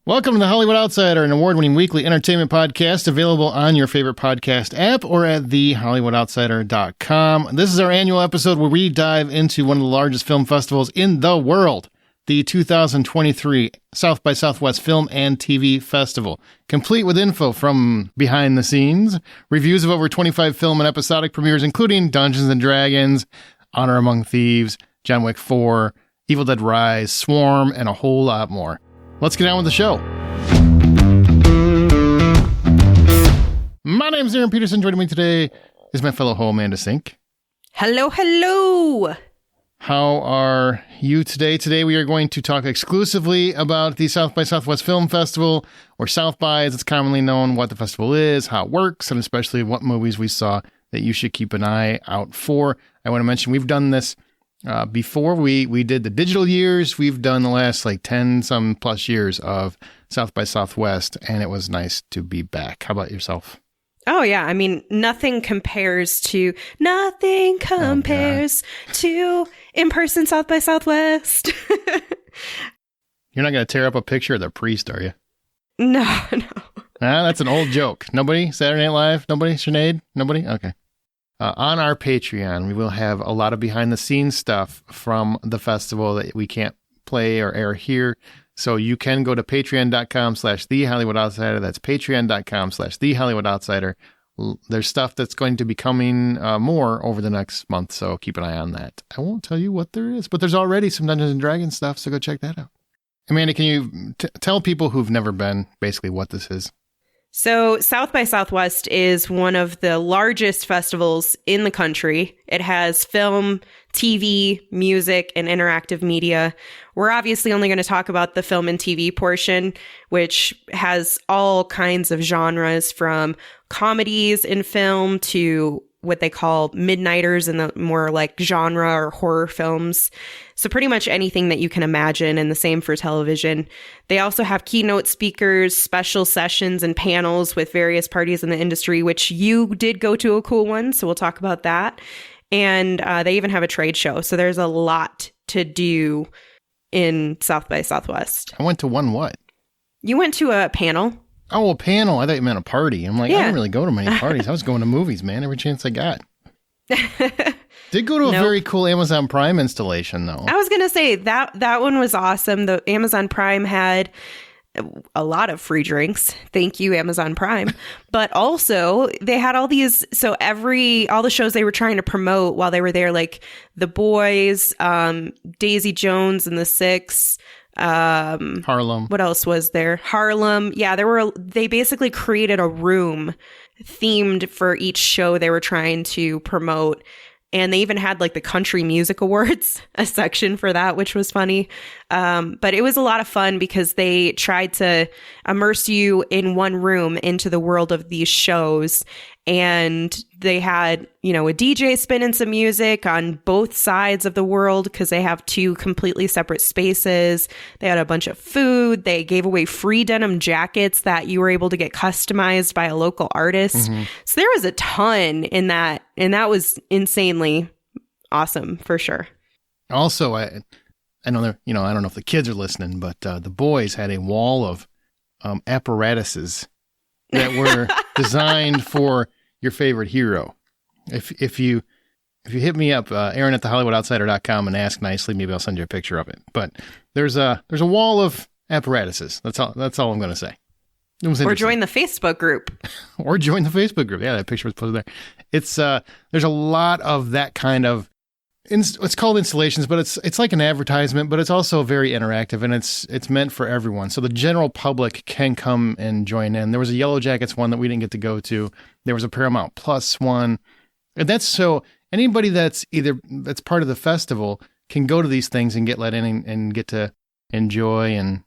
Welcome to the Hollywood Outsider, an award-winning weekly entertainment podcast available on your favorite podcast app or at thehollywoodoutsider.com. This is our annual episode where we dive into one of the largest film festivals in the world, the 2023 South by Southwest Film and TV Festival, complete with info from behind the scenes, reviews of over 25 film and episodic premieres, including Dungeons & Dragons, Honor Among Thieves, John Wick 4, Evil Dead Rise, Swarm, and a whole lot more. Let's get on with the show. My name is Aaron Peterson. Joining me today is my fellow ho, Amanda Sink. Hello, hello. How are you today? Today we are going to talk exclusively about the South by Southwest Film Festival, or South by as it's commonly known, what the festival is, how it works, and especially what movies we saw that you should keep an eye out for. I want to mention we've done this before. We did the digital years. We've done the last 10 some plus years of South by Southwest, and it was nice to be back. How about yourself? Oh yeah, I mean nothing compares to in-person South by Southwest. You're not going to tear up a picture of the priest, are you? No. That's an old joke. Nobody? Saturday Night Live? Nobody? Sinead? Nobody? Okay. On our Patreon, we will have a lot of behind-the-scenes stuff from the festival that we can't play or air here. So you can go to patreon.com/thehollywooddoutsider. That's patreon.com/thehollywooddoutsider. There's stuff that's going to be coming more over the next month, so keep an eye on that. I won't tell you what there is, but there's already some Dungeons & Dragons stuff, so go check that out. Amanda, can you tell people who've never been basically what this is? So South by Southwest is one of the largest festivals in the country. It has film, TV, music, and interactive media. We're obviously only going to talk about the film and TV portion, which has all kinds of genres from comedies in film to what they call midnighters and the more genre or horror films. So pretty much anything that you can imagine, and the same for television. They also have keynote speakers, special sessions, and panels with various parties in the industry, which you did go to a cool one, so we'll talk about that. And they even have a trade show. So there's a lot to do in South by Southwest. I went to one what? You went to a panel. Oh, a panel. I thought you meant a party. I'm like, yeah. I didn't really go to many parties. I was going to movies, man, every chance I got. Did go to a very cool Amazon Prime installation, though. I was going to say, that one was awesome. The Amazon Prime had a lot of free drinks. Thank you, Amazon Prime. But also, they had all these, all the shows they were trying to promote while they were there, like The Boys, Daisy Jones and the Six, Harlem. What else was there? Harlem. Yeah, they basically created a room themed for each show they were trying to promote. And they even had the Country Music Awards, a section for that, which was funny. But it was a lot of fun because they tried to immerse you in one room into the world of these shows. And they had, a DJ spinning some music on both sides of the world because they have two completely separate spaces. They had a bunch of food. They gave away free denim jackets that you were able to get customized by a local artist. Mm-hmm. So there was a ton in that. And that was insanely awesome for sure. Also, I know I don't know if the kids are listening, but the boys had a wall of apparatuses that were designed for your favorite hero. If you hit me up, Aaron at thehollywoodoutsider.com and ask nicely, maybe I'll send you a picture of it. But there's a wall of apparatuses. That's all I'm going to say. Or join the Facebook group. Yeah, that picture was posted there. It's there's a lot of that kind of. It's called installations, but it's like an advertisement, but it's also very interactive, and it's meant for everyone. So the general public can come and join in. There was a Yellow Jackets one that we didn't get to go to. There was a Paramount Plus one. And that's so anybody that's part of the festival can go to these things and get let in and get to enjoy and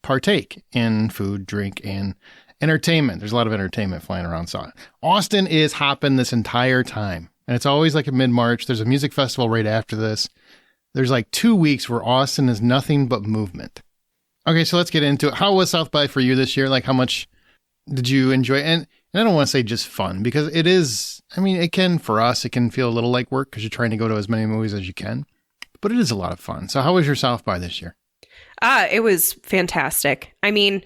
partake in food, drink, and entertainment. There's a lot of entertainment flying around. So Austin is hopping this entire time. And it's always in mid-March. There's a music festival right after this. There's 2 weeks where Austin is nothing but movement. Okay, so let's get into it. How was South by for you this year? How much did you enjoy? And I don't want to say just fun, because it is, it can, for us, it can feel a little like work because you're trying to go to as many movies as you can. But it is a lot of fun. So how was your South by this year? It was fantastic. I mean,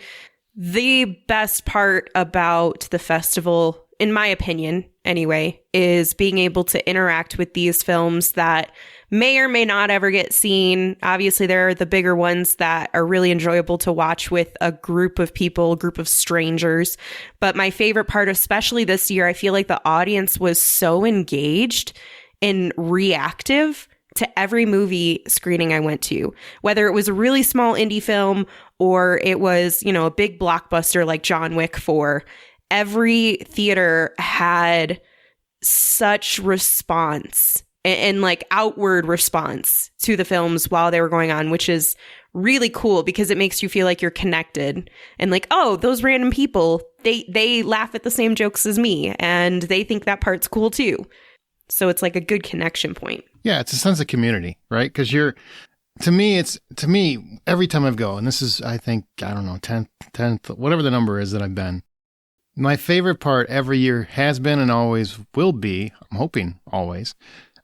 the best part about the festival, in my opinion anyway, is being able to interact with these films that may or may not ever get seen. Obviously, there are the bigger ones that are really enjoyable to watch with a group of people, a group of strangers. But my favorite part, especially this year, I feel like the audience was so engaged and reactive to every movie screening I went to, whether it was a really small indie film or it was, you know, a big blockbuster like John Wick 4. Every theater had such response and like outward response to the films while they were going on, which is really cool because it makes you feel like you're connected and like, oh, those random people, they laugh at the same jokes as me and they think that part's cool too. So it's like a good connection point. Yeah, it's a sense of community, right? Because to me, every time I go, and this is, I think, I don't know, 10th, whatever the number is that I've been, my favorite part every year has been and always will be, I'm hoping always,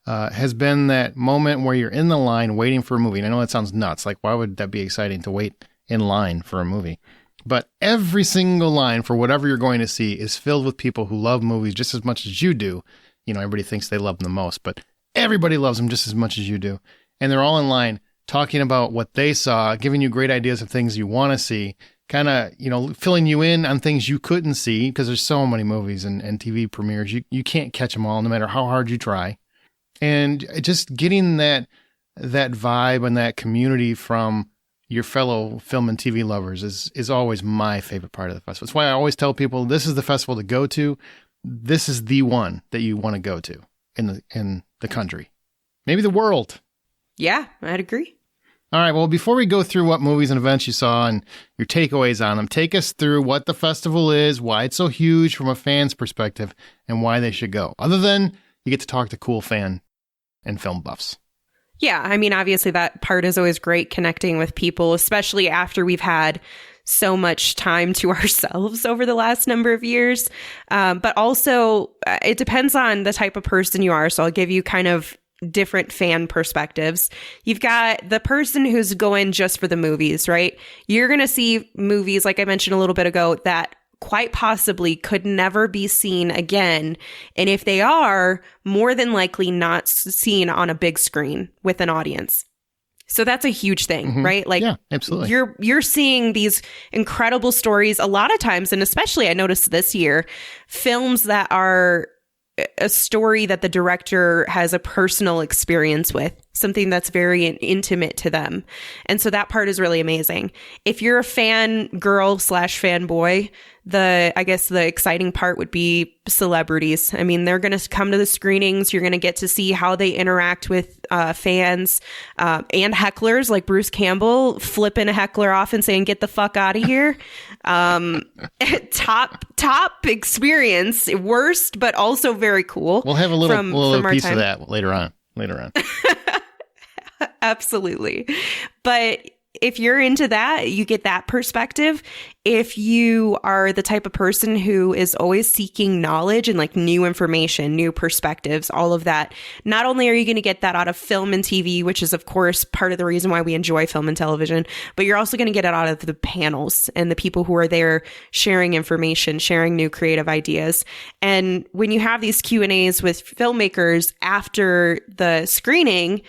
has been that moment where you're in the line waiting for a movie. And I know that sounds nuts. Like, why would that be exciting to wait in line for a movie? But every single line for whatever you're going to see is filled with people who love movies just as much as you do. You know, everybody thinks they love them the most, but everybody loves them just as much as you do. And they're all in line talking about what they saw, giving you great ideas of things you want to see, kind of, you know, filling you in on things you couldn't see because there's so many movies and TV premieres. You can't catch them all no matter how hard you try. And just getting that vibe and that community from your fellow film and TV lovers is always my favorite part of the festival. That's why I always tell people this is the festival to go to. This is the one that you want to go to in the country, maybe the world. Yeah, I'd agree. All right. Well, before we go through what movies and events you saw and your takeaways on them, take us through what the festival is, why it's so huge from a fan's perspective, and why they should go. Other than you get to talk to cool fan and film buffs. Yeah, I mean, obviously that part is always great, connecting with people, especially after we've had so much time to ourselves over the last number of years. But also, it depends on the type of person you are. So I'll give you kind of different fan perspectives. You've got the person who's going just for the movies, right? You're going to see movies, like I mentioned a little bit ago, that quite possibly could never be seen again. And if they are, more than likely not seen on a big screen with an audience. So that's a huge thing, right? Like, yeah, absolutely. You're seeing these incredible stories a lot of times, and especially I noticed this year, films that are a story that the director has a personal experience with, something that's very intimate to them. And so that part is really amazing. If you're a fan girl / fanboy, I guess the exciting part would be celebrities. I mean, they're going to come to the screenings. You're going to get to see how they interact with fans and hecklers, like Bruce Campbell flipping a heckler off and saying, "Get the fuck out of here." Top experience, worst, but also very cool. We'll have a little piece of that later on. Absolutely. But if you're into that, you get that perspective. If you are the type of person who is always seeking knowledge and like new information, new perspectives, all of that, not only are you going to get that out of film and TV, which is of course part of the reason why we enjoy film and television, but you're also going to get it out of the panels and the people who are there sharing information, sharing new creative ideas. And when you have these Q&As with filmmakers after the screening,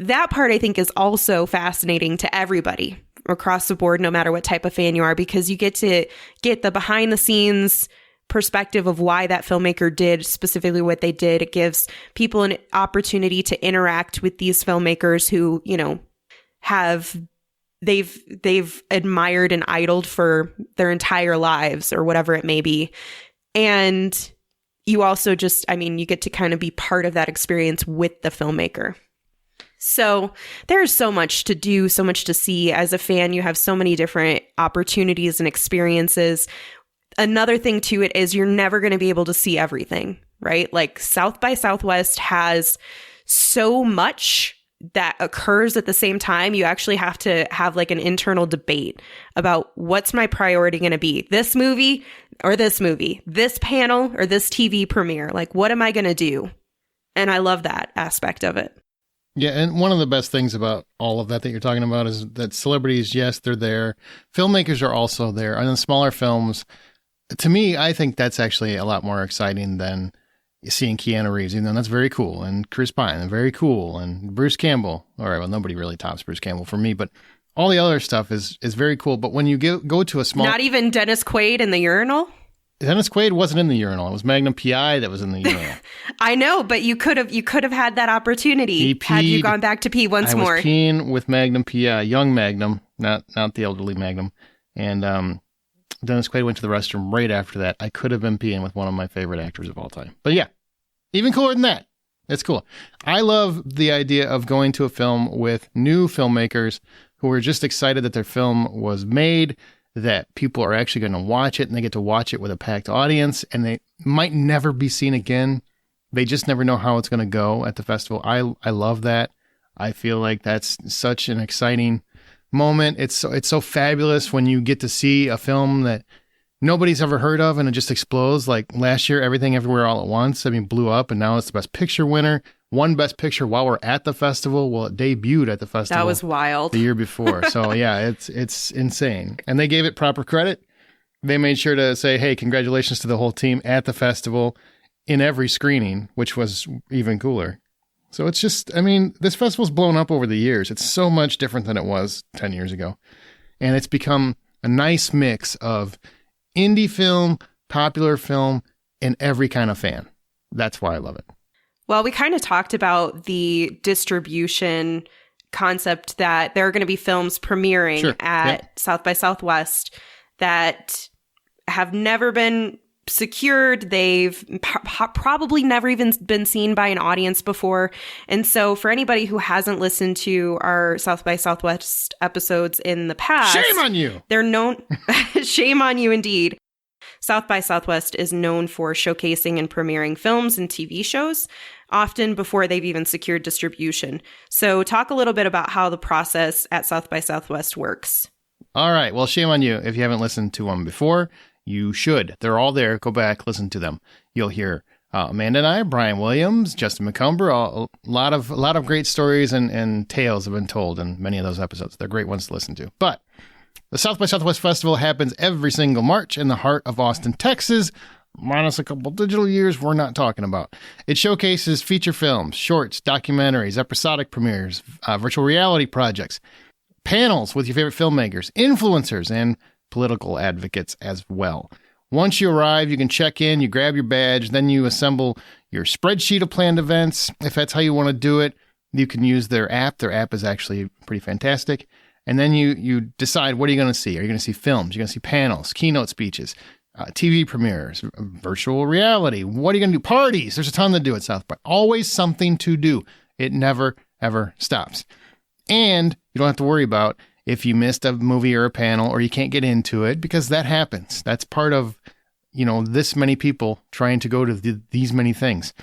that part I think is also fascinating to everybody across the board, no matter what type of fan you are, because you get to get the behind the scenes perspective of why that filmmaker did specifically what they did. It gives people an opportunity to interact with these filmmakers who, you know, they've admired and idoled for their entire lives or whatever it may be. And you also just, I mean, you get to kind of be part of that experience with the filmmaker. So there's so much to do, so much to see. As a fan, you have so many different opportunities and experiences. Another thing to it is you're never going to be able to see everything, right? Like South by Southwest has so much that occurs at the same time. You actually have to have like an internal debate about what's my priority going to be, this movie or this movie, this panel or this TV premiere. Like, what am I going to do? And I love that aspect of it. Yeah, and one of the best things about all of that you're talking about is that celebrities, yes, they're there. Filmmakers are also there. And in smaller films, to me, I think that's actually a lot more exciting than seeing Keanu Reeves, even though that's very cool, and Chris Pine, and very cool, and Bruce Campbell. All right, well, nobody really tops Bruce Campbell for me, but all the other stuff is very cool. But when you go to a small... Not even Dennis Quaid in the urinal? Dennis Quaid wasn't in the urinal. It was Magnum PI that was in the urinal. I know, but you could have had that opportunity had you gone back to pee once more. I was peeing with Magnum PI, young Magnum, not the elderly Magnum. And Dennis Quaid went to the restroom right after that. I could have been peeing with one of my favorite actors of all time. But yeah, even cooler than that. It's cool. I love the idea of going to a film with new filmmakers who are just excited that their film was made, that people are actually going to watch it, and they get to watch it with a packed audience, and they might never be seen again. They just never know how it's going to go at the festival. I love that. I feel like that's such an exciting moment. It's so fabulous when you get to see a film that nobody's ever heard of and it just explodes. Like last year, Everything Everywhere All at Once, blew up, and now it's the Best Picture winner. Won Best Picture while we're at the festival. Well, it debuted at the festival. That was wild. The year before. So yeah, it's insane. And they gave it proper credit. They made sure to say, hey, congratulations to the whole team at the festival in every screening, which was even cooler. So it's just, this festival's blown up over the years. It's so much different than it was 10 years ago. And it's become a nice mix of indie film, popular film, and every kind of fan. That's why I love it. Well, we kind of talked about the distribution concept that there are going to be films premiering at South by Southwest that have never been secured. They've probably never even been seen by an audience before. And so for anybody who hasn't listened to our South by Southwest episodes in the past... Shame on you! They're known... Shame on you indeed. South by Southwest is known for showcasing and premiering films and TV shows, often before they've even secured distribution. So talk a little bit about how the process at South by Southwest works. All right. Well, shame on you. If you haven't listened to them before, you should. They're all there. Go back, listen to them. You'll hear Amanda and I, Brian Williams, Justin McCumber, a lot of great stories and tales have been told in many of those episodes. They're great ones to listen to. But the South by Southwest Festival happens every single March in the heart of Austin, Texas, minus a couple digital years we're not talking about. It showcases feature films, shorts, documentaries, episodic premieres, virtual reality projects, panels with your favorite filmmakers, influencers, and political advocates as well. Once you arrive, you can check in, you grab your badge, then you assemble your spreadsheet of planned events. If that's how you want to do it, you can use their app. Their app is actually pretty fantastic. And then you decide, what are you going to see? Are you going to see films? You're going to see panels, keynote speeches, TV premieres, virtual reality. What are you going to do? Parties. There's a ton to do at South by. Always something to do. It never, ever stops. And you don't have to worry about if you missed a movie or a panel or you can't get into it, because that happens. That's part of, this many people trying to go to these many things.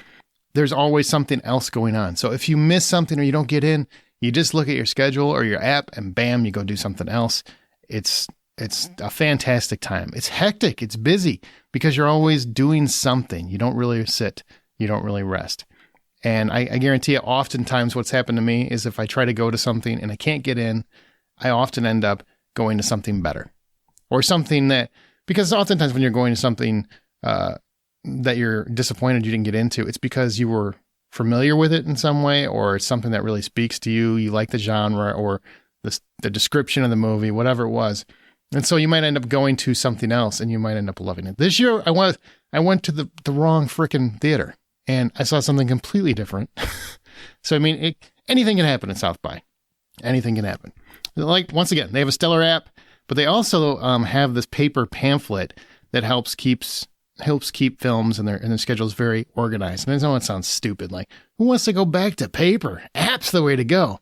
There's always something else going on. So if you miss something or you don't get in, you just look at your schedule or your app and bam, you go do something else. It's a fantastic time. It's hectic. It's busy because you're always doing something. You don't really sit. You don't really rest. And I guarantee you, oftentimes what's happened to me is if I try to go to something and I can't get in, I often end up going to something better or something that, because oftentimes when you're going to something that you're disappointed you didn't get into, it's because you were familiar with it in some way, or it's something that really speaks to you. You like the genre or the description of the movie, whatever it was. And so you might end up going to something else and you might end up loving it. This year, I went to the wrong freaking theater and I saw something completely different. So, anything can happen at South by. Anything can happen. Like, once again, they have a stellar app, but they also have this paper pamphlet that helps keep films and their schedules very organized. And I know it sounds stupid. Like, who wants to go back to paper? App's the way to go.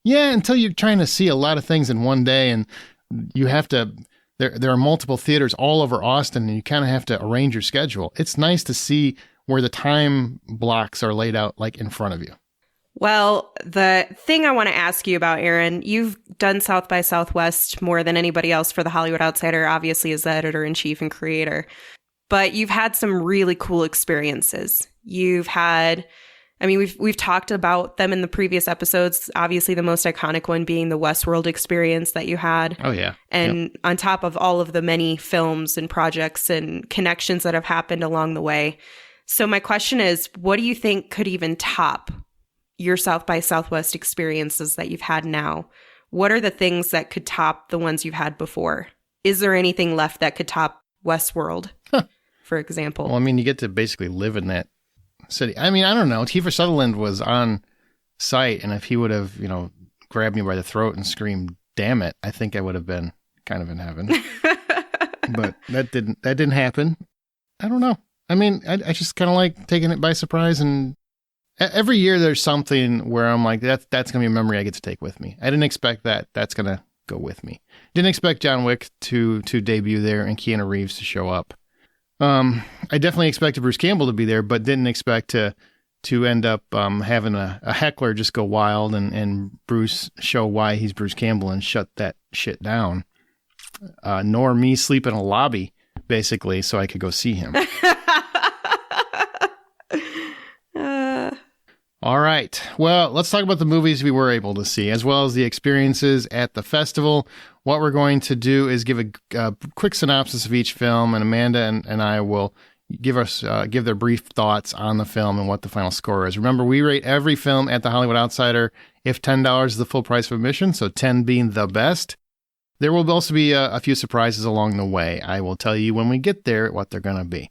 Yeah, until you're trying to see a lot of things in one day, and you have to. There are multiple theaters all over Austin, and you kind of have to arrange your schedule. It's nice to see where the time blocks are laid out, like in front of you. Well, the thing I want to ask you about, Aaron, you've done South by Southwest more than anybody else for The Hollywood Outsider, obviously as the editor-in-chief and creator. But you've had some really cool experiences. You've had I mean, we've talked about them in the previous episodes. Obviously, the most iconic one being the Westworld experience that you had. Oh, yeah. And on top of all of the many films and projects and connections that have happened along the way. So my question is, what do you think could even top your South by Southwest experiences that you've had now? What are the things that could top the ones you've had before? Is there anything left that could top Westworld, for example? Well, I mean, you get to basically live in that city. I mean, I don't know. Kiefer Sutherland was on site, and if he would have, grabbed me by the throat and screamed, "Damn it," I think I would have been kind of in heaven. But that didn't happen. I don't know. I mean, I just kind of like taking it by surprise, and every year there's something where I'm like, that's going to be a memory I get to take with me. I didn't expect that. That's going to go with me. Didn't expect John Wick to debut there and Keanu Reeves to show up. I definitely expected Bruce Campbell to be there, but didn't expect to end up having a heckler just go wild and Bruce show why he's Bruce Campbell and shut that shit down. Nor me sleep in a lobby, basically, so I could go see him. All right. Well, let's talk about the movies we were able to see, as well as the experiences at the festival. What we're going to do is give a quick synopsis of each film, and Amanda and I will give their brief thoughts on the film and what the final score is. Remember, we rate every film at the Hollywood Outsider if $10 is the full price of admission, so 10 being the best. There will also be a few surprises along the way. I will tell you when we get there what they're going to be.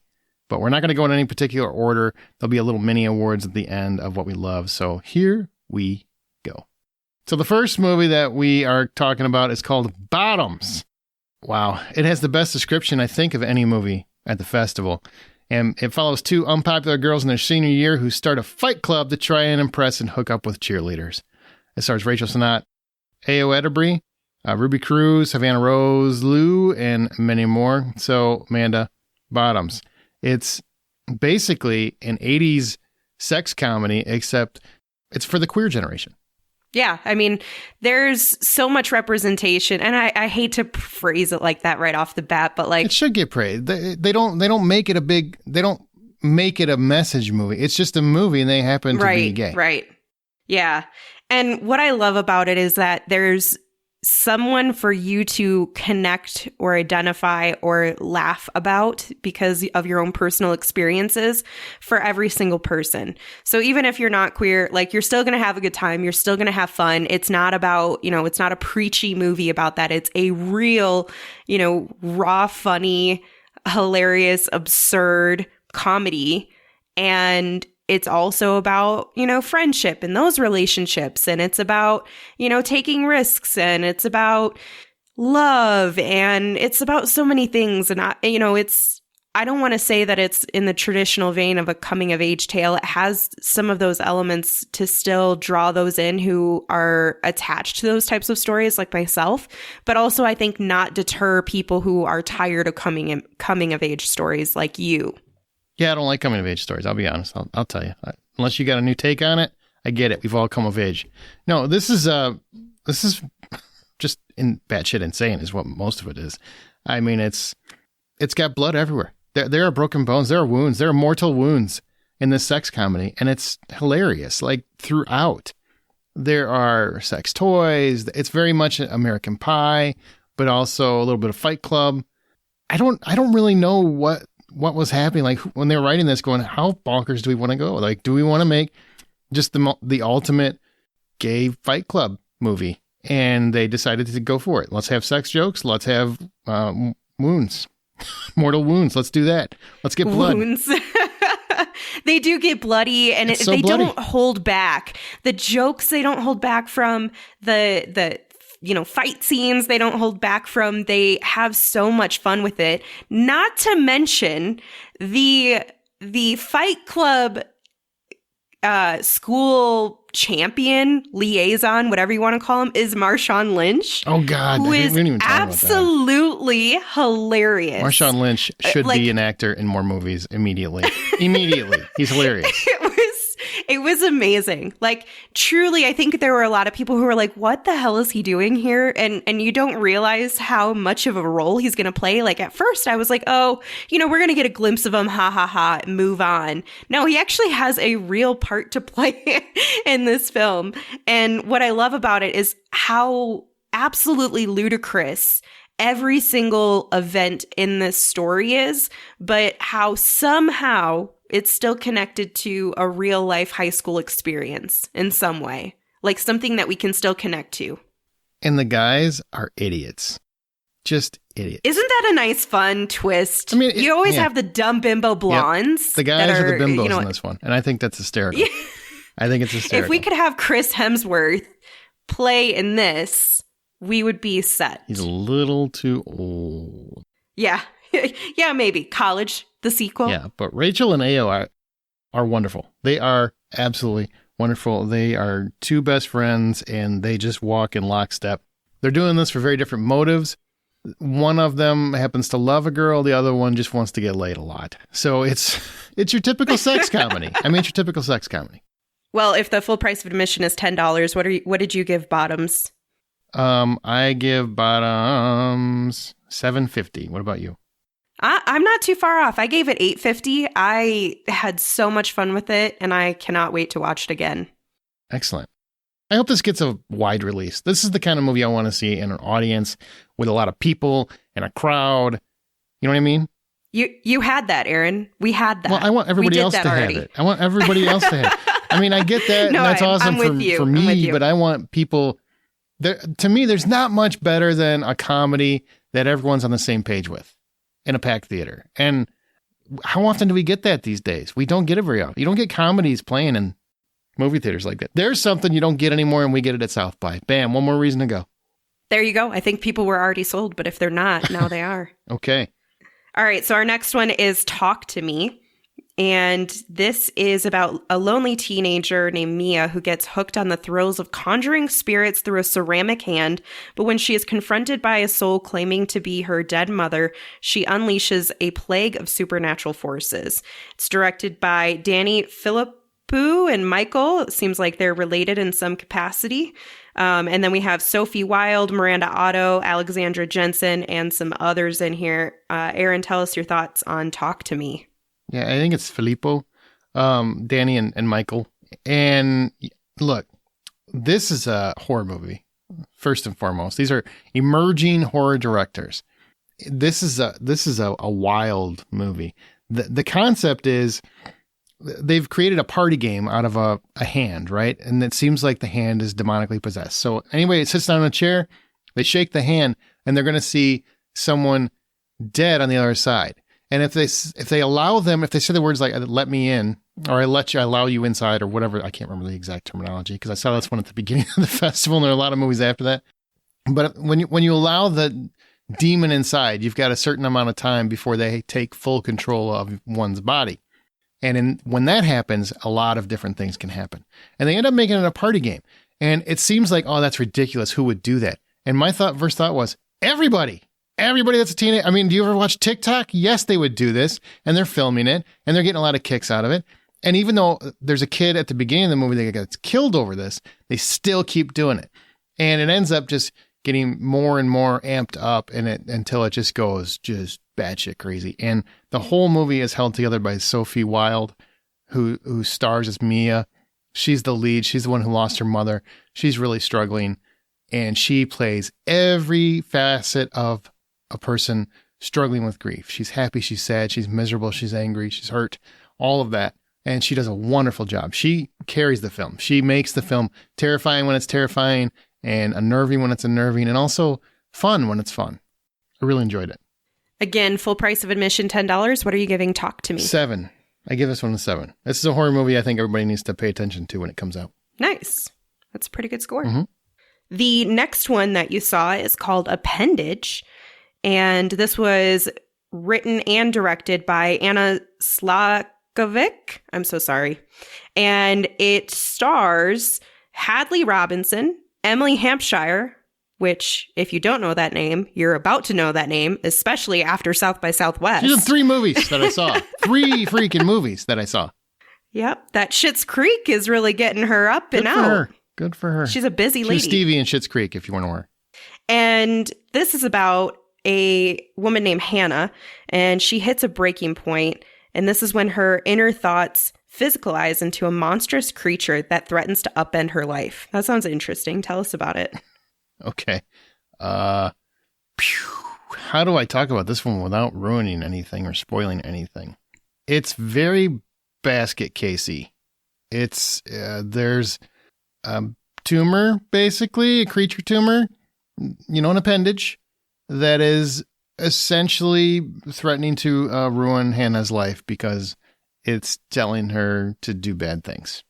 But we're not going to go in any particular order. There'll be a little mini awards at the end of what we love. So here we go. So the first movie that we are talking about is called Bottoms. Wow. It has the best description, I think, of any movie at the festival. And it follows two unpopular girls in their senior year who start a fight club to try and impress and hook up with cheerleaders. It stars Rachel Sennott, Ayo Edebiri, Ruby Cruz, Havana Rose, Lou, and many more. So, Amanda, Bottoms. It's basically an 80s sex comedy, except it's for the queer generation. Yeah, I mean, there's so much representation, and I hate to phrase it like that right off the bat, but like it should get praised. They don't make it a message movie. It's just a movie, and they happen to be gay. Right. Yeah, and what I love about it is that there's someone for you to connect or identify or laugh about because of your own personal experiences for every single person. So even if you're not queer, like you're still going to have a good time. You're still going to have fun. It's not about, it's not a preachy movie about that. It's a real, raw, funny, hilarious, absurd comedy. And it's also about, friendship and those relationships. And it's about, taking risks, and it's about love, and it's about so many things. And, I don't want to say that it's in the traditional vein of a coming of age tale. It has some of those elements to still draw those in who are attached to those types of stories like myself, but also I think not deter people who are tired of coming of age stories like you. Yeah, I don't like coming of age stories. I'll be honest. I'll tell you. Unless you got a new take on it, I get it. We've all come of age. No, this is just batshit insane is what most of it is. I mean, it's got blood everywhere. There are broken bones. There are wounds. There are mortal wounds in this sex comedy, and it's hilarious. Like throughout, there are sex toys. It's very much American Pie, but also a little bit of Fight Club. I don't really know what was happening, like when they were writing this, going, how bonkers do we want to go? Like, do we want to make just the ultimate gay Fight Club movie? And they decided to go for it. Let's have sex jokes. Let's have wounds, mortal wounds. Let's do that. Let's get blood. Wounds. They do get bloody, and they don't hold back. The jokes they don't hold back from, the fight scenes they don't hold back from. They have so much fun with it. Not to mention the Fight Club school champion, liaison, whatever you want to call him, is Marshawn Lynch. Oh, God. Who is absolutely hilarious. Marshawn Lynch should be an actor in more movies immediately. Immediately. He's hilarious. It was amazing. Like, truly, I think there were a lot of people who were like, what the hell is he doing here? And you don't realize how much of a role he's going to play. Like, at first, I was like, oh, we're going to get a glimpse of him, ha, ha, ha, move on. No, he actually has a real part to play in this film. And what I love about it is how absolutely ludicrous every single event in this story is, but how somehow it's still connected to a real life high school experience in some way, like something that we can still connect to. And the guys are idiots. Just idiots. Isn't that a nice, fun twist? I mean, you always have the dumb bimbo blondes. Yep. The guys are the bimbos in this one. And I think that's hysterical. I think it's hysterical. If we could have Chris Hemsworth play in this, we would be set. He's a little too old. Yeah. Yeah, maybe. College, the sequel. Yeah, but Rachel and Ayo are wonderful. They are absolutely wonderful. They are two best friends, and they just walk in lockstep. They're doing this for very different motives. One of them happens to love a girl. The other one just wants to get laid a lot. So it's your typical sex comedy. I mean, it's your typical sex comedy. Well, if the full price of admission is $10, what did you give Bottoms? I give Bottoms $7.50. What about you? I'm not too far off. I gave it $8.50. I had so much fun with it, and I cannot wait to watch it again. Excellent. I hope this gets a wide release. This is the kind of movie I want to see in an audience with a lot of people and a crowd. You know what I mean? You had that, Aaron. We had that. Well, I want everybody else to have it. I want everybody else to have it. I mean, I get that, no, and that's awesome for me, but I want people... to me, there's not much better than a comedy that everyone's on the same page with in a packed theater. And how often do we get that these days? We don't get it very often. You don't get comedies playing in movie theaters like that. There's something you don't get anymore, and we get it at South by. Bam, one more reason to go. There you go. I think people were already sold, but if they're not, now they are. Okay. All right, so our next one is Talk to Me. And this is about a lonely teenager named Mia who gets hooked on the thrills of conjuring spirits through a ceramic hand. But when she is confronted by a soul claiming to be her dead mother, she unleashes a plague of supernatural forces. It's directed by Danny Philippou and Michael. It seems like they're related in some capacity. And then we have Sophie Wilde, Miranda Otto, Alexandra Jensen, and some others in here. Aaron, tell us your thoughts on Talk to Me. Yeah, I think it's Filippo, Danny, and Michael. And look, this is a horror movie, first and foremost. These are emerging horror directors. This is a wild movie. The concept is they've created a party game out of a hand, right? And it seems like the hand is demonically possessed. So anyway, it sits down in a chair, they shake the hand, and they're going to see someone dead on the other side. And if they allow them, if they say the words like "let me in" or "I allow you inside" or whatever, I can't remember the exact terminology because I saw this one at the beginning of the festival, and there are a lot of movies after that. But when you allow the demon inside, you've got a certain amount of time before they take full control of one's body. And when that happens, a lot of different things can happen. And they end up making it a party game. And it seems like, oh, that's ridiculous. Who would do that? And my first thought was everybody. Everybody that's a teenager. I mean, do you ever watch TikTok? Yes, they would do this, and they're filming it, and they're getting a lot of kicks out of it. And even though there's a kid at the beginning of the movie that gets killed over this, they still keep doing it. And it ends up just getting more and more amped up until it just goes just batshit crazy. And the whole movie is held together by Sophie Wilde, who stars as Mia. She's the lead. She's the one who lost her mother. She's really struggling, and she plays every facet of a person struggling with grief. She's happy, she's sad, she's miserable, she's angry, she's hurt, all of that. And she does a wonderful job. She carries the film. She makes the film terrifying when it's terrifying and unnerving when it's unnerving and also fun when it's fun. I really enjoyed it. Again, full price of admission, $10. What are you giving Talk to Me? 7. I give this one a 7. This is a horror movie I think everybody needs to pay attention to when it comes out. Nice. That's a pretty good score. Mm-hmm. The next one that you saw is called Appendage. And this was written and directed by Anna Slakovic. I'm so sorry. And it stars Hadley Robinson, Emily Hampshire, which, if you don't know that name, you're about to know that name, especially after South by Southwest. She's in 3 movies that I saw. 3 freaking movies that I saw. Yep. That Schitt's Creek is really getting her up and out. Good for her. She's a busy lady. She's Stevie in Schitt's Creek, if you want to know her. And this is about a woman named Hannah, and she hits a breaking point, and this is when her inner thoughts physicalize into a monstrous creature that threatens to upend her life. That sounds interesting. Tell us about it. Okay. How do I talk about this one without ruining anything or spoiling anything? It's very basket casey. It's there's a tumor, basically, a creature tumor, an appendage that is essentially threatening to ruin Hannah's life because it's telling her to do bad things.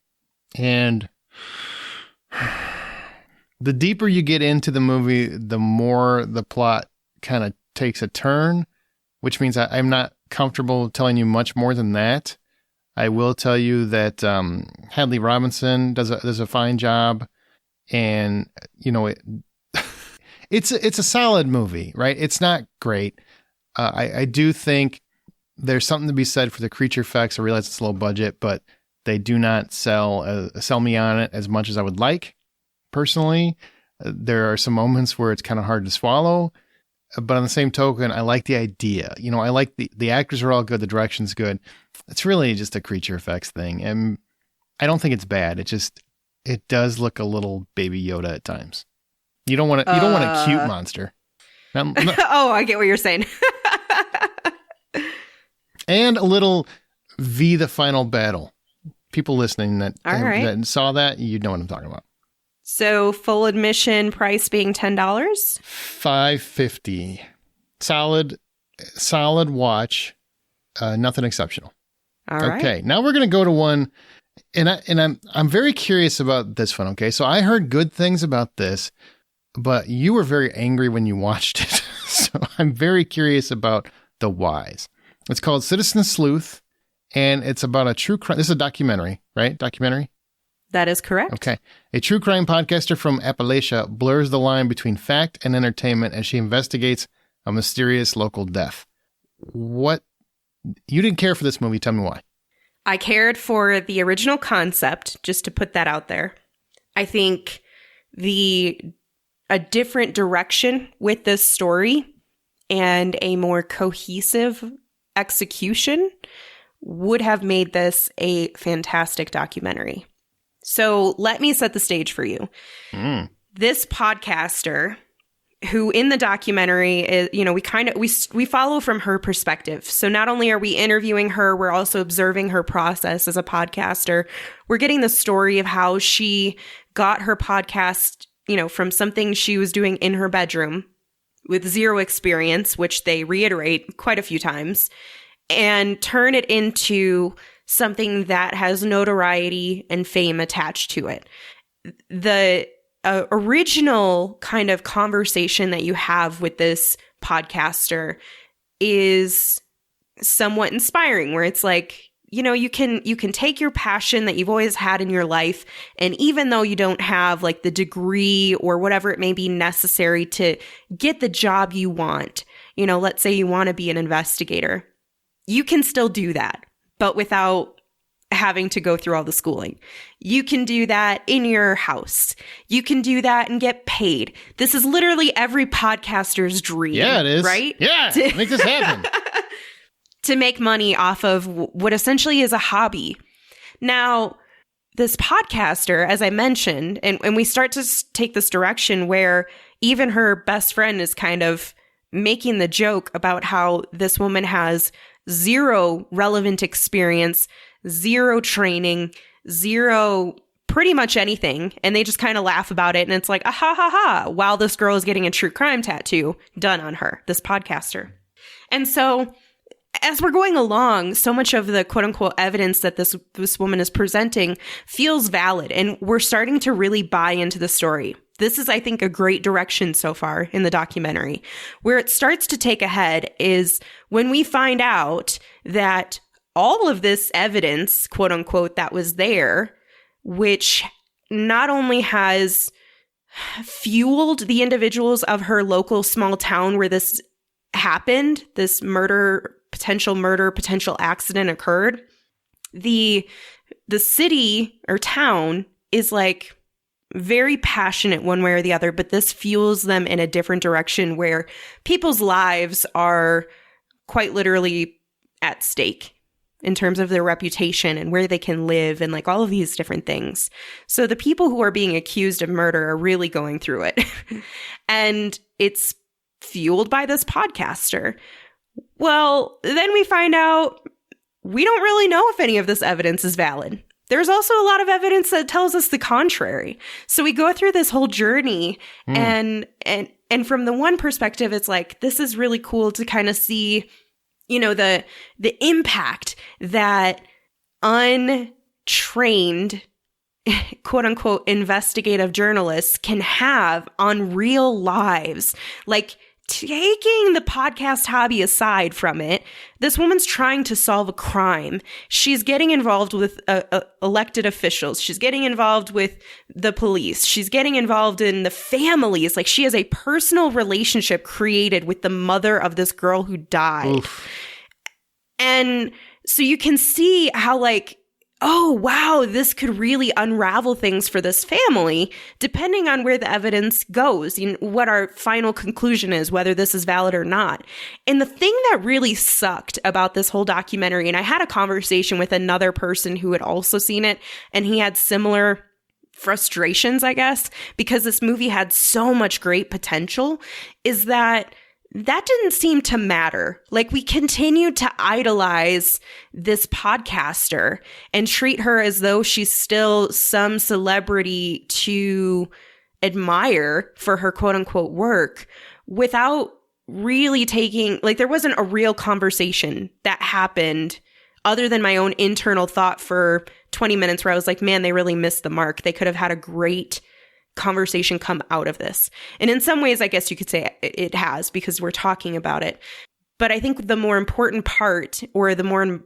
And the deeper you get into the movie, the more the plot kind of takes a turn, which means I'm not comfortable telling you much more than that. I will tell you that Hadley Robinson does a fine job, and it's a solid movie, right? It's not great. I do think there's something to be said for the creature effects. I realize it's low budget, but they do not sell me on it as much as I would like. Personally, there are some moments where it's kind of hard to swallow, but on the same token, I like the idea. I like the actors are all good. The direction's good. It's really just a creature effects thing. And I don't think it's bad. It does look a little Baby Yoda at times. You don't want a cute monster. Oh, I get what you're saying. And a little V the Final Battle. People listening that saw that, you know what I'm talking about. So full admission price being $10? $5.50. Solid watch. Nothing exceptional. All right. Okay, now we're going to go to one, and I'm very curious about this one. Okay, so I heard good things about this, but you were very angry when you watched it. So I'm very curious about the whys. It's called Citizen Sleuth, and it's about a true crime. This is a documentary, right? Documentary? That is correct. Okay. A true crime podcaster from Appalachia blurs the line between fact and entertainment as she investigates a mysterious local death. What? You didn't care for this movie. Tell me why. I cared for the original concept, just to put that out there. I think a different direction with this story and a more cohesive execution would have made this a fantastic documentary. So let me set the stage for you. This podcaster, who in the documentary is, we follow from her perspective. So not only are we interviewing her, we're also observing her process as a podcaster. We're getting the story of how she got her podcast, from something she was doing in her bedroom with zero experience, which they reiterate quite a few times, and turn it into something that has notoriety and fame attached to it. The original kind of conversation that you have with this podcaster is somewhat inspiring, where it's like, you can take your passion that you've always had in your life, and even though you don't have like the degree or whatever it may be necessary to get the job you want, let's say you want to be an investigator, you can still do that, but without having to go through all the schooling. You can do that in your house. You can do that and get paid. This is literally every podcaster's dream. Yeah, it is. Right? Yeah, make this happen. To make money off of what essentially is a hobby. Now, this podcaster, as I mentioned, and we start to take this direction where even her best friend is kind of making the joke about how this woman has zero relevant experience, zero training, zero pretty much anything. And they just kind of laugh about it. And it's like, ah, ha, ha, ha, while this girl is getting a true crime tattoo done on her, this podcaster. And so as we're going along, so much of the quote unquote evidence that this woman is presenting feels valid. And we're starting to really buy into the story. This is, I think, a great direction so far in the documentary. Where it starts to take a head is when we find out that all of this evidence, quote unquote, that was there, which not only has fueled the individuals of her local small town where this happened, this potential accident occurred, the city or town is like very passionate one way or the other, but this fuels them in a different direction where people's lives are quite literally at stake in terms of their reputation and where they can live and like all of these different things. So the people who are being accused of murder are really going through it. And it's fueled by this podcaster. Well, then we find out we don't really know if any of this evidence is valid. There's also a lot of evidence that tells us the contrary. So we go through this whole journey and from the one perspective, it's like, this is really cool to kind of see, you know, the impact that untrained, quote unquote, investigative journalists can have on real lives. Like, taking the podcast hobby aside from it, this woman's trying to solve a crime. She's getting involved with elected officials. She's getting involved with the police. She's getting involved in the families. Like, she has a personal relationship created with the mother of this girl who died. Oof. And so you can see how, like, oh, wow, this could really unravel things for this family, depending on where the evidence goes, you know, what our final conclusion is, whether this is valid or not. And the thing that really sucked about this whole documentary, and I had a conversation with another person who had also seen it, and he had similar frustrations, I guess, because this movie had so much great potential, is that didn't seem to matter. Like, we continued to idolize this podcaster and treat her as though she's still some celebrity to admire for her quote unquote work without really taking, like, there wasn't a real conversation that happened other than my own internal thought for 20 minutes where I was like, man, they really missed the mark. They could have had a great conversation come out of this. And in some ways, I guess you could say it has, because we're talking about it. But I think the more important part, or the more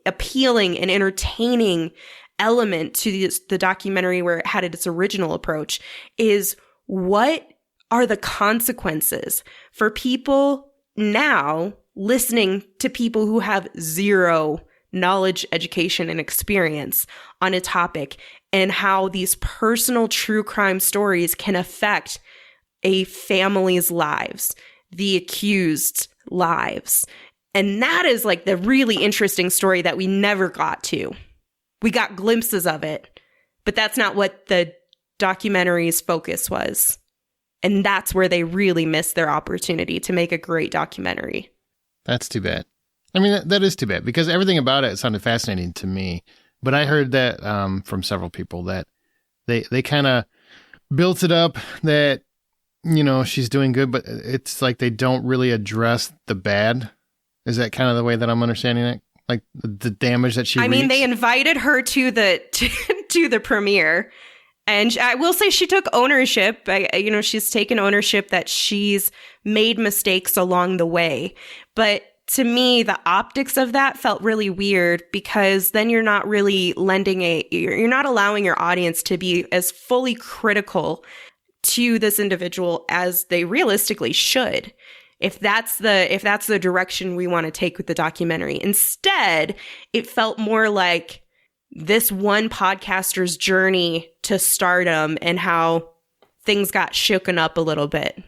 appealing and entertaining element to the documentary where it had its original approach, is what are the consequences for people now listening to people who have zero knowledge, education, and experience on a topic, and how these personal true crime stories can affect a family's lives, the accused's lives. And that is like the really interesting story that we never got to. We got glimpses of it, but that's not what the documentary's focus was. And that's where they really missed their opportunity to make a great documentary. That's too bad. I mean, that is too bad, because everything about it sounded fascinating to me. But I heard that from several people that they kind of built it up that, you know, she's doing good, but it's like they don't really address the bad. Is that kind of the way that I'm understanding it? Like the damage that she mean, they invited her to the premiere. And I will say she took ownership. She's taken ownership that she's made mistakes along the way. But to me, the optics of that felt really weird, because then you're not really you're not allowing your audience to be as fully critical to this individual as they realistically should. If that's the direction we want to take with the documentary. Instead, it felt more like this one podcaster's journey to stardom and how things got shooken up a little bit.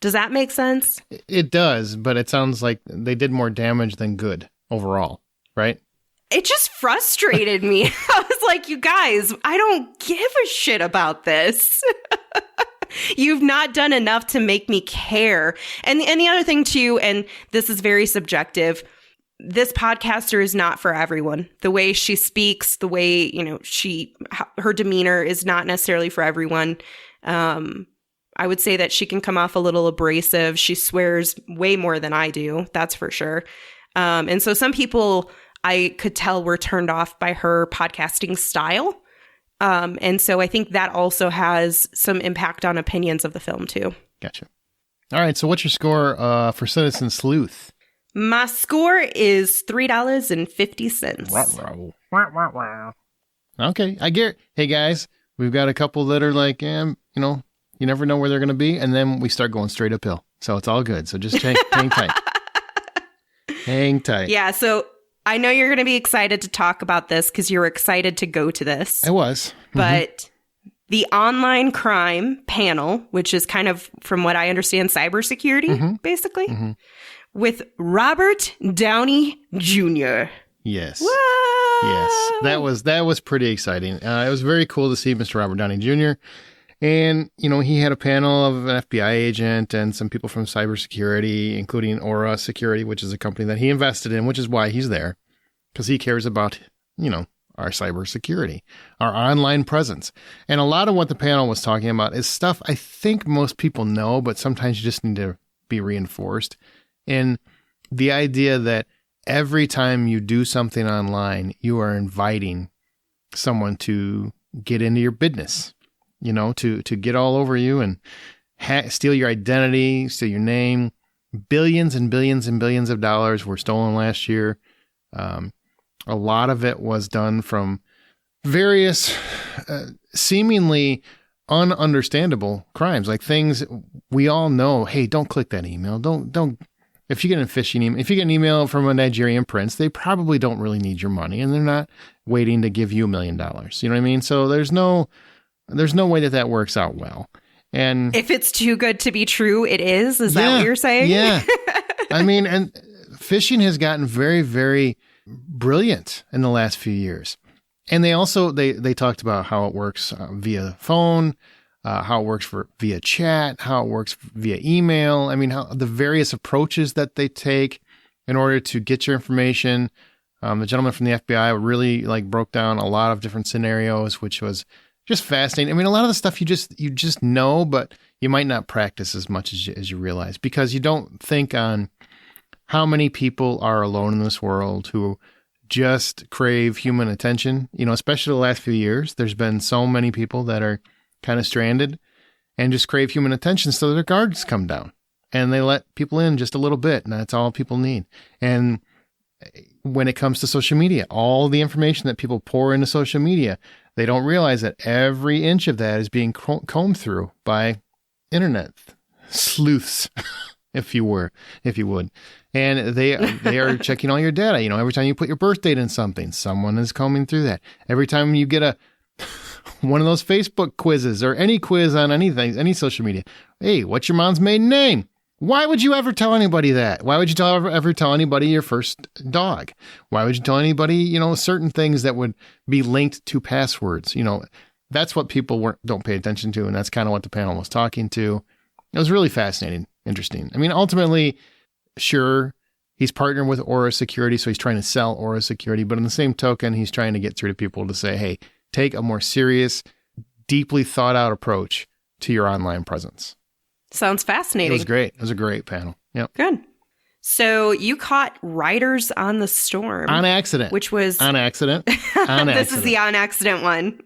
Does that make sense? It does, but it sounds like they did more damage than good overall, right? It just frustrated me. I was like, you guys, I don't give a shit about this. You've not done enough to make me care. And the other thing too, and this is very subjective, this podcaster is not for everyone. The way she speaks, the way, her demeanor is not necessarily for everyone. I would say that she can come off a little abrasive. She swears way more than I do. That's for sure. And so some people I could tell were turned off by her podcasting style. And so I think that also has some impact on opinions of the film too. Gotcha. All right. So what's your score for Citizen Sleuth? My score is $3.50. Okay. I get it. Hey guys, we've got a couple that are like, you never know where they're going to be. And then we start going straight uphill. So it's all good. So just hang tight. Hang tight. Yeah. So I know you're going to be excited to talk about this because you're excited to go to this. I was. But the online crime panel, which is kind of, from what I understand, cybersecurity, basically, with Robert Downey Jr. Yes. Whoa! Yes. That was pretty exciting. It was very cool to see Mr. Robert Downey Jr. And, he had a panel of an FBI agent and some people from cybersecurity, including Aura Security, which is a company that he invested in, which is why he's there, because he cares about, our cybersecurity, our online presence. And a lot of what the panel was talking about is stuff I think most people know, but sometimes you just need to be reinforced. And the idea that every time you do something online, you are inviting someone to get into your business. To get all over you and steal your identity, steal your name. Billions and billions and billions of dollars were stolen last year. A lot of it was done from various seemingly ununderstandable crimes, like things we all know. Hey, don't click that email. Don't. If you get a phishing email, if you get an email from a Nigerian prince, they probably don't really need your money, and they're not waiting to give you $1 million. You know what I mean? So there's no way that works out well. And if it's too good to be true, it is. Is that what you're saying? Yeah. I mean, and phishing has gotten very, very brilliant in the last few years. And they also, they talked about how it works via phone, how it works via chat, how it works via email. I mean, how the various approaches that they take in order to get your information. The gentleman from the FBI really broke down a lot of different scenarios, which was just fascinating. I mean, a lot of the stuff you just know, but you might not practice as much as you realize, because you don't think on how many people are alone in this world who just crave human attention. Especially the last few years, there's been so many people that are kind of stranded and just crave human attention. So their guards come down and they let people in just a little bit, and that's all people need. And when it comes to social media, all the information that people pour into social media, they don't realize that every inch of that is being combed through by internet sleuths, if you would. And they are checking all your data. Every time you put your birth date in something, someone is combing through that. Every time you get one of those Facebook quizzes or any quiz on anything, any social media, hey, what's your mom's maiden name? Why would you ever tell anybody that? Why would you ever tell anybody your first dog? Why would you tell anybody, certain things that would be linked to passwords? That's what people don't pay attention to. And that's kind of what the panel was talking to. It was really fascinating, interesting. I mean, ultimately, sure, he's partnering with Aura Security, so he's trying to sell Aura Security. But in the same token, he's trying to get through to people to say, hey, take a more serious, deeply thought out approach to your online presence. Sounds fascinating. It was great. It was a great panel. Yep. Good. So you caught Riders on the Storm. On accident. Which was... On accident. This is the on accident one.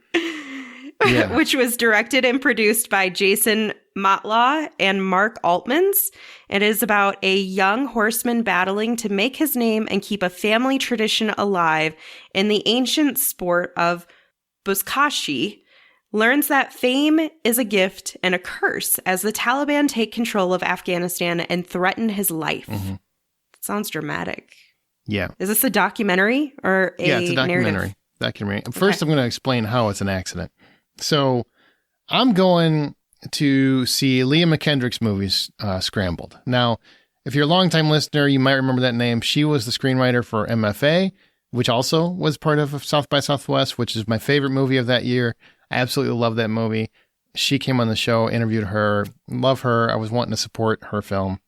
Yeah. Which was directed and produced by Jason Motlaw and Mark Altmans. It is about a young horseman battling to make his name and keep a family tradition alive in the ancient sport of buzkashi. Learns that fame is a gift and a curse as the Taliban take control of Afghanistan and threaten his life. Mm-hmm. That sounds dramatic. Yeah. Is this a documentary or a Yeah, it's a documentary. Narrative? Documentary. First, I'm going to explain how it's an accident. So I'm going to see Leah McKendrick's movies, Scrambled. Now, if you're a longtime listener, you might remember that name. She was the screenwriter for MFA, which also was part of South by Southwest, which is my favorite movie of that year. I absolutely love that movie. She came on the show, interviewed her, love her. I was wanting to support her film.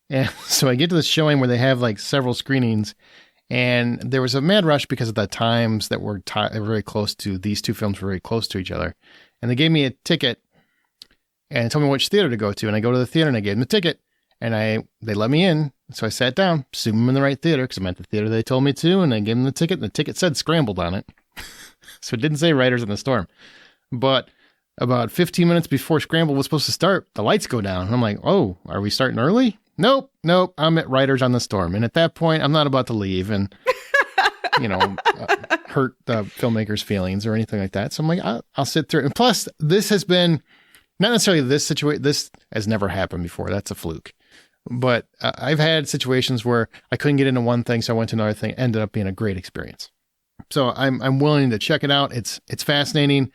And so I get to the showing where they have several screenings, and there was a mad rush because of the times that were very close to, these two films were very close to each other. And they gave me a ticket and told me which theater to go to. And I go to the theater and I gave them the ticket, and they let me in. So I sat down, assumed I'm in the right theater because I'm at the theater they told me to, and I gave them the ticket, and the ticket said Scrambled on it. So it didn't say Riders on the Storm. But about 15 minutes before Scramble was supposed to start, the lights go down. And I'm like, oh, are we starting early? Nope. I'm at Riders on the Storm. And at that point, I'm not about to leave and, hurt the filmmakers' feelings or anything like that. So I'm like, I'll sit through it. And plus, this has been, not necessarily this situation, this has never happened before. That's a fluke. But I've had situations where I couldn't get into one thing, so I went to another thing. It ended up being a great experience. So I'm willing to check it out. It's fascinating.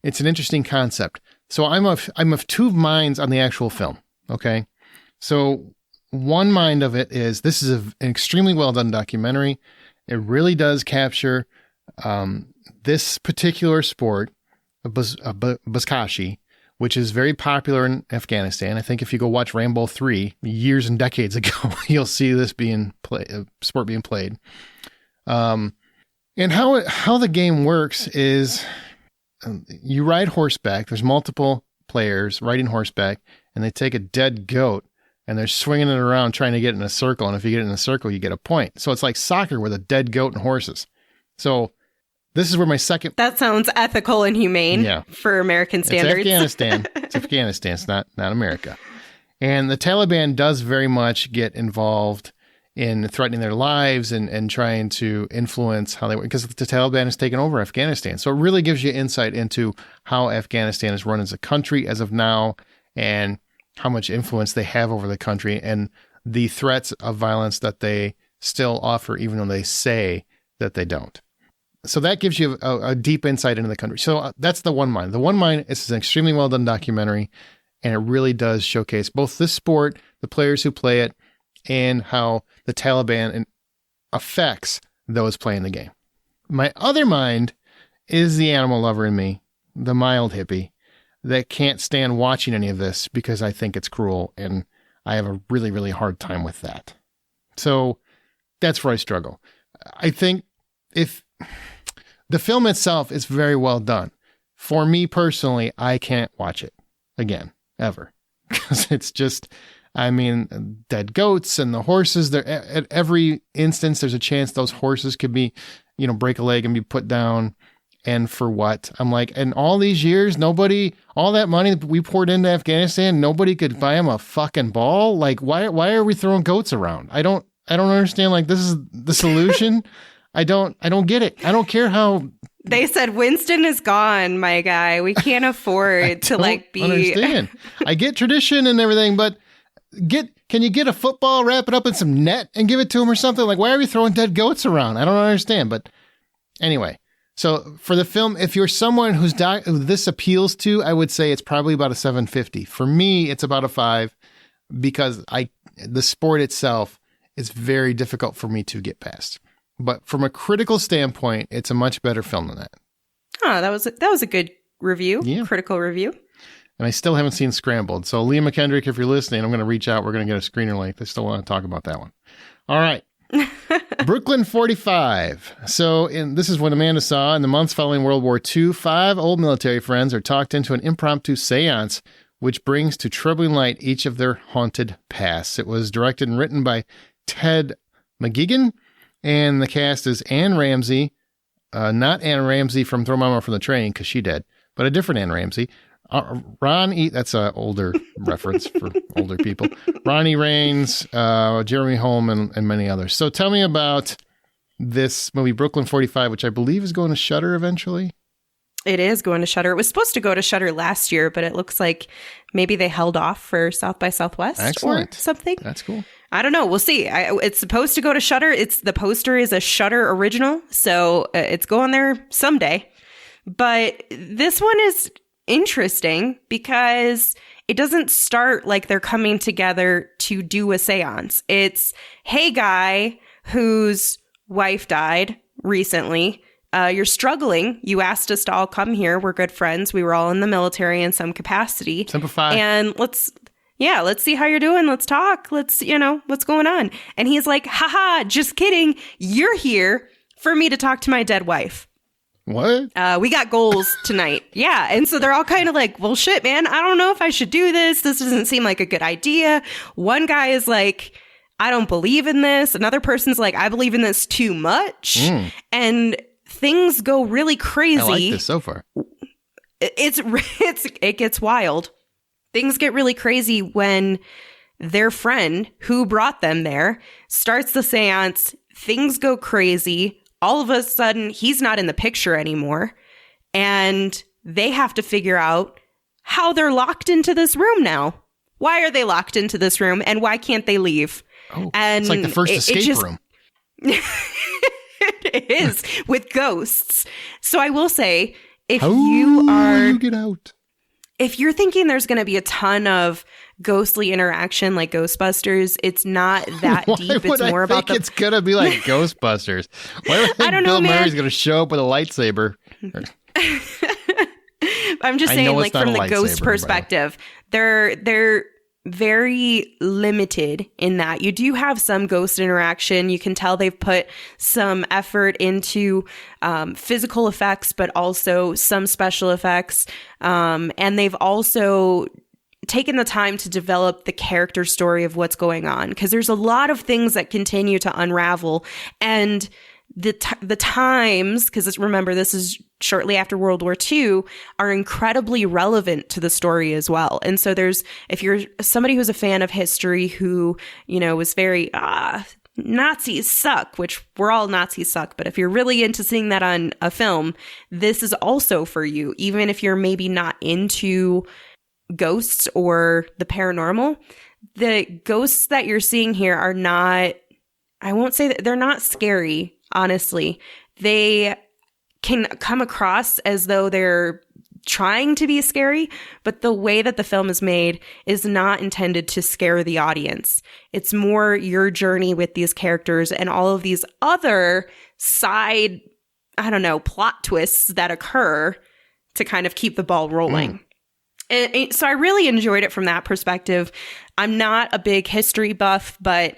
It's an interesting concept. So I'm of two minds on the actual film. Okay, so one mind of it is this is an extremely well done documentary. It really does capture this particular sport, buzkashi, which is very popular in Afghanistan. I think if you go watch Rambo 3 years and decades ago, you'll see this sport being played. And how the game works is you ride horseback. There's multiple players riding horseback, and they take a dead goat and they're swinging it around trying to get it in a circle. And if you get it in a circle, you get a point. So it's like soccer with a dead goat and horses. So this is where my second... That sounds ethical and humane for American standards. It's Afghanistan. It's Afghanistan. It's not America. And the Taliban does very much get involved in threatening their lives and trying to influence how they work, because the Taliban has taken over Afghanistan. So it really gives you insight into how Afghanistan is run as a country as of now and how much influence they have over the country and the threats of violence that they still offer, even though they say that they don't. So that gives you a deep insight into the country. So that's the one mind. The one mind is an extremely well done documentary, and it really does showcase both this sport, the players who play it, and how the Taliban affects those playing the game. My other mind is the animal lover in me, the mild hippie, that can't stand watching any of this because I think it's cruel, and I have a really, really hard time with that. So that's where I struggle. I think if the film itself is very well done, for me personally, I can't watch it again, ever. Because it's just... I mean, dead goats and the horses, there at every instance, there's a chance those horses could be, break a leg and be put down. And for what? I'm like, and all these years, all that money we poured into Afghanistan, nobody could buy them a fucking ball. Like, why are we throwing goats around? I don't understand. Like, this is the solution. I don't get it. I don't care how. They said Winston is gone, my guy. We can't afford to be. Understand. I get tradition and everything, but can you get a football, wrap it up in some net and give it to him or something? Like, why are we throwing dead goats around? I don't understand. But anyway, so for the film, if you're someone who this appeals to, I would say it's probably about a 750. For me, it's about a 5 because the sport itself is very difficult for me to get past. But from a critical standpoint, it's a much better film than that. Oh, that was a good review. Yeah. Critical review. And I still haven't seen Scrambled. So Liam McKendrick, if you're listening, I'm going to reach out. We're going to get a screener length. I still want to talk about that one. All right. Brooklyn 45. So this is what Amanda saw. In the months following World War II, 5 old military friends are talked into an impromptu seance, which brings to troubling light each of their haunted pasts. It was directed and written by Ted McGuigan, and the cast is Anne Ramsey, not Anne Ramsey from Throw Mama from the Train, because she dead, but a different Anne Ramsey. That's an older reference for older people. Ronnie Raines, Jeremy Holm, and many others. So tell me about this movie, Brooklyn 45, which I believe is going to Shudder eventually. It is going to Shudder. It was supposed to go to Shudder last year, but it looks like maybe they held off for South by Southwest. Excellent. Or something. That's cool. I don't know. We'll see. It's supposed to go to Shudder. The poster is a Shudder original, so it's going there someday. But this one is interesting because it doesn't start like they're coming together to do a seance. It's, hey, guy whose wife died recently. You're struggling. You asked us to all come here. We're good friends. We were all in the military in some capacity. Simplify. And let's see how you're doing. Let's talk. What's going on? And he's like, haha, just kidding. You're here for me to talk to my dead wife. What? We got goals tonight. Yeah. And so they're all kind of like, well, shit, man, I don't know if I should do this. This doesn't seem like a good idea. One guy is like, I don't believe in this. Another person's like, I believe in this too much. And things go really crazy. I like this so far. It gets wild. Things get really crazy when their friend who brought them there starts the seance. Things go crazy. All of a sudden, he's not in the picture anymore. And they have to figure out how they're locked into this room now. Why are they locked into this room and why can't they leave? Oh, and it's like the first escape room. It is with ghosts. So I will say, if How you are you get out? If you're thinking there's going to be a ton of ghostly interaction like Ghostbusters, it's not that deep. It's more about it's gonna be like Ghostbusters. Why do I think Bill Murray's gonna show up with a lightsaber? I'm just saying, like, from the ghost perspective, they're very limited in that you do have some ghost interaction. You can tell they've put some effort into physical effects, but also some special effects. And they've also taken the time to develop the character story of what's going on, because there's a lot of things that continue to unravel. And the times, because remember, this is shortly after World War II, are incredibly relevant to the story as well. And so if you're somebody who's a fan of history who, was very, Nazis suck, which we're all Nazis suck. But if you're really into seeing that on a film, this is also for you, even if you're maybe not into ghosts or the paranormal. The ghosts that you're seeing here are not, I won't say that they're not scary. Honestly, they can come across as though they're trying to be scary, but the way that the film is made is not intended to scare the audience. It's more your journey with these characters and all of these other side, plot twists that occur to kind of keep the ball rolling. And so I really enjoyed it from that perspective. I'm not a big history buff, but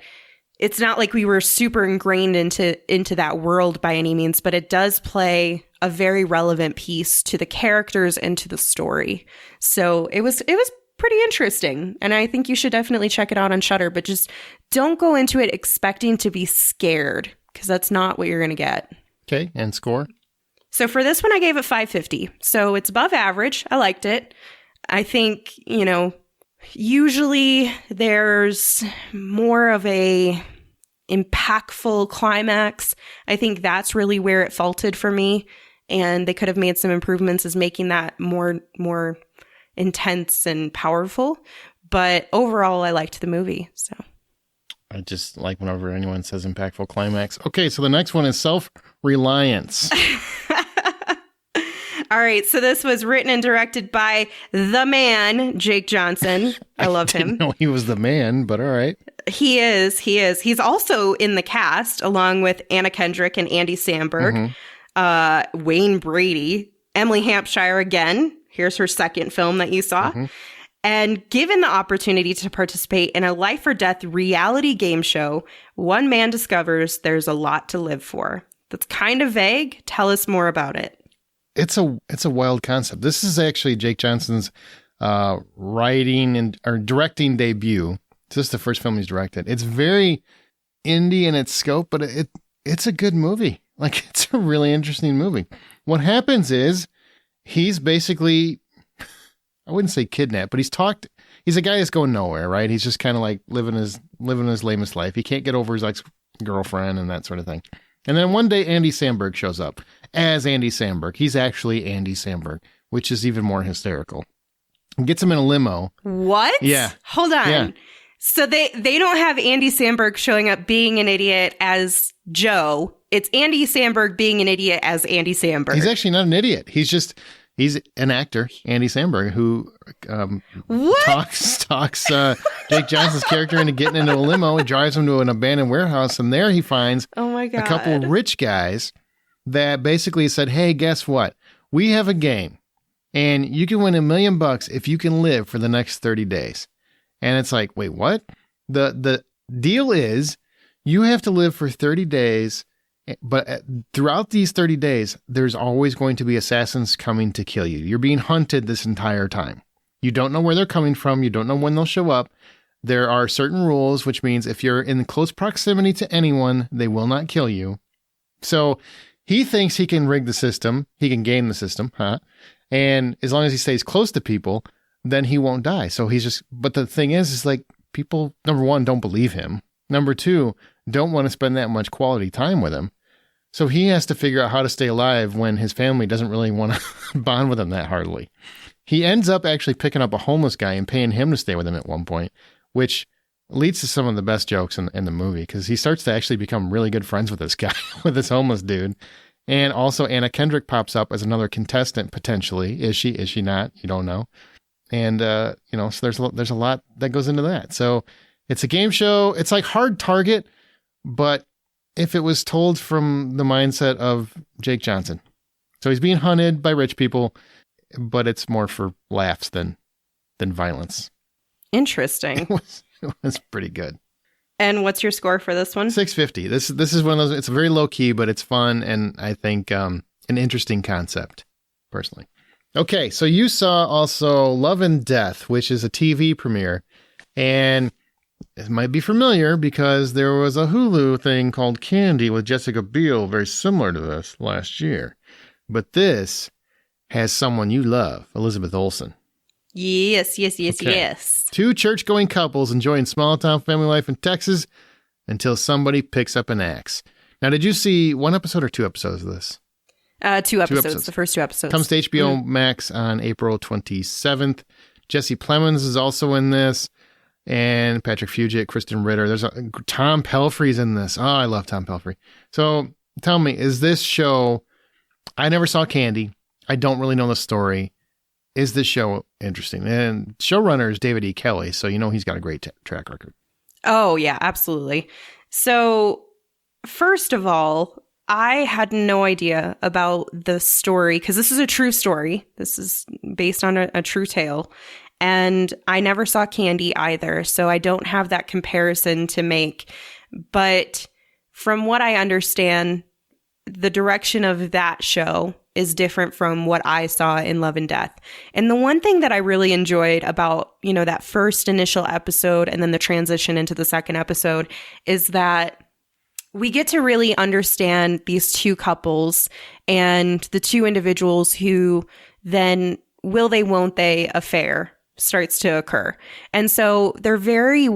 it's not like we were super ingrained into that world by any means, but it does play a very relevant piece to the characters and to the story. So it was pretty interesting, and I think you should definitely check it out on Shudder, but just don't go into it expecting to be scared, because that's not what you're going to get. Okay, and score? So for this one, I gave it 5.50. So it's above average. I liked it. I think, usually there's more of a impactful climax. I think that's really where it faltered for me. And they could have made some improvements as making that more intense and powerful. But overall, I liked the movie. So I just like whenever anyone says impactful climax. Okay, so the next one is Self-Reliance. All right, so this was written and directed by the man, Jake Johnson. I love him. I didn't know he was the man, but all right. He is. He's also in the cast, along with Anna Kendrick and Andy Samberg, Wayne Brady, Emily Hampshire again. Here's her second film that you saw. And given the opportunity to participate in a life or death reality game show, one man discovers there's a lot to live for. That's kind of vague. Tell us more about it. It's a wild concept. This is actually Jake Johnson's writing or directing debut. This is the first film he's directed. It's very indie in its scope, but it's a good movie. Like, it's a really interesting movie. What happens is he's basically, I wouldn't say kidnapped, but he's a guy that's going nowhere, right? He's just kind of like living his lamest life. He can't get over his ex-girlfriend and that sort of thing. And then one day Andy Samberg shows up as Andy Samberg. He's actually Andy Samberg, which is even more hysterical. And gets him in a limo. What? Yeah. Hold on. Yeah. So they don't have Andy Samberg showing up being an idiot as Joe. It's Andy Samberg being an idiot as Andy Samberg. He's actually not an idiot. He's an actor, Andy Samberg, who talks Jake Johnson's character into getting into a limo and drives him to an abandoned warehouse. And there he finds a couple of rich guys that basically said, hey, guess what? We have a game and you can win $1 million if you can live for the next 30 days. And it's like, wait, what? The deal is you have to live for 30 days, but throughout these 30 days, there's always going to be assassins coming to kill you. You're being hunted this entire time. You don't know where they're coming from. You don't know when they'll show up. There are certain rules, which means if you're in close proximity to anyone, they will not kill you. So he thinks he can rig the system. He can game the system. And as long as he stays close to people, then he won't die. So but the thing is like people, number one, don't believe him. Number two, don't want to spend that much quality time with him. So he has to figure out how to stay alive when his family doesn't really want to bond with him that hardly. He ends up actually picking up a homeless guy and paying him to stay with him at one point, which leads to some of the best jokes in the movie, because he starts to actually become really good friends with this guy, with this homeless dude. And also Anna Kendrick pops up as another contestant, potentially. Is she not? You don't know. And, so there's a lot that goes into that. So it's a game show. It's like Hard Target, but if it was told from the mindset of Jake Johnson. So he's being hunted by rich people, but it's more for laughs than violence. Interesting. It was pretty good. And what's your score for this one? 650. This is one of those, it's very low key, but it's fun. And I think, an interesting concept personally. Okay. So you saw also Love and Death, which is a TV premiere, and it might be familiar because there was a Hulu thing called Candy with Jessica Biel, very similar to this last year. But this has someone you love, Elizabeth Olsen. Yes. Okay. Yes. Two church-going couples enjoying small-town family life in Texas until somebody picks up an axe. Now, did you see one episode or two episodes of this? Two episodes. The first two episodes. Comes to HBO Max on April 27th. Jesse Plemons is also in this. And Patrick Fugit, Kristen Ritter. There's Tom Pelfrey's in this. Oh, I love Tom Pelfrey. So tell me, is this show... I never saw Candy. I don't really know the story. Is this show interesting? And showrunner is David E. Kelly, so he's got a great track record. Oh, yeah, absolutely. So first of all, I had no idea about the story because this is a true story. This is based on a true tale. And I never saw Candy either, so I don't have that comparison to make. But from what I understand, the direction of that show is different from what I saw in Love and Death. And the one thing that I really enjoyed about, that first initial episode and then the transition into the second episode is that we get to really understand these two couples and the two individuals who then will they, won't they affair starts to occur. And so they're very,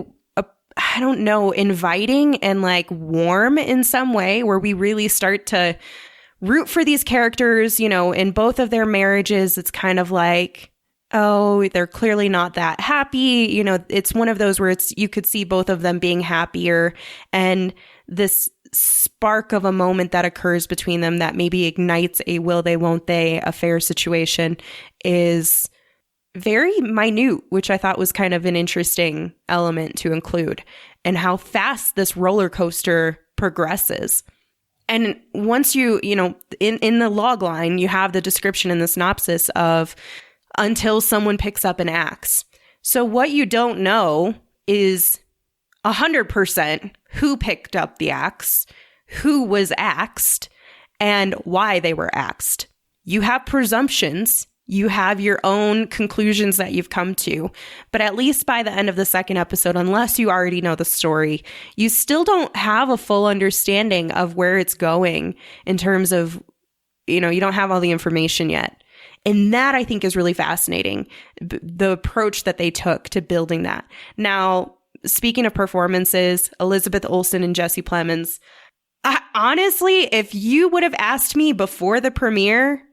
inviting and like warm in some way where we really start to root for these characters, in both of their marriages. It's kind of like, oh, they're clearly not that happy. It's one of those where you could see both of them being happier, and this spark of a moment that occurs between them that maybe ignites a will they, won't they affair situation is very minute, which I thought was kind of an interesting element to include, and how fast this roller coaster progresses. And once in the log line, you have the description in the synopsis of until someone picks up an axe. So what you don't know is 100% who picked up the axe, who was axed, and why they were axed. You have presumptions. You have your own conclusions that you've come to. But at least by the end of the second episode, unless you already know the story, you still don't have a full understanding of where it's going in terms of, you don't have all the information yet. And that I think is really fascinating, the approach that they took to building that. Now, speaking of performances, Elizabeth Olsen and Jesse Plemons, honestly, if you would have asked me before the premiere,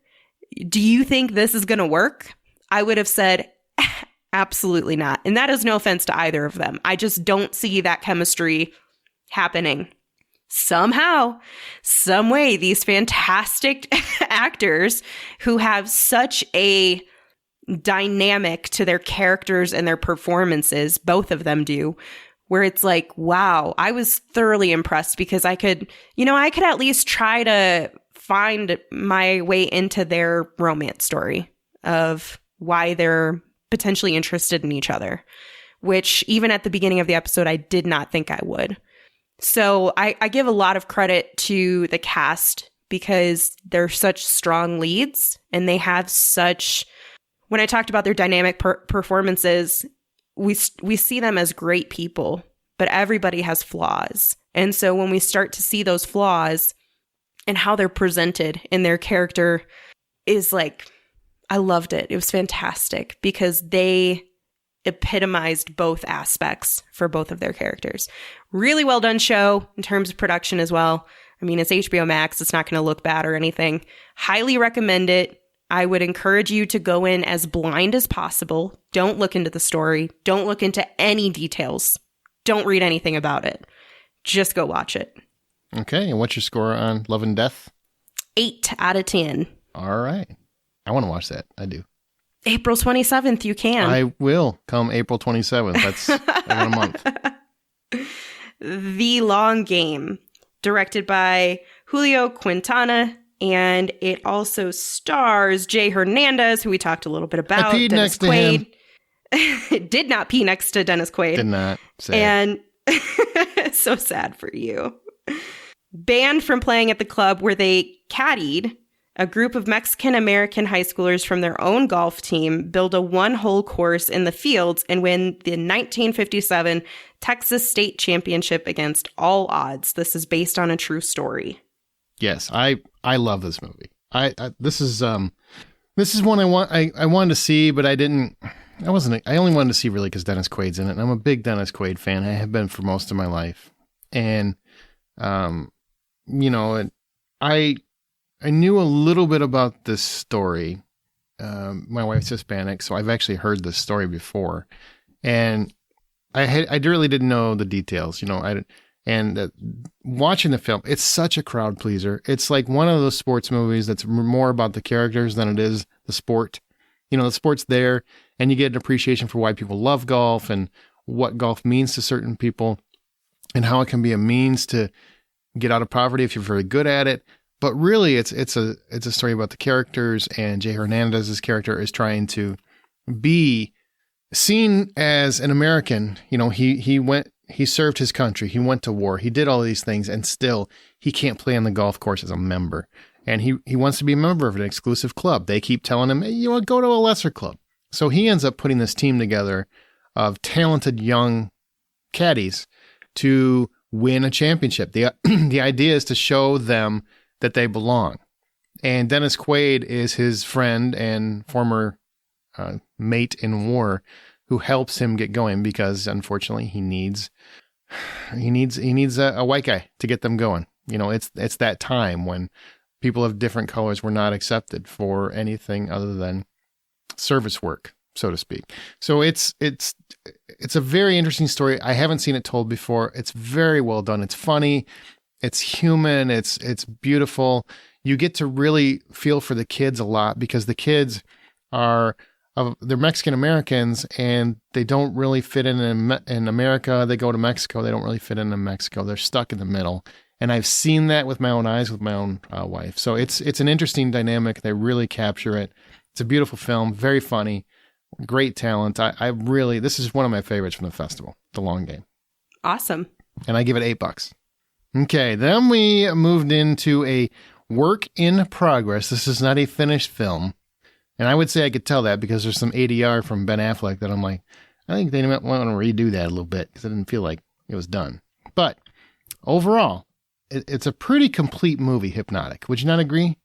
do you think this is going to work? I would have said, absolutely not. And that is no offense to either of them. I just don't see that chemistry happening. Somehow, some way, these fantastic actors who have such a dynamic to their characters and their performances, both of them do, where it's like, wow, I was thoroughly impressed because I could at least try to find my way into their romance story of why they're potentially interested in each other, which even at the beginning of the episode, I did not think I would. So I give a lot of credit to the cast because they're such strong leads and they have such, when I talked about their dynamic performances, we see them as great people, but everybody has flaws. And so when we start to see those flaws and how they're presented in their character is like, I loved it. It was fantastic because they epitomized both aspects for both of their characters. Really well done show in terms of production as well. I mean, it's HBO Max. It's not going to look bad or anything. Highly recommend it. I would encourage you to go in as blind as possible. Don't look into the story. Don't look into any details. Don't read anything about it. Just go watch it. Okay, and what's your score on Love and Death? 8 out of 10. All right. I want to watch that. I do. April 27th, you can. I will come April 27th. That's in a month. The Long Game, directed by Julio Quintana, and it also stars Jay Hernandez, who we talked a little bit about. I peed Dennis next Quaid. to him. Did not pee next to Dennis Quaid. Did not. Sad. And so sad for you. Banned from playing at the club where they caddied, a group of Mexican-American high schoolers from their own golf team build a one-hole course in the fields and win the 1957 Texas State Championship against all odds. This is based on a true story. Yes, I love this movie. This is one I wanted to see, but I only wanted to see really because Dennis Quaid's in it. And I'm a big Dennis Quaid fan. I have been for most of my life. And I knew a little bit about this story. My wife's Hispanic, so I've actually heard this story before, and I really didn't know the details. Watching the film, it's such a crowd pleaser. It's like one of those sports movies that's more about the characters than it is the sport. The sport's there, and you get an appreciation for why people love golf and what golf means to certain people, and how it can be a means to get out of poverty if you're very good at it. But really, it's a story about the characters, and Jay Hernandez's character is trying to be seen as an American. He served his country, he went to war, he did all these things, and still he can't play on the golf course as a member. And he wants to be a member of an exclusive club. They keep telling him, hey, go to a lesser club. So he ends up putting this team together of talented young caddies to win a championship. The idea is to show them that they belong. And Dennis Quaid is his friend and former mate in war who helps him get going because unfortunately he needs a white guy to get them going. It's that time when people of different colors were not accepted for anything other than service work, so to speak. So it's a very interesting story. I haven't seen it told before. It's very well done. It's funny. It's human. It's beautiful. You get to really feel for the kids a lot because the kids they're Mexican Americans and they don't really fit in America. They go to Mexico. They don't really fit in Mexico. They're stuck in the middle. And I've seen that with my own eyes with my own wife. So it's an interesting dynamic. They really capture it. It's a beautiful film. Very funny. Great talent. This is one of my favorites from the festival, The Long Game. Awesome. And I give it $8. Okay, then we moved into a work in progress. This is not a finished film. And I would say I could tell that because there's some ADR from Ben Affleck that I'm like, I think they might want to redo that a little bit because I didn't feel like it was done. But overall, it's a pretty complete movie, Hypnotic. Would you not agree?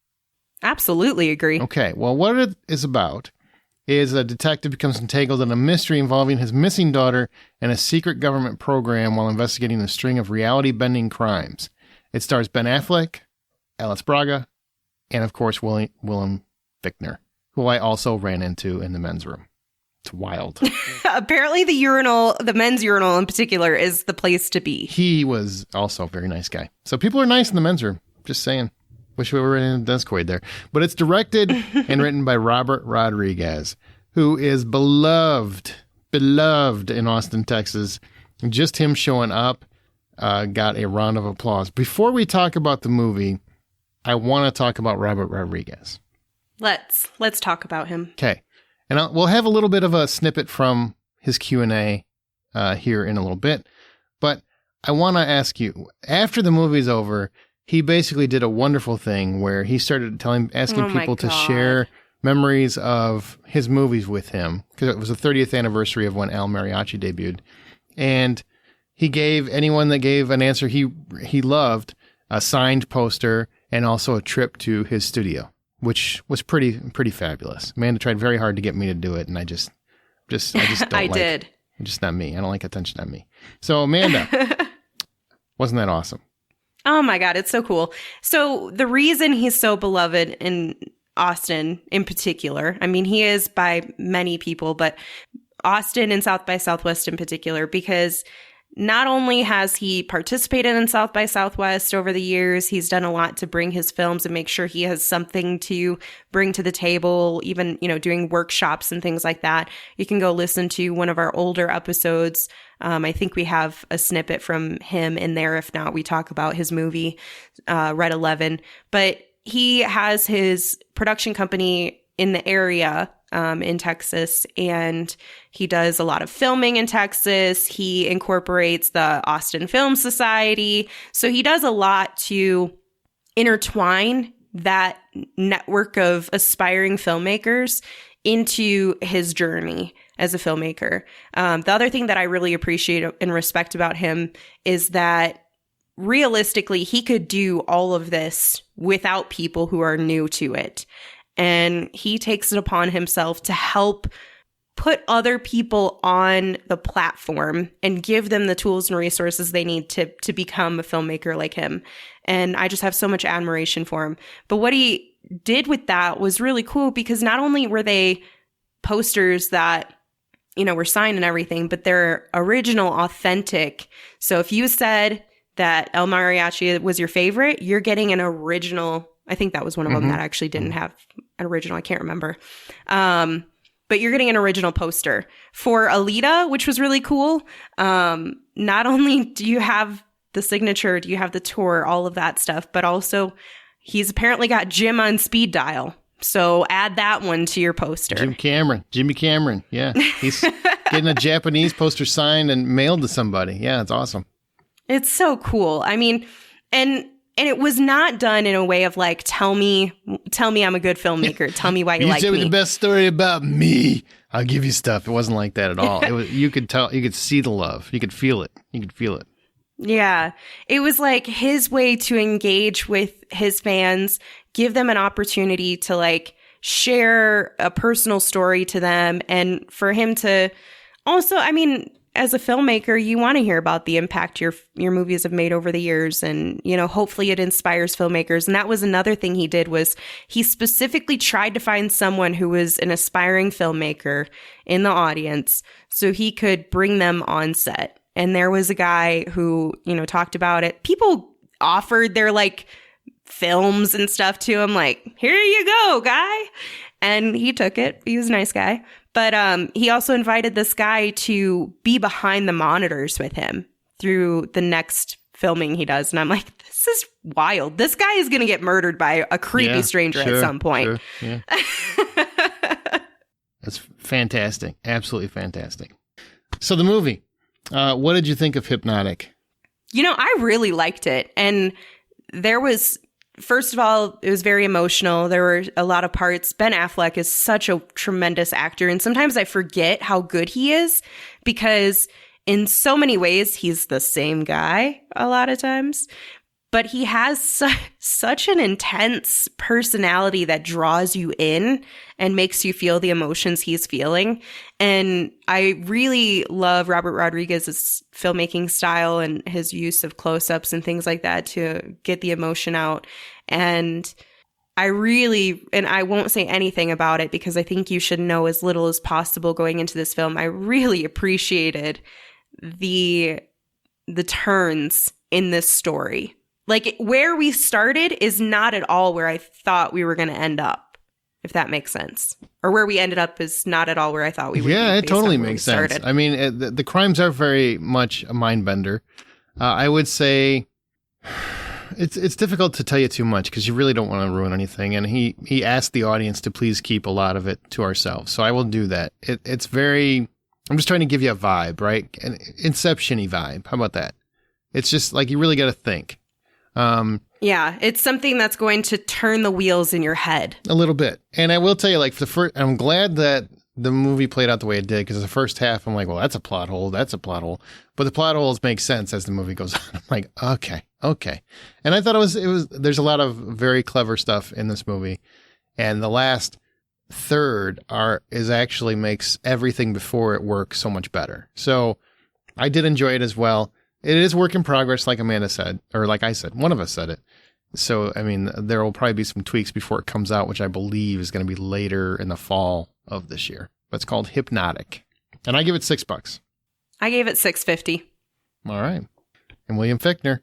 Absolutely agree. Okay, well, what it is about is a detective becomes entangled in a mystery involving his missing daughter and a secret government program while investigating a string of reality-bending crimes. It stars Ben Affleck, Alice Braga, and of course Willem Fichtner, who I also ran into in the men's room. It's wild. Apparently the men's urinal in particular is the place to be. He was also a very nice guy. So people are nice in the men's room. Just saying. Wish we were in Dennis Quaid there. But it's directed and written by Robert Rodriguez, who is beloved in Austin, Texas. Just him showing up got a round of applause. Before we talk about the movie, I want to talk about Robert Rodriguez. Let's talk about him. Okay. And we'll have a little bit of a snippet from his Q&A here in a little bit. But I want to ask you, after the movie's over, he basically did a wonderful thing where he started asking people to share memories of his movies with him because it was the 30th anniversary of when El Mariachi debuted. And he gave anyone that gave an answer he loved a signed poster and also a trip to his studio, which was pretty fabulous. Amanda tried very hard to get me to do it, and I just don't I did. It's just not me. I don't like attention on me. So Amanda, wasn't that awesome? Oh my God, it's so cool. So the reason he's so beloved in Austin in particular, I mean, he is by many people, but Austin and South by Southwest in particular, because not only has he participated in South by Southwest over the years, he's done a lot to bring his films and make sure he has something to bring to the table, even, doing workshops and things like that. You can go listen to one of our older episodes. I think we have a snippet from him in there. If not, we talk about his movie, Red 11. But he has his production company in the area in Texas, and he does a lot of filming in Texas. He incorporates the Austin Film Society. So he does a lot to intertwine that network of aspiring filmmakers into his journey as a filmmaker. The other thing that I really appreciate and respect about him is that realistically, he could do all of this without people who are new to it. And he takes it upon himself to help put other people on the platform and give them the tools and resources they need to become a filmmaker like him. And I just have so much admiration for him. But what he did with that was really cool, because not only were they posters that, were signed and everything, but they're original, authentic. So if you said that El Mariachi was your favorite, you're getting an original. I think that was one of them that actually didn't have an original. I can't remember. But you're getting an original poster. For Alita, which was really cool, not only do you have the signature, do you have the tour, all of that stuff, but also he's apparently got Jim on speed dial. So add that one to your poster. Jimmy Cameron. Yeah. He's getting a Japanese poster signed and mailed to somebody. Yeah, it's awesome. It's so cool. I mean, and it was not done in a way of like, tell me I'm a good filmmaker. Tell me why you like me. You tell me the best story about me, I'll give you stuff. It wasn't like that at all. It was, you could see the love. You could feel it. Yeah. It was like his way to engage with his fans, give them an opportunity to like share a personal story to them. And for him to also, I mean, as a filmmaker, you want to hear about the impact your movies have made over the years, and hopefully it inspires filmmakers. And that was another thing he did, was he specifically tried to find someone who was an aspiring filmmaker in the audience so he could bring them on set. And there was a guy who talked about it. People offered their like films and stuff to him, like, here you go, guy. And he took it. He was a nice guy. But he also invited this guy to be behind the monitors with him through the next filming he does. And I'm like, this is wild. This guy is going to get murdered by a creepy stranger at some point. Sure, yeah. That's fantastic. Absolutely fantastic. So the movie, what did you think of Hypnotic? I really liked it. And there was... First of all, it was very emotional. There were a lot of parts. Ben Affleck is such a tremendous actor. And sometimes I forget how good he is, because in so many ways, he's the same guy a lot of times. But he has such an intense personality that draws you in and makes you feel the emotions he's feeling. And I really love Robert Rodriguez's filmmaking style and his use of close-ups and things like that to get the emotion out. And I won't say anything about it because I think you should know as little as possible going into this film. I really appreciated the turns in this story. Like, where we started is not at all where I thought we were going to end up, if that makes sense. Or where we ended up is not at all where I thought we would be. Yeah, it totally makes sense. I mean, the crimes are very much a mind bender. I would say it's difficult to tell you too much because you really don't want to ruin anything. And he asked the audience to please keep a lot of it to ourselves. So I will do that. It's very... I'm just trying to give you a vibe, right? An Inception-y vibe. How about that? It's just like you really got to think. Yeah, it's something that's going to turn the wheels in your head. A little bit. And I will tell you, like, I'm glad that the movie played out the way it did, because the first half, I'm like, well, that's a plot hole. But the plot holes make sense as the movie goes on. I'm like, okay. And I thought there's a lot of very clever stuff in this movie. And the last third actually makes everything before it work so much better. So I did enjoy it as well. it is work in progress, like Amanda said, or like I said. One of us said it. So, I mean, there will probably be some tweaks before it comes out, which I believe is going to be later in the fall of this year. But it's called Hypnotic. And I give it $6. I gave it $6.50. All right. And William Fichtner,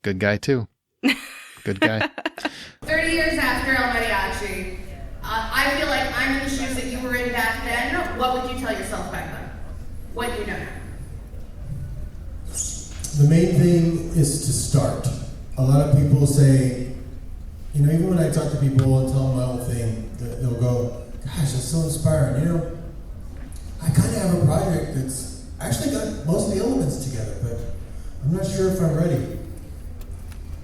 good guy too. Good guy. 30 years after El Mariachi, I feel like I'm in the shoes that you were in back then. What would you tell yourself back then? What you know now? The main thing is to start. A lot of people say, you know, even when I talk to people and tell them my whole thing, they'll go, gosh, that's so inspiring. You know, I kind of have a project that's actually got most of the elements together, but I'm not sure if I'm ready.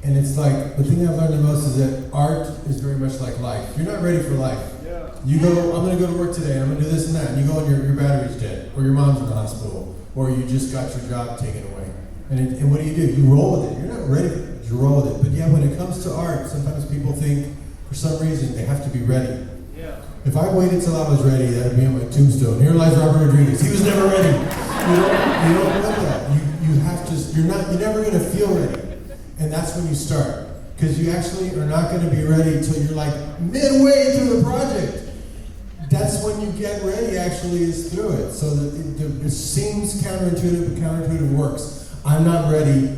And it's like, the thing I've learned the most is that art is very much like life. You're not ready for life. Yeah. You go, I'm going to go to work today, I'm going to do this and that, and you go and your battery's dead, or your mom's in the hospital, or you just got your job taken away. And what do? You roll with it. You're not ready for it. You roll with it. But yeah, when it comes to art, sometimes people think, for some reason, they have to be ready. Yeah. If I waited till I was ready, that would be on my tombstone. Here lies Robert Rodriguez. He was never ready. You don't want that. You have to. You're never going to feel ready. And that's when you start. Because you actually are not going to be ready until you're like midway through the project. That's when you get ready, actually, is through it. So it seems counterintuitive, but counterintuitive works. I'm not ready.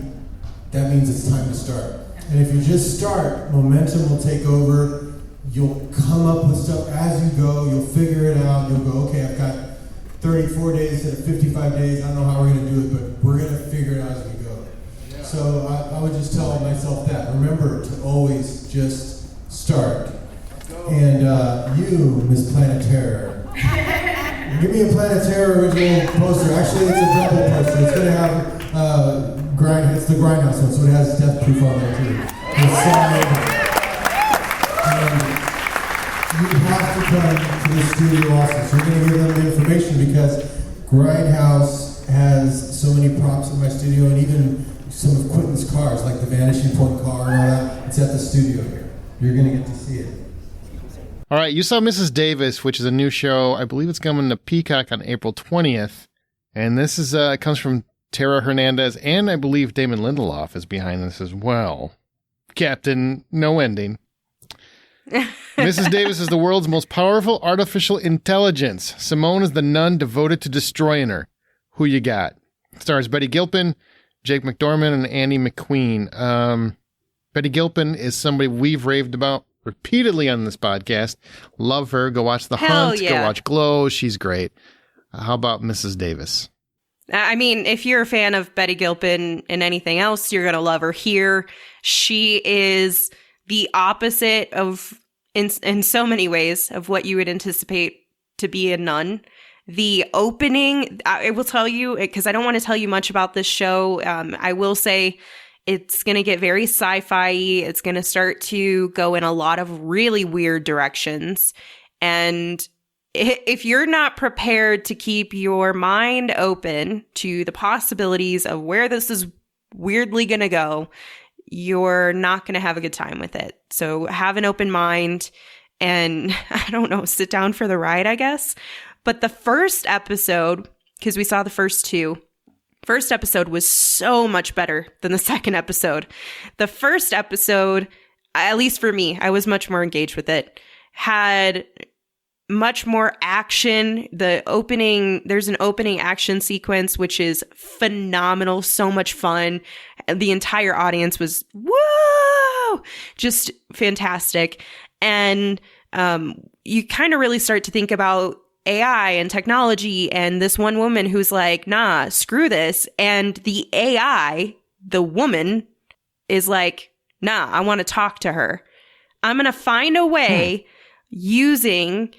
That means it's time to start. And if you just start, momentum will take over. You'll come up with stuff as you go. You'll figure it out. You'll go, okay, I've got 34 days instead of 55 days. I don't know how we're going to do it, but we're going to figure it out as we go. Yeah. So I would just tell myself that. Remember to always just start. And you, Miss Planetaire, give me a Planetaire original poster. Actually, it's a double poster. It's going to have it's the Grindhouse one, so it has death proof on there too. And you have to come to the studio also. So we're going to give them the information because Grindhouse has so many props in my studio, and even some of Quentin's cars, like the Vanishing Point car and all that. It's at the studio here. You're going to get to see it. All right, you saw Mrs. Davis, which is a new show. I believe it's coming to Peacock on April 20th. And this is comes from Tara Hernandez, and I believe Damon Lindelof is behind this as well. Captain No Ending. Mrs. Davis is the world's most powerful artificial intelligence. Simone is the nun devoted to destroying her. Who you got? Stars Betty Gilpin, Jake McDormand, and Andy McQueen. Betty Gilpin is somebody we've raved about repeatedly on this podcast. Love her. Go watch The Hunt. Yeah. Go watch Glow. She's great. How about Mrs. Davis? I mean, if you're a fan of Betty Gilpin and anything else, you're going to love her here. She is the opposite of, in so many ways, of what you would anticipate to be a nun. The opening, I will tell you, because I don't want to tell you much about this show. I will say it's going to get very sci-fi. It's going to start to go in a lot of really weird directions. And if you're not prepared to keep your mind open to the possibilities of where this is weirdly going to go, you're not going to have a good time with it. So have an open mind and, I don't know, sit down for the ride, I guess. But the first episode, because we saw the first two, first episode was so much better than the second episode. The first episode, at least for me, I was much more engaged with it, had much more action. There's an opening action sequence, which is phenomenal. So much fun. The entire audience was, whoa, just fantastic. And you kind of really start to think about AI and technology and this one woman who's like, nah, screw this. And the AI, the woman, is like, nah, I want to talk to her. I'm going to find a way using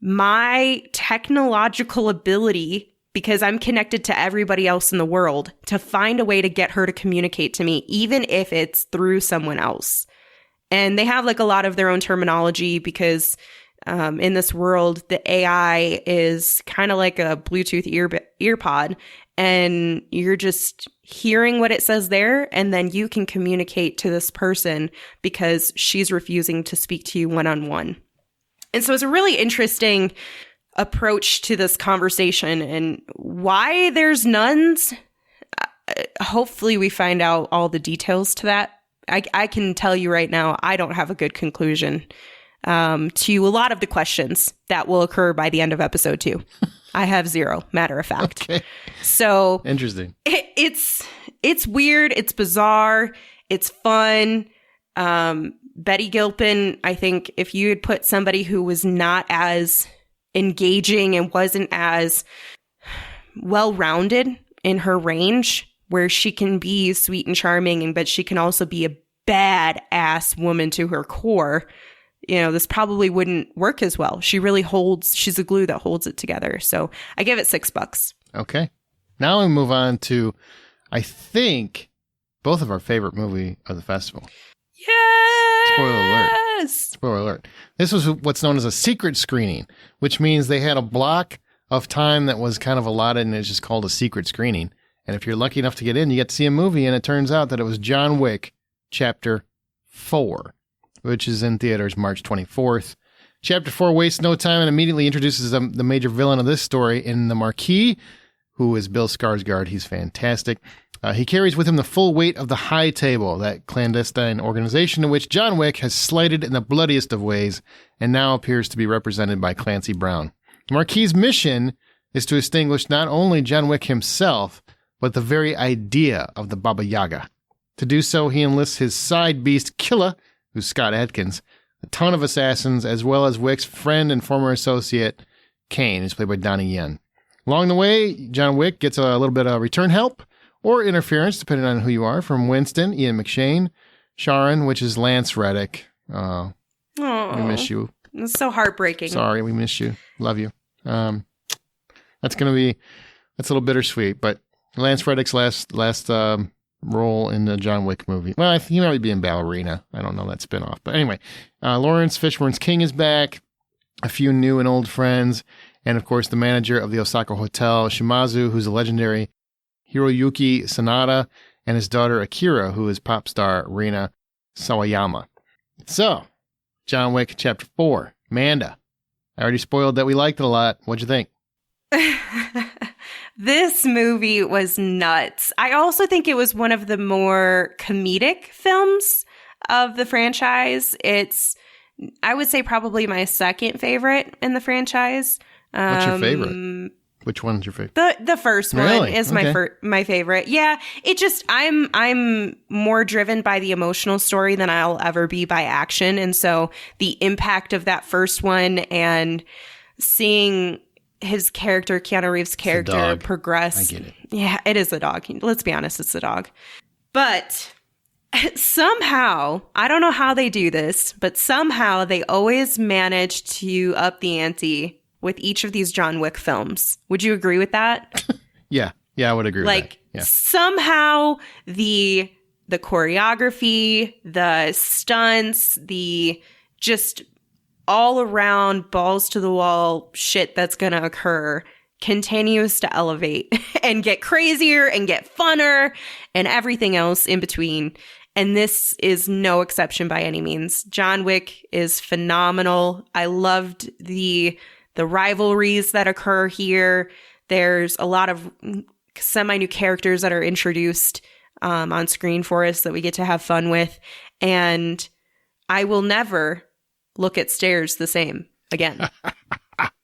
my technological ability, because I'm connected to everybody else in the world, to find a way to get her to communicate to me, even if it's through someone else. And they have like a lot of their own terminology because in this world, the AI is kind of like a Bluetooth earpod, and you're just hearing what it says there, and then you can communicate to this person because she's refusing to speak to you one-on-one. And so it's a really interesting approach to this conversation. And why there's nuns, hopefully we find out all the details to that. I can tell you right now, I don't have a good conclusion to a lot of the questions that will occur by the end of episode 2. I have zero, matter of fact. Okay. So Interesting. It's weird. It's bizarre. It's fun. Betty Gilpin, I think if you had put somebody who was not as engaging and wasn't as well-rounded in her range, where she can be sweet and charming, but she can also be a badass woman to her core, this probably wouldn't work as well. She really she's a glue that holds it together. So I give it $6. Okay. Now we move on to, I think, both of our favorite movie of the festival. Yes! Spoiler alert. Spoiler alert. This was what's known as a secret screening, which means they had a block of time that was kind of allotted, and it's just called a secret screening. And if you're lucky enough to get in, you get to see a movie, and it turns out that it was John Wick, Chapter 4, which is in theaters March 24th. Chapter 4 wastes no time and immediately introduces the major villain of this story in the Marquis, who is Bill Skarsgård. He's fantastic. He carries with him the full weight of the High Table, that clandestine organization in which John Wick has slighted in the bloodiest of ways and now appears to be represented by Clancy Brown. The Marquis' mission is to extinguish not only John Wick himself, but the very idea of the Baba Yaga. To do so, he enlists his side beast, Killa, who's Scott Adkins, a ton of assassins, as well as Wick's friend and former associate, Kane, who's played by Donnie Yen. Along the way, John Wick gets a little bit of return help or interference, depending on who you are, from Winston, Ian McShane, Sharon, which is Lance Reddick. We miss you. It's so heartbreaking. Sorry, we miss you. Love you. That's a little bittersweet, but Lance Reddick's last role in the John Wick movie. Well, he might be in Ballerina. I don't know that spinoff. But anyway, Lawrence Fishburne's King is back. A few new and old friends. And, of course, the manager of the Osaka Hotel, Shimazu, who's a legendary Hiroyuki Sanada, and his daughter Akira, who is pop star Rina Sawayama. So, John Wick Chapter 4. Amanda, I already spoiled that we liked it a lot. What'd you think? This movie was nuts. I also think it was one of the more comedic films of the franchise. It's, I would say, probably my second favorite in the franchise. What's your favorite? Which one's your favorite? The first one really? is Okay. my favorite. Yeah, it just I'm more driven by the emotional story than I'll ever be by action, and so the impact of that first one and seeing his character, Keanu Reeves' character, progress. I get it. Yeah, it is a dog. Let's be honest, it's a dog. But somehow, I don't know how they do this, but somehow they always manage to up the ante with each of these John Wick films. Would you agree with that? Yeah, I would agree with that. Yeah. Somehow the choreography, the stunts, the just all around balls to the wall shit that's going to occur continues to elevate and get crazier and get funner and everything else in between. And this is no exception by any means. John Wick is phenomenal. I loved the rivalries that occur here. There's a lot of semi-new characters that are introduced on screen for us that we get to have fun with. And I will never look at stairs the same again.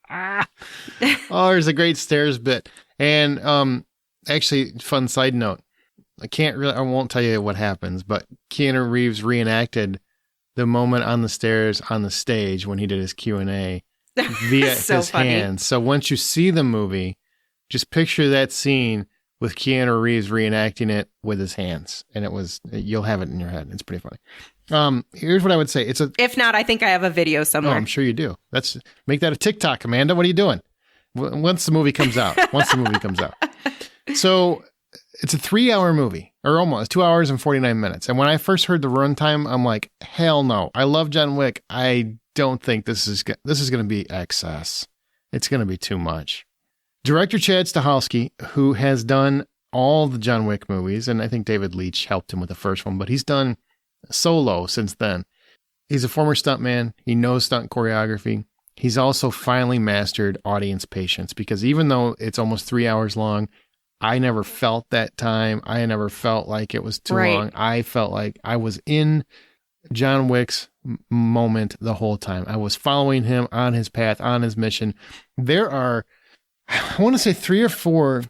Oh, there's a great stairs bit. And actually, fun side note. I won't tell you what happens, but Keanu Reeves reenacted the moment on the stairs on the stage when he did his Q&A via So his funny. hands. So once you see the movie, just picture that scene with Keanu Reeves reenacting it with his hands. And you'll have it in your head. It's pretty funny. Here's what I would say. If not, I think I have a video Oh, somewhere. I'm sure you do. Make that a TikTok, Amanda. What are you doing? Once the movie comes out. So it's a 3-hour movie, or almost 2 hours and 49 minutes. And when I first heard the runtime, I'm like, hell no. I love John Wick. I don't think this is going to be excess. It's going to be too much. Director Chad Stahelski, who has done all the John Wick movies, and I think David Leitch helped him with the first one, but he's done Solo since then. He's a former stuntman. He knows stunt choreography. He's also finally mastered audience patience, because even though it's almost 3 hours long, I never felt that time. I never felt like it was too long. I felt like I was in John Wick's moment the whole time. I was following him on his path, on his mission. There are, I want to say 3 or 4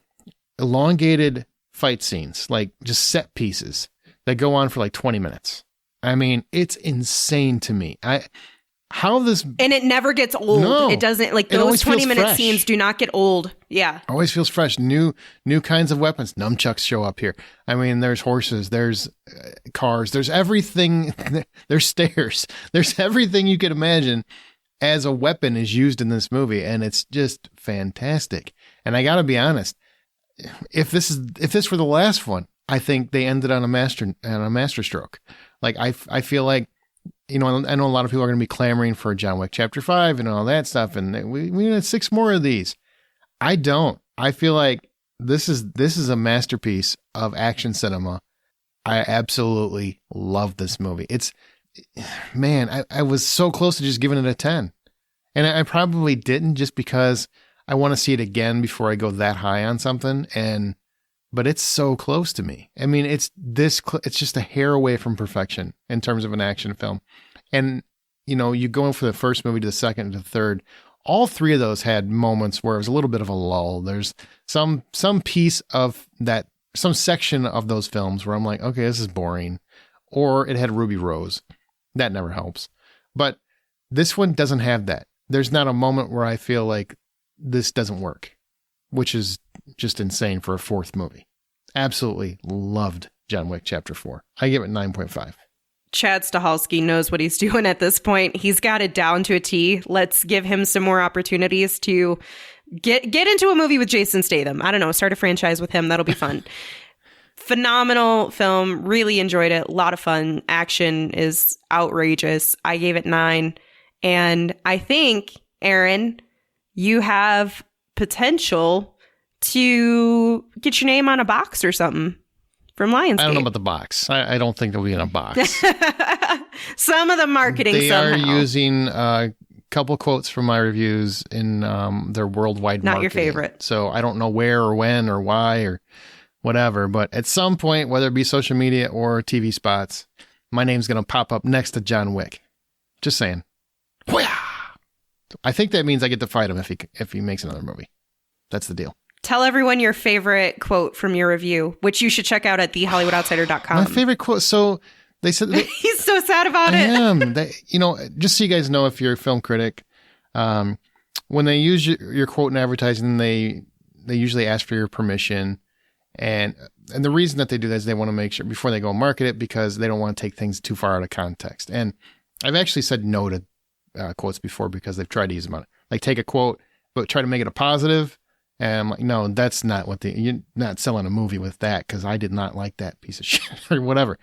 elongated fight scenes, like just set pieces that go on for like 20 minutes. I mean, it's insane to me. And it never gets old. No, it doesn't, like those 20-minute scenes do not get old. Yeah. Always feels fresh. New kinds of weapons. Nunchucks show up here. I mean, there's horses, there's cars, there's everything. There's stairs. There's everything you could imagine as a weapon is used in this movie. And it's just fantastic. And I got to be honest, if this were the last one, I think they ended on a master stroke. Like I feel like, you know, I know a lot of people are going to be clamoring for John Wick Chapter 5 and all that stuff, and we need 6 more of these. I don't. I feel like this is a masterpiece of action cinema. I absolutely love this movie. I was so close to just giving it a 10. And I probably didn't, just because I want to see it again before I go that high on something. But it's so close to me. I mean, it's just a hair away from perfection in terms of an action film. And, you know, you go in for the first movie to the second to the third, all 3 of those had moments where it was a little bit of a lull. There's some piece of that, some section of those films where I'm like, okay, this is boring. Or it had Ruby Rose. That never helps. But this one doesn't have that. There's not a moment where I feel like this doesn't work, which is just insane for a 4th movie. Absolutely loved John Wick Chapter 4. I give it 9.5. Chad Stahelski knows what he's doing at this point. He's got it down to a T. Let's give him some more opportunities to get into a movie with Jason Statham. I don't know, start a franchise with him. That'll be fun. Phenomenal film. Really enjoyed it. A lot of fun. Action is outrageous. I gave it 9. And I think, Aaron, you have potential to get your name on a box or something from Lionsgate. I don't know about the box. I don't think they'll be in a box. Some of the marketing they somehow. are using a couple quotes from my reviews in their worldwide marketing. Not your favorite. So I don't know where or when or why or whatever. But at some point, whether it be social media or TV spots, my name's going to pop up next to John Wick. Just saying. I think that means I get to fight him if he makes another movie. That's the deal. Tell everyone your favorite quote from your review, which you should check out at thehollywoodoutsider.com. My favorite quote. So they said he's so sad about it. I am. Just so you guys know, if you're a film critic, when they use your quote in advertising, they usually ask for your permission, and the reason that they do that is they want to make sure before they go and market it, because they don't want to take things too far out of context. And I've actually said no to quotes before because they've tried to use them on it. Like, take a quote, but try to make it a positive. And I'm like, no, that's not you're not selling a movie with that, because I did not like that piece of shit or whatever.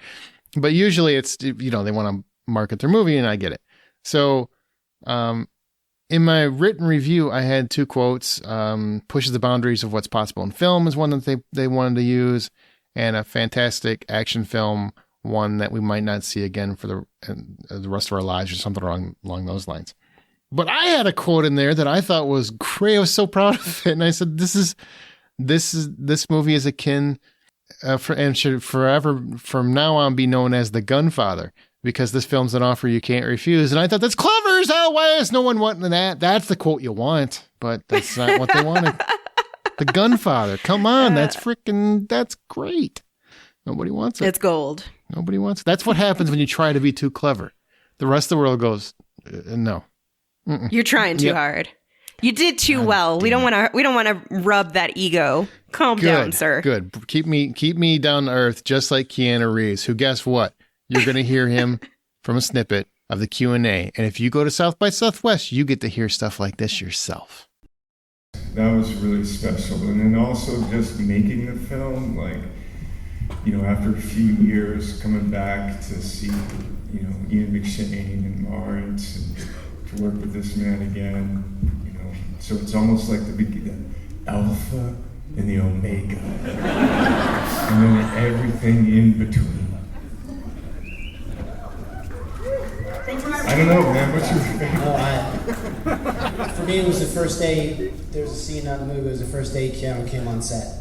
But usually it's, they want to market their movie, and I get it. So in my written review, I had 2 quotes. Pushes the boundaries of what's possible in film is one that they wanted to use, and a fantastic action film, one that we might not see again for the rest of our lives, or something along those lines. But I had a quote in there that I thought was great. I was so proud of it, and I said, "This movie is akin and should forever from now on be known as the Gunfather, because this film's an offer you can't refuse." And I thought, that's clever as hell. Why is no one wanting that? That's the quote you want, but that's not what they wanted. The Gunfather. Come on, that's great. Nobody wants it. It's gold. Nobody wants it. That's what happens when you try to be too clever. The rest of the world goes, no. Mm-mm. You're trying too hard. You did too well. We don't want to rub that ego. Calm down, sir. Good. Keep me down to earth, just like Keanu Reeves, who, guess what? You're going to hear him from a snippet of the Q&A. And if you go to South by Southwest, you get to hear stuff like this yourself. That was really special. And then also just making the film, after a few years coming back to see, Ian McShane and Lawrence, and to work with this man again, so it's almost like the alpha and the omega, and then everything in between. I don't know, man, what's your favorite? For me, it was the first day, there was a scene on the movie, it was the first day Keanu came on set.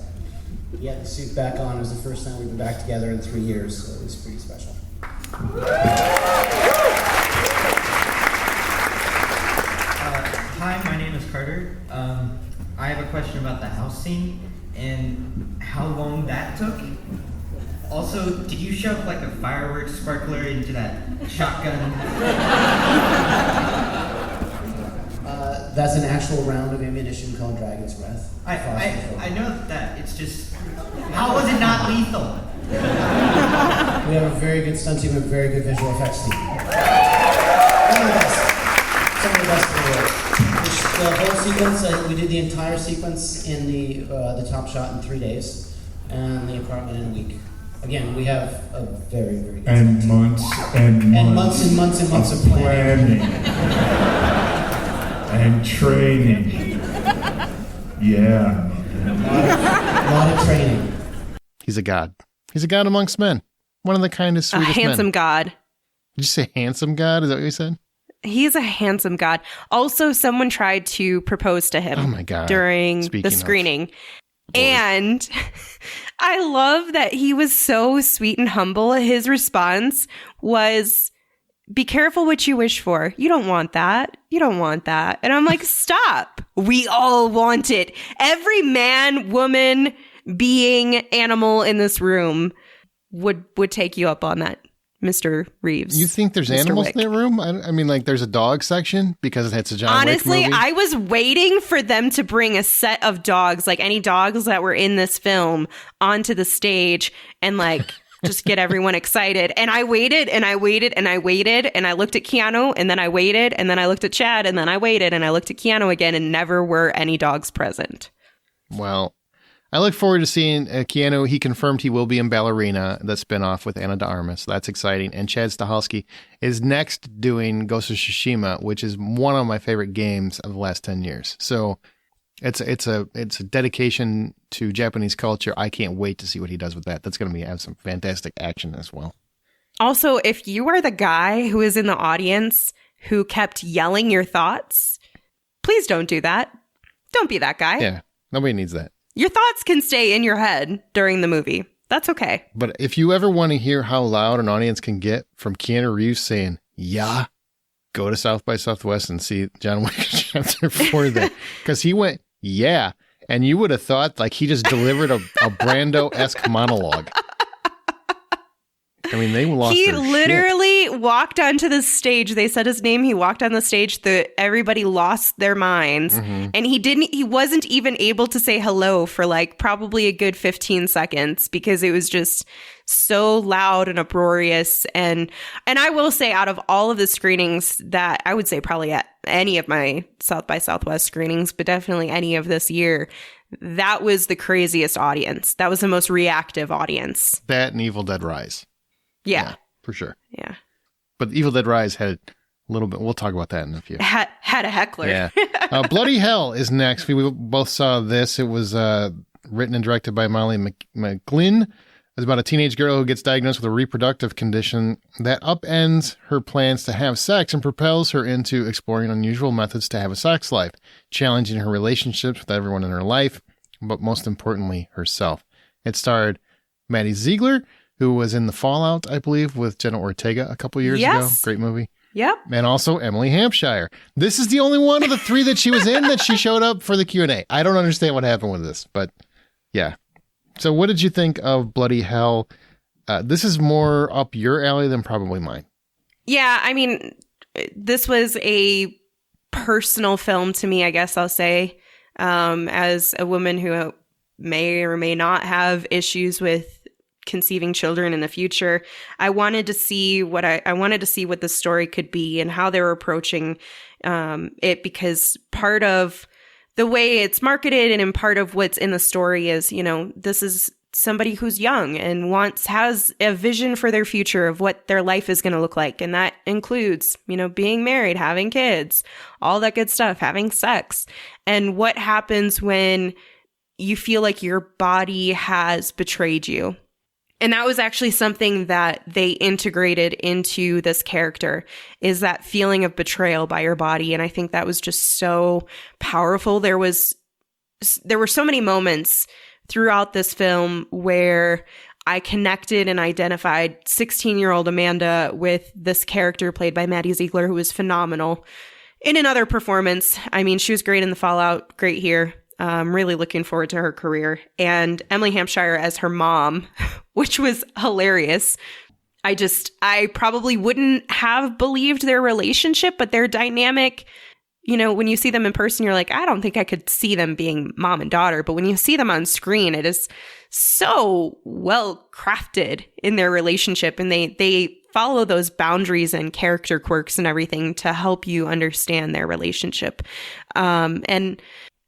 He had the suit back on. It was the first time we've been back together in 3 years, so it was pretty special. Hi, my name is Carter. I have a question about the house scene and how long that took. Also, did you shove like a fireworks sparkler into that shotgun? That's an actual round of ammunition called Dragon's Breath. I know that. It's just, how was it not lethal? We have a very good stunt team and a very good visual effects team. One of the best. Some of the best in the world. The whole sequence, we did the entire sequence in the top shot in 3 days, and the apartment in a week. Again, we have a very, very good And months and months and months and months of planning. And training. Yeah. A lot of training. He's a god. He's a god amongst men. One of the kindest, A sweetest handsome men. god. Did you say handsome god? Is that what you said? He's a handsome god. Also, someone tried to propose to him Oh my God. during Speaking the of. screening. And I love that he was so sweet and humble. His response was, be careful what you wish for. You don't want that. You don't want that. And I'm like, stop. We all want it. Every man, woman, being, animal in this room would take you up on that, Mr. Reeves. You think there's Mr. animals Wick. in that room? I mean, like there's a dog section because it's a John Honestly, Wick movie. I was waiting for them to bring a set of dogs, like any dogs that were in this film, onto the stage and like just get everyone excited. And I waited and I waited and I waited and I looked at Keanu and then I waited and then I looked at Chad and then I waited and I looked at Keanu again and never were any dogs present. Well, I look forward to seeing Keanu. He confirmed he will be in Ballerina, the spinoff with Anna de Armas. So that's exciting. And Chad Stahelski is next doing Ghost of Tsushima, which is one of my favorite games of the last 10 years. So it's a dedication to Japanese culture. I can't wait to see what he does with that. That's going to have some fantastic action as well. Also, if you are the guy who is in the audience who kept yelling your thoughts, please don't do that. Don't be that guy. Yeah, nobody needs that. Your thoughts can stay in your head during the movie. That's okay. But if you ever want to hear how loud an audience can get from Keanu Reeves saying, yeah, go to South by Southwest and see John Wick Chapter 4 there. Because he went, yeah. And you would have thought like he just delivered a Brando-esque monologue. I mean, they lost He their literally walked onto the stage. They said his name. He walked on the stage. Everybody lost their minds. Mm-hmm. And he wasn't even able to say hello for like probably a good 15 seconds because it was just so loud and uproarious. And I will say out of all of the screenings that I would say probably at any of my South by Southwest screenings, but definitely any of this year, that was the craziest audience. That was the most reactive audience. That and Evil Dead Rise. Yeah. For sure. Yeah. But Evil Dead Rise had a little bit. We'll talk about that in a few. Had a heckler. Yeah. Bloody Hell is next. We both saw this. It was written and directed by Molly McGlynn. It's about a teenage girl who gets diagnosed with a reproductive condition that upends her plans to have sex and propels her into exploring unusual methods to have a sex life, challenging her relationships with everyone in her life, but most importantly, herself. It starred Maddie Ziegler, who was in The Fallout, I believe, with Jenna Ortega a couple years ago. Great movie. Yep. And also Emily Hampshire. This is the only one of the three that she was in that she showed up for the Q&A. I don't understand what happened with this, but yeah. So what did you think of Bloody Hell? This is more up your alley than probably mine. Yeah, I mean, this was a personal film to me, I guess I'll say, as a woman who may or may not have issues with conceiving children in the future. I wanted to see what I wanted to see what the story could be and how they were approaching it, because part of the way it's marketed and in part of what's in the story is, you know, this is somebody who's young and has a vision for their future of what their life is going to look like. And that includes, you know, being married, having kids, all that good stuff, having sex. And what happens when you feel like your body has betrayed you. And that was actually something that they integrated into this character, is that feeling of betrayal by your body. And I think that was just so powerful. There were so many moments throughout this film where I connected and identified 16-year-old Amanda with this character played by Maddie Ziegler, who was phenomenal in another performance. I mean, she was great in The Fallout, great here. Really looking forward to her career. And Emily Hampshire as her mom, which was hilarious. I probably wouldn't have believed their relationship, but their dynamic, you know, when you see them in person, you're like, I don't think I could see them being mom and daughter. But when you see them on screen, it is so well crafted in their relationship. And they follow those boundaries and character quirks and everything to help you understand their relationship. And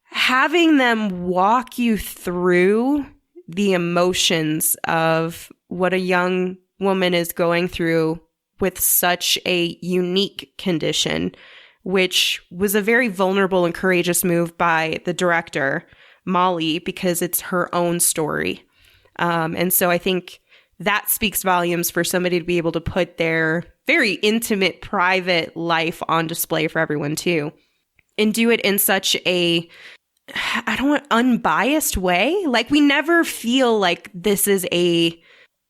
having them walk you through the emotions of what a young woman is going through with such a unique condition, which was a very vulnerable and courageous move by the director, Molly, because it's her own story. And so I think that speaks volumes for somebody to be able to put their very intimate, private life on display for everyone too, and do it in such a, I don't want, unbiased way. Like, we never feel like this is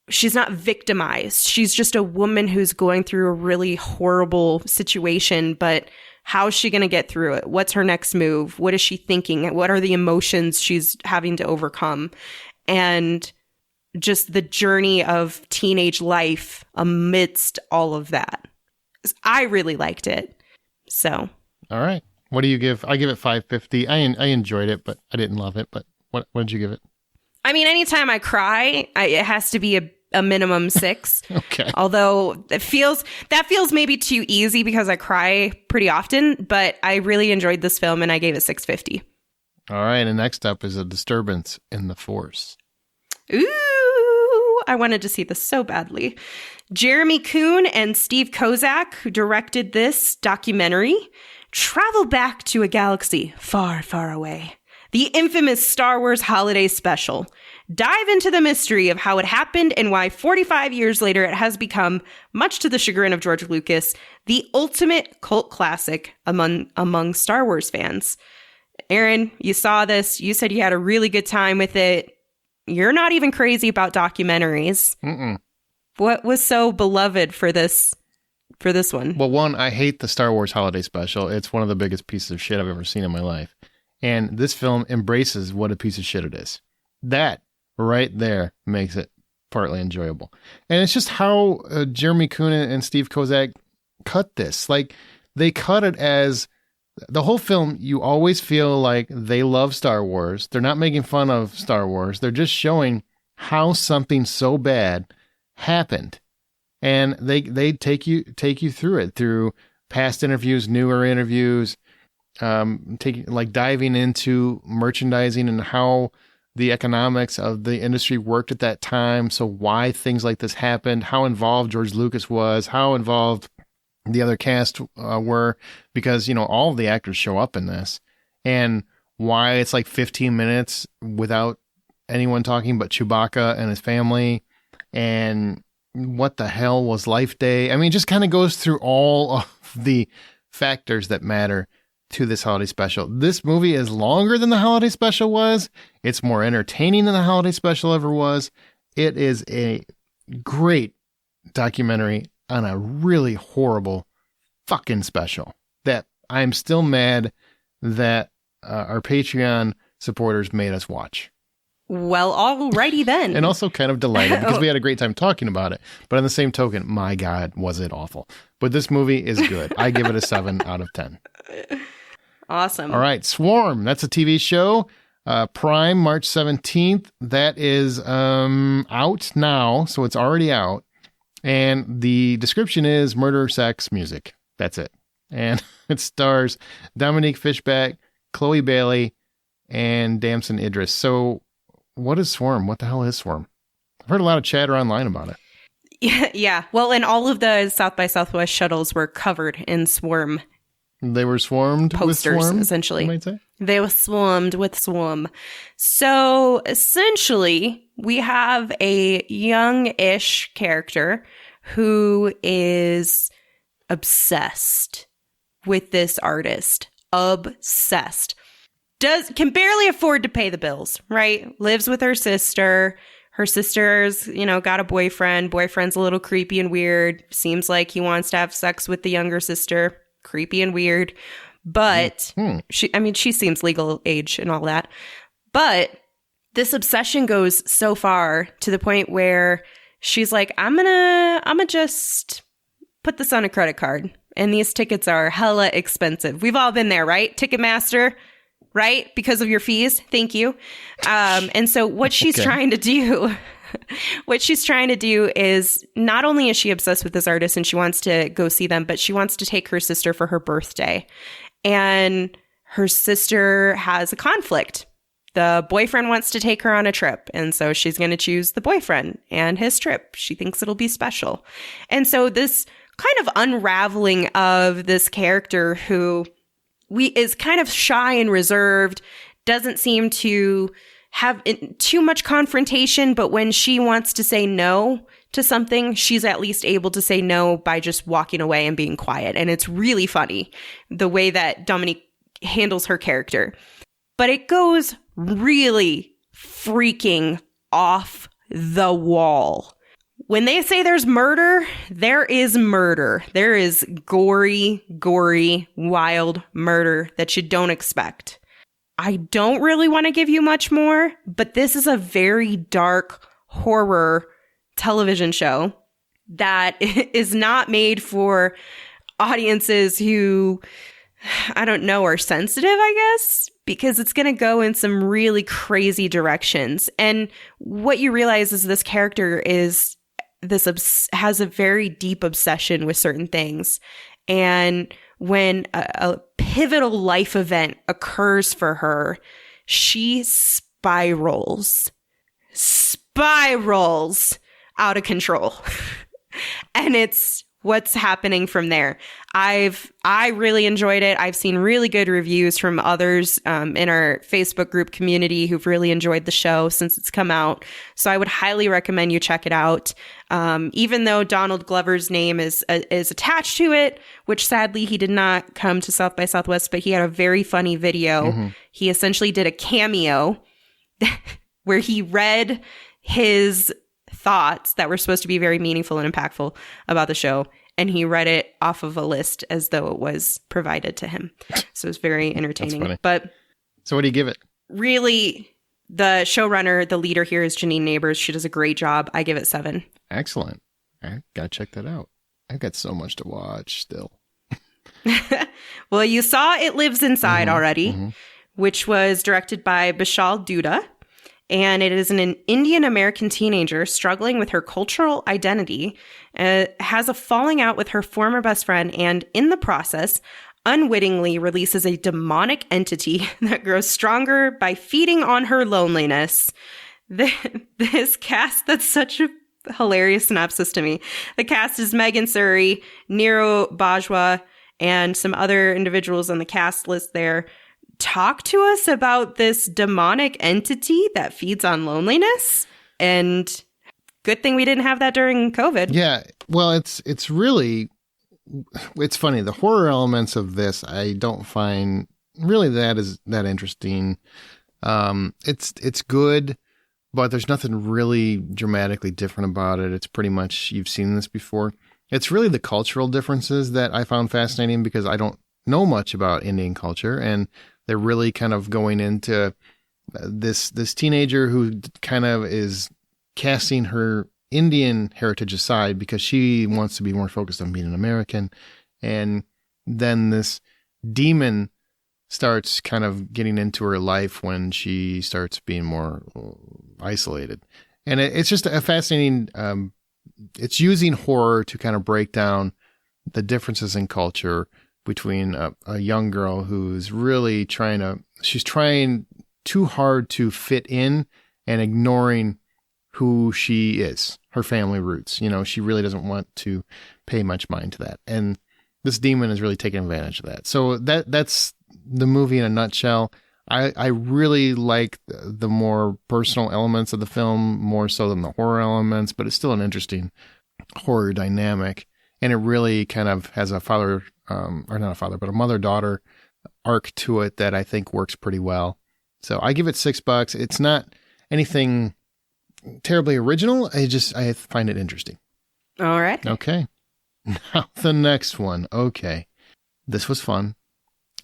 she's not victimized. She's just a woman who's going through a really horrible situation, but how's she going to get through it? What's her next move? What is she thinking? What are the emotions she's having to overcome? And just the journey of teenage life amidst all of that. I really liked it. So. All right. What do you give? I give it 550. I enjoyed it, but I didn't love it. But what did you give it? I mean, anytime I cry, it has to be a minimum 6. Okay. Although that feels maybe too easy because I cry pretty often, but I really enjoyed this film and I gave it 650. All right. And next up is A Disturbance in the Force. Ooh, I wanted to see this so badly. Jeremy Kuhn and Steve Kozak, who directed this documentary, travel back to a galaxy far, far away. The infamous Star Wars Holiday Special. Dive into the mystery of how it happened and why 45 years later it has become, much to the chagrin of George Lucas, the ultimate cult classic among Star Wars fans. Aaron, you saw this. You said you had a really good time with it. You're not even crazy about documentaries. Mm-mm. What was so beloved for this one? Well, one, I hate the Star Wars Holiday Special. It's one of the biggest pieces of shit I've ever seen in my life. And this film embraces what a piece of shit it is. That right there makes it partly enjoyable. And it's just how Jeremy Kuhn and Steve Kozak cut this. Like, they cut it as the whole film, you always feel like they love Star Wars. They're not making fun of Star Wars. They're just showing how something so bad happened. And they take you through it, through past interviews, newer interviews, diving into merchandising and how the economics of the industry worked at that time. So why things like this happened, how involved George Lucas was, how involved the other cast were, because, you know, all of the actors show up in this, and why it's like 15 minutes without anyone talking but Chewbacca and his family, and what the hell was Life Day? I mean, it just kind of goes through all of the factors that matter to this holiday special. This movie is longer than the holiday special was. It's more entertaining than the holiday special ever was. It is a great documentary on a really horrible fucking special that I'm still mad that our Patreon supporters made us watch. Well, alrighty then. And also kind of delighted because we had a great time talking about it. But on the same token, my God, was it awful. But this movie is good. I give it a 7 out of 10. Awesome. All right. Swarm. That's a TV show. Prime, March 17th. That is out now. So it's already out. And the description is murder, sex, music. That's it. And it stars Dominique Fishback, Chloe Bailey, and Damson Idris. So what is Swarm? What the hell is Swarm? I've heard a lot of chatter online about it. Yeah. Well, and all of the South by Southwest shuttles were covered in Swarm. They were swarmed posters, with Swarm, essentially. you might say? They were swarmed with Swarm. So essentially, we have a young-ish character who is obsessed with this artist. Obsessed. can barely afford to pay the bills, right? Lives with her sister. Her sister's, got a boyfriend. Boyfriend's a little creepy and weird. Seems like he wants to have sex with the younger sister. Creepy and weird. But she seems legal age and all that. But this obsession goes so far to the point where she's like, I'm gonna just put this on a credit card. And these tickets are hella expensive. We've all been there, right? Ticketmaster, right? Because of your fees. Thank you. And so what she's trying to do, is not only is she obsessed with this artist and she wants to go see them, but she wants to take her sister for her birthday. And her sister has a conflict. The boyfriend wants to take her on a trip. And so she's going to choose the boyfriend and his trip. She thinks it'll be special. And so this kind of unraveling of this character who is kind of shy and reserved, doesn't seem to have too much confrontation, but when she wants to say no to something, she's at least able to say no by just walking away and being quiet. And it's really funny the way that Dominique handles her character. But it goes really freaking off the wall. When they say there's murder, there is murder. There is gory, wild murder that you don't expect. I don't really want to give you much more, but this is a very dark horror television show that is not made for audiences who, I don't know, are sensitive, I guess, because it's going to go in some really crazy directions. And what you realize is this character has a very deep obsession with certain things. And when a pivotal life event occurs for her, she spirals out of control. And it's what's happening from there. I really enjoyed it. I've seen really good reviews from others in our Facebook group community who've really enjoyed the show since it's come out. So I would highly recommend you check it out. Even though Donald Glover's name is attached to it, which sadly he did not come to South by Southwest, but he had a very funny video. Mm-hmm. He essentially did a cameo where he read his thoughts that were supposed to be very meaningful and impactful about the show, and he read it off of a list as though it was provided to him. So it was very entertaining. That's funny. But so what do you give it? Really, the showrunner, the leader here is Janine Neighbors. She does a great job. I give it 7. Excellent. I gotta check that out. I've got so much to watch still. Well, you saw It Lives Inside already, which was directed by Bishal Duda. And it is an Indian American teenager struggling with her cultural identity, has a falling out with her former best friend, and in the process, unwittingly releases a demonic entity that grows stronger by feeding on her loneliness. This cast, that's such a hilarious synopsis to me. The cast is Megan Suri, Nero Bajwa, and some other individuals on the cast list there. Talk to us about this demonic entity that feeds on loneliness. And good thing we didn't have that during COVID. Yeah. Well, it's funny. The horror elements of this, I don't find really that interesting. It's good, but there's nothing really dramatically different about it. It's pretty much, you've seen this before. It's really the cultural differences that I found fascinating because I don't know much about Indian culture, and they're really kind of going into this teenager who kind of is casting her Indian heritage aside because she wants to be more focused on being an American. And then this demon starts kind of getting into her life when she starts being more isolated. And it's just a fascinating, it's using horror to kind of break down the differences in culture between a young girl who's really she's trying too hard to fit in and ignoring who she is, her family roots. She really doesn't want to pay much mind to that. And this demon is really taking advantage of that. So that's the movie in a nutshell. I really like the more personal elements of the film, more so than the horror elements, but it's still an interesting horror dynamic. And it really kind of has a mother-daughter arc to it that I think works pretty well. So I give it $6. It's not anything terribly original. I find it interesting. All right. Okay. Now the next one. Okay. This was fun.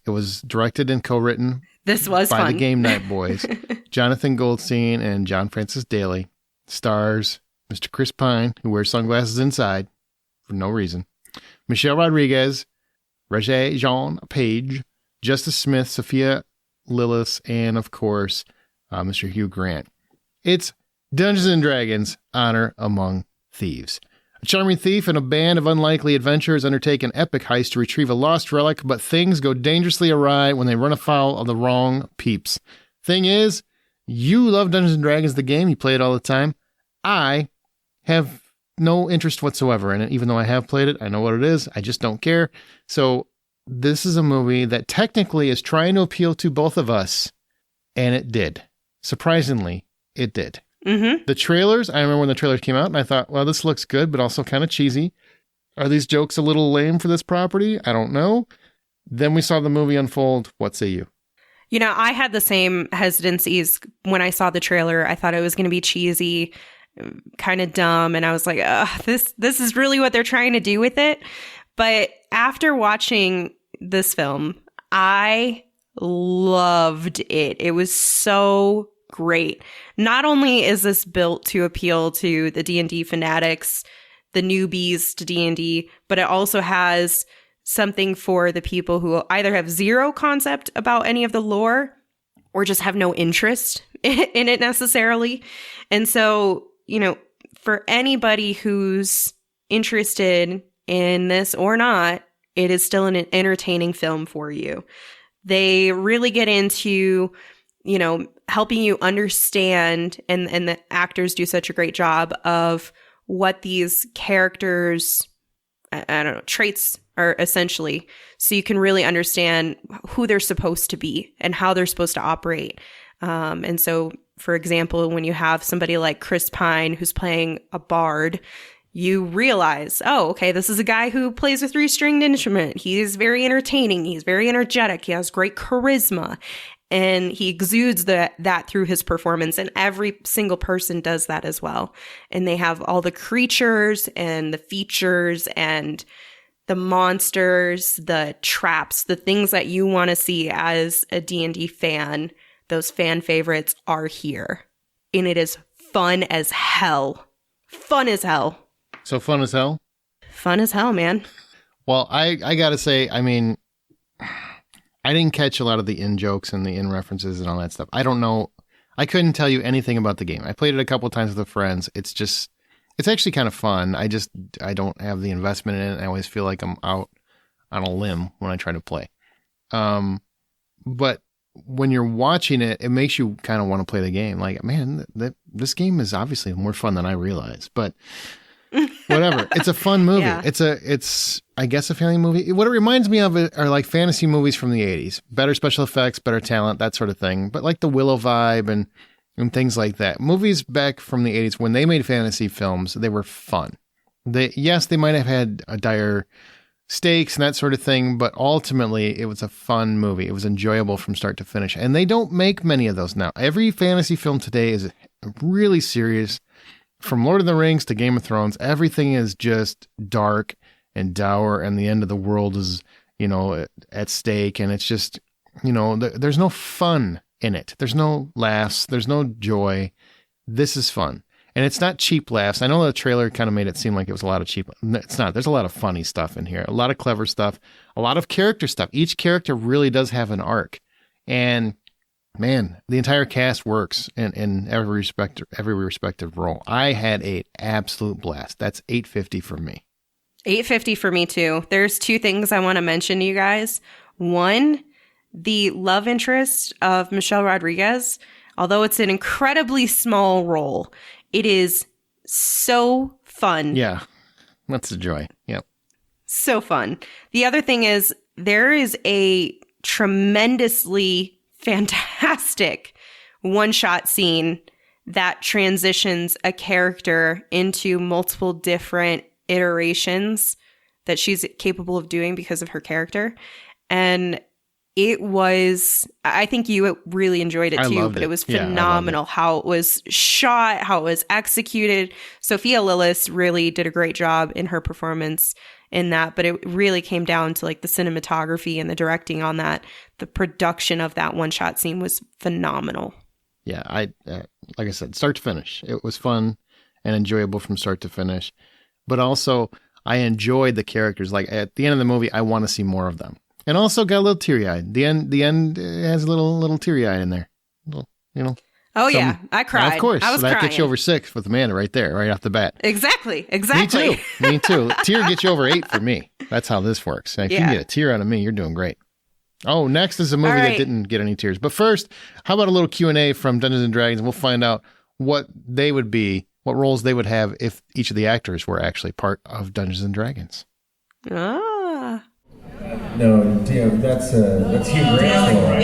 It was directed and co-written This was by fun. the Game Night Boys, Jonathan Goldstein and John Francis Daley. Stars Mr. Chris Pine, who wears sunglasses inside for no reason, Michelle Rodriguez, Regé Jean Page, Justice Smith, Sophia Lillis, and of course, Mr. Hugh Grant. It's Dungeons and Dragons: Honor Among Thieves. A charming thief and a band of unlikely adventurers undertake an epic heist to retrieve a lost relic, but things go dangerously awry when they run afoul of the wrong peeps. Thing is, you love Dungeons and Dragons, the game. You play it all the time. I have no interest whatsoever in it, even though I have played it. I know what it is. I just don't care. So this is a movie that technically is trying to appeal to both of us, and it did. Surprisingly, it did. Mm-hmm. The trailers, I remember when the trailers came out, and I thought, well, this looks good, but also kind of cheesy. Are these jokes a little lame for this property? I don't know. Then we saw the movie unfold. What say you? You know, I had the same hesitancies when I saw the trailer. I thought it was going to be cheesy, kind of dumb, and I was like, this is really what they're trying to do with it. But after watching this film, I loved it. It was so great. Not only is this built to appeal to the D&D fanatics, the newbies to D&D, but it also has something for the people who either have zero concept about any of the lore or just have no interest in it necessarily. And so, you know, for anybody who's interested in this or not, it is still an entertaining film for you. They really get into, you know, helping you understand, and the actors do such a great job of what these characters, I don't know, traits are essentially, so you can really understand who they're supposed to be and how they're supposed to operate. And so, for example, when you have somebody like Chris Pine who's playing a bard, you realize, oh, okay, this is a guy who plays a 3-stringed instrument. He's very entertaining. He's very energetic. He has great charisma. And he exudes that through his performance. And every single person does that as well. And they have all the creatures and the features and the monsters, the traps, the things that you want to see as a D&D fan. Those fan favorites are here. And it is fun as hell. Fun as hell. So fun as hell? Fun as hell, man. Well, I got to say, I mean, I didn't catch a lot of the in-jokes and the in-references and all that stuff. I don't know. I couldn't tell you anything about the game. I played it a couple of times with friends. It's actually kind of fun. I don't have the investment in it. I always feel like I'm out on a limb when I try to play. But when you're watching it, it makes you kind of want to play the game. Like, man, this game is obviously more fun than I realized. But whatever. It's a fun movie. Yeah. It's I guess a family movie. What it reminds me of are like fantasy movies from the 80s. Better special effects, better talent, that sort of thing. But like the Willow vibe and things like that. Movies back from the 80s, when they made fantasy films, they were fun. They might have had a dire stakes and that sort of thing, but ultimately it was a fun movie. It was enjoyable from start to finish. And they don't make many of those now. Every fantasy film today is really serious. From Lord of the Rings to Game of Thrones, everything is just dark and dour, and the end of the world is, you know, at stake. And it's just, you know, there's no fun in it. There's no laughs. There's no joy. This is fun. And it's not cheap laughs. I know the trailer kind of made it seem like it was a lot of cheap. It's not. There's a lot of funny stuff in here, a lot of clever stuff, a lot of character stuff. Each character really does have an arc. And man, the entire cast works in every respective role. I had an absolute blast. That's $8.50 for me. $8.50 for me too. There's two things I want to mention to you guys. One, the love interest of Michelle Rodriguez, although it's an incredibly small role, it is so fun. Yeah, that's a joy. Yep. So fun. The other thing is there is a tremendously fantastic one-shot scene that transitions a character into multiple different iterations that she's capable of doing because of her character. And It was, I think you really enjoyed it I too, loved but it. it was Yeah, I loved phenomenal how it was shot, how it was executed. Sophia Lillis really did a great job in her performance in that, but it really came down to like the cinematography and the directing on that. The production of that one shot scene was phenomenal. Yeah, like I said, start to finish. It was fun and enjoyable from start to finish. But also, I enjoyed the characters. Like at the end of the movie, I want to see more of them. And also got a little teary-eyed. The end has a little teary-eyed in there. Oh, yeah. I cried. Of course. I was so that crying. gets you over 6 with Amanda right there, right off the bat. Exactly. Me too. Tear gets you over 8 for me. That's how this works. If you can get a tear out of me, you're doing great. Oh, next is a movie that didn't get any tears. But first, how about a little Q&A from Dungeons & Dragons? We'll find out what they would be, what roles they would have if each of the actors were actually part of Dungeons & Dragons. Ah. No, DM, that's Hugh Grant's role, right?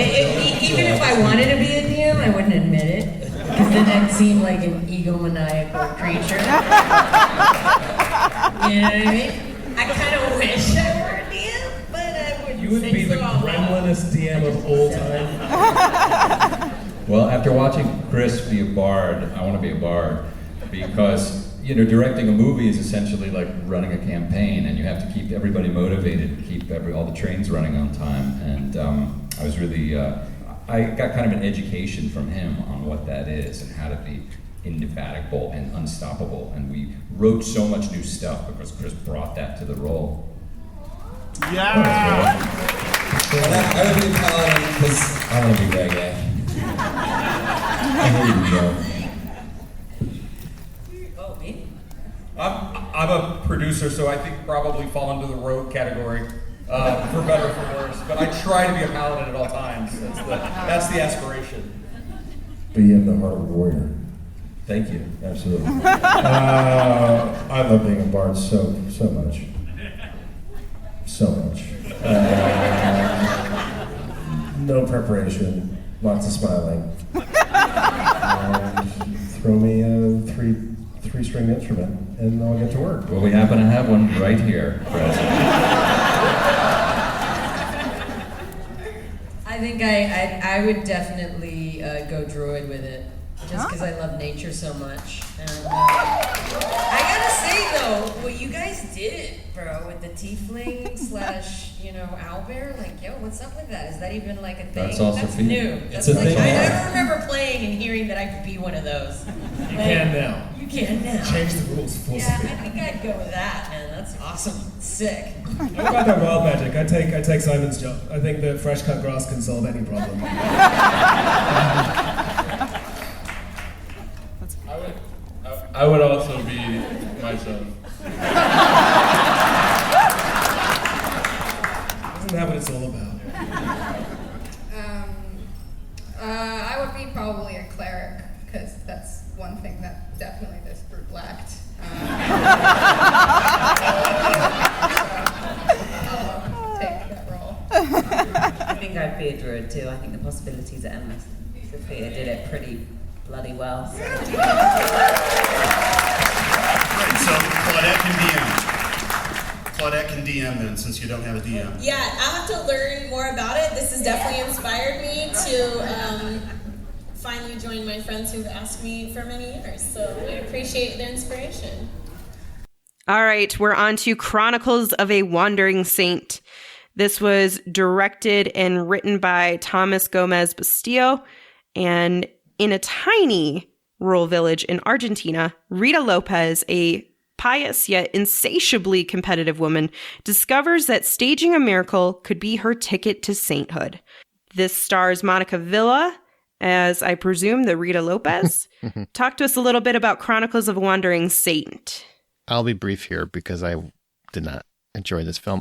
Even if I wanted to be a DM, I wouldn't admit it. Because then I'd seem like an egomaniacal creature. You know what I mean? I kind of wish I were a DM, but I wouldn't. You would be the gremlinest DM of all time. Well, after watching Chris be a bard, I want to be a bard. Because, directing a movie is essentially like running a campaign, and you have to keep everybody motivated, keep all the trains running on time. And I was really, I got kind of an education from him on what that is and how to be indefatigable and unstoppable. And we wrote so much new stuff because Chris brought that to the role. Yeah! I would be a paladin because I want to be that guy. I really do. I'm a producer, so I think probably fall into the rogue category, for better or for worse. But I try to be a paladin at all times. That's the aspiration. But you have the heart of a warrior. Thank you. Absolutely. I love being a bard so much. So much. No preparation, lots of smiling. Throw me a three-string instrument, and I'll get to work. Well, we happen to have one right here, Chris. I think I would definitely go druid with it, just because I love nature so much. And I gotta say though, what you guys did, bro, with the tiefling / owlbear, like, yo, what's up with that? Is that even like a thing? That's also That's for you. new. It's That's a like, thing. I don't remember playing and hearing that I could be one of those. You can now. You can now. Change the rules. Full Yeah, speed. I think I'd go with that, man. That's awesome. Sick. What about that wild magic? I take Simon's job. I think that fresh cut grass can solve any problem. I would also be myself. Isn't that what it's all about? I would be probably a cleric, because that's one thing that definitely this group lacked. I'll take that role. I think I'd be a druid too. I think the possibilities are endless. Sophia did it pretty bloody well. So. Right, so Claudette can DM. Claudette can DM then, since you don't have a DM. Yeah, I'll have to learn more about it. This has definitely inspired me to finally join my friends who've asked me for many years. So I appreciate their inspiration. All right, we're on to Chronicles of a Wandering Saint. This was directed and written by Thomas Gomez Bastillo. And in a tiny rural village in Argentina, Rita Lopez, a pious yet insatiably competitive woman, discovers that staging a miracle could be her ticket to sainthood. This stars Monica Villa as, I presume, the Rita Lopez. Talk to us a little bit about Chronicles of a Wandering Saint. I'll be brief here because I did not enjoy this film.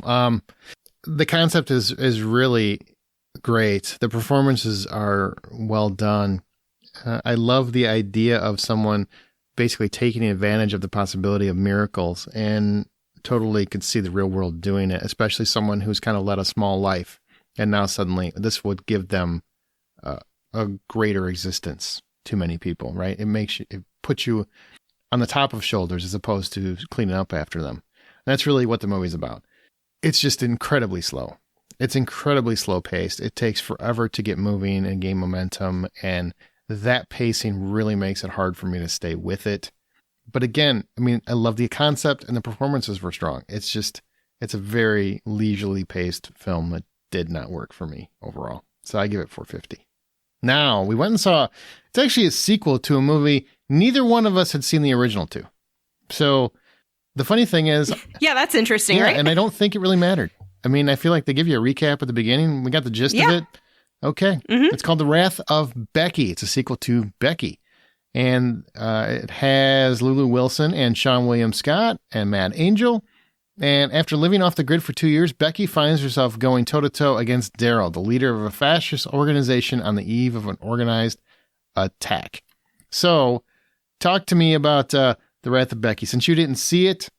The concept is really great. The performances are well done. I love the idea of someone basically taking advantage of the possibility of miracles and totally could see the real world doing it, especially someone who's kind of led a small life. And now suddenly this would give them a greater existence to many people, right? It puts you on the top of shoulders as opposed to cleaning up after them. And that's really what the movie's about. It's just incredibly slow. It's incredibly slow paced. It takes forever to get moving and gain momentum, and that pacing really makes it hard for me to stay with it. But again, I mean, I love the concept and the performances were strong. It's a very leisurely paced film that did not work for me overall. So I give it 450. Now, we went and saw, it's actually a sequel to a movie neither one of us had seen the original to. So the funny thing is... Yeah, that's interesting, right? And I don't think it really mattered. I mean, I feel like they give you a recap at the beginning. We got the gist of it. Okay. Mm-hmm. It's called The Wrath of Becky. It's a sequel to Becky. And it has Lulu Wilson and Seann William Scott and Matt Angel. And after living off the grid for 2 years, Becky finds herself going toe-to-toe against Daryl, the leader of a fascist organization on the eve of an organized attack. So, talk to me about The Wrath of Becky. Since you didn't see it,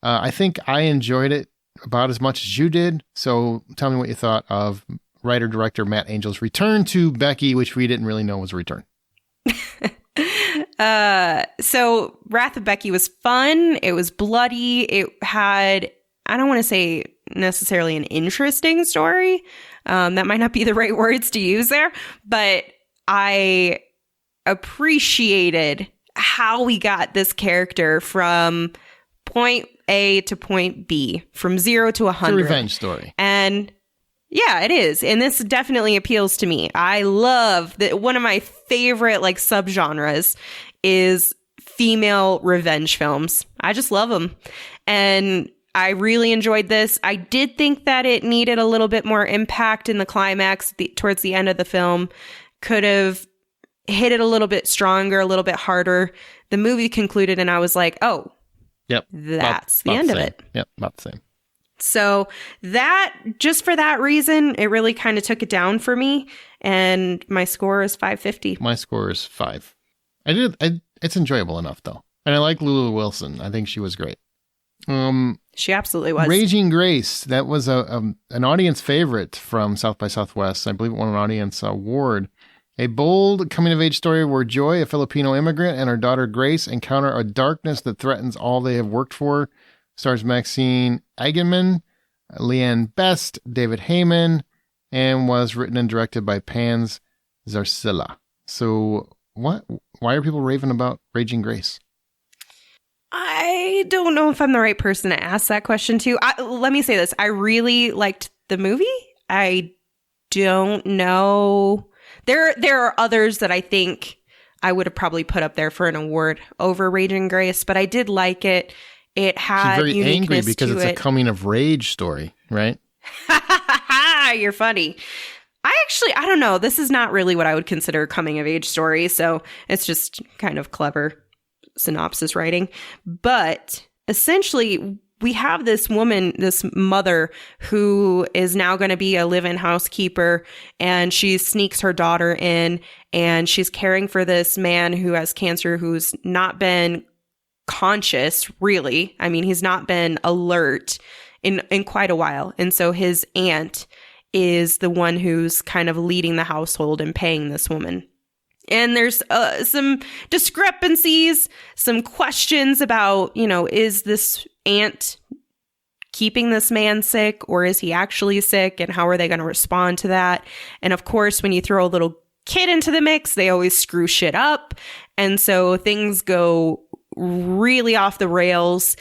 I think I enjoyed it about as much as you did. So tell me what you thought of writer-director Matt Angel's return to Becky, which we didn't really know was a return. So Wrath of Becky was fun. It was bloody. It had, I don't want to say necessarily an interesting story. That might not be the right words to use there, but I appreciated how we got this character from point A to point B, from 0 to 100. It's a revenge story. And yeah, it is. And this definitely appeals to me. I love that. One of my favorite like subgenres is female revenge films. I just love them. And I really enjoyed this. I did think that it needed a little bit more impact in the climax towards the end of the film. Could have hit it a little bit stronger, a little bit harder. The movie concluded and I was like, oh, yep, that's the end of it. Yep, about the same. So that, just for that reason, it really kind of took it down for me. And my score is 550. My score is 5. It's enjoyable enough, though. And I like Lulu Wilson. I think she was great. She absolutely was. Raging Grace, that was an audience favorite from South by Southwest. I believe it won an audience award. A bold coming-of-age story where Joy, a Filipino immigrant, and her daughter Grace encounter a darkness that threatens all they have worked for. Stars Maxine Eigenman, Leanne Best, David Heyman, and was written and directed by Pans Zarsilla. So, why are people raving about Raging Grace? I don't know if I'm the right person to ask that question to. Let me say this. I really liked the movie. I don't know. There are others that I think I would have probably put up there for an award over Raging Grace, but I did like it. It had She's very angry because it's a coming of rage story, right? You're funny. I don't know. This is not really what I would consider a coming of age story. So it's just kind of clever synopsis writing. But essentially, we have this woman, this mother, who is now going to be a live-in housekeeper, and she sneaks her daughter in, and she's caring for this man who has cancer, who's not been conscious, really. I mean, he's not been alert in quite a while. And so his aunt is the one who's kind of leading the household and paying this woman. And there's some discrepancies, some questions about, is this aunt keeping this man sick, or is he actually sick, and how are they going to respond to that? And of course, when you throw a little kid into the mix, they always screw shit up. And so things go really off the rails.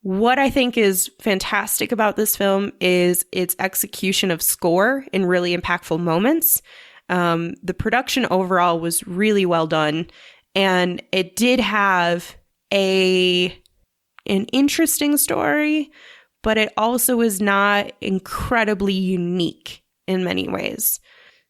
What I think is fantastic about this film is its execution of score in really impactful moments. The production overall was really well done, and it did have an interesting story, but it also is not incredibly unique in many ways.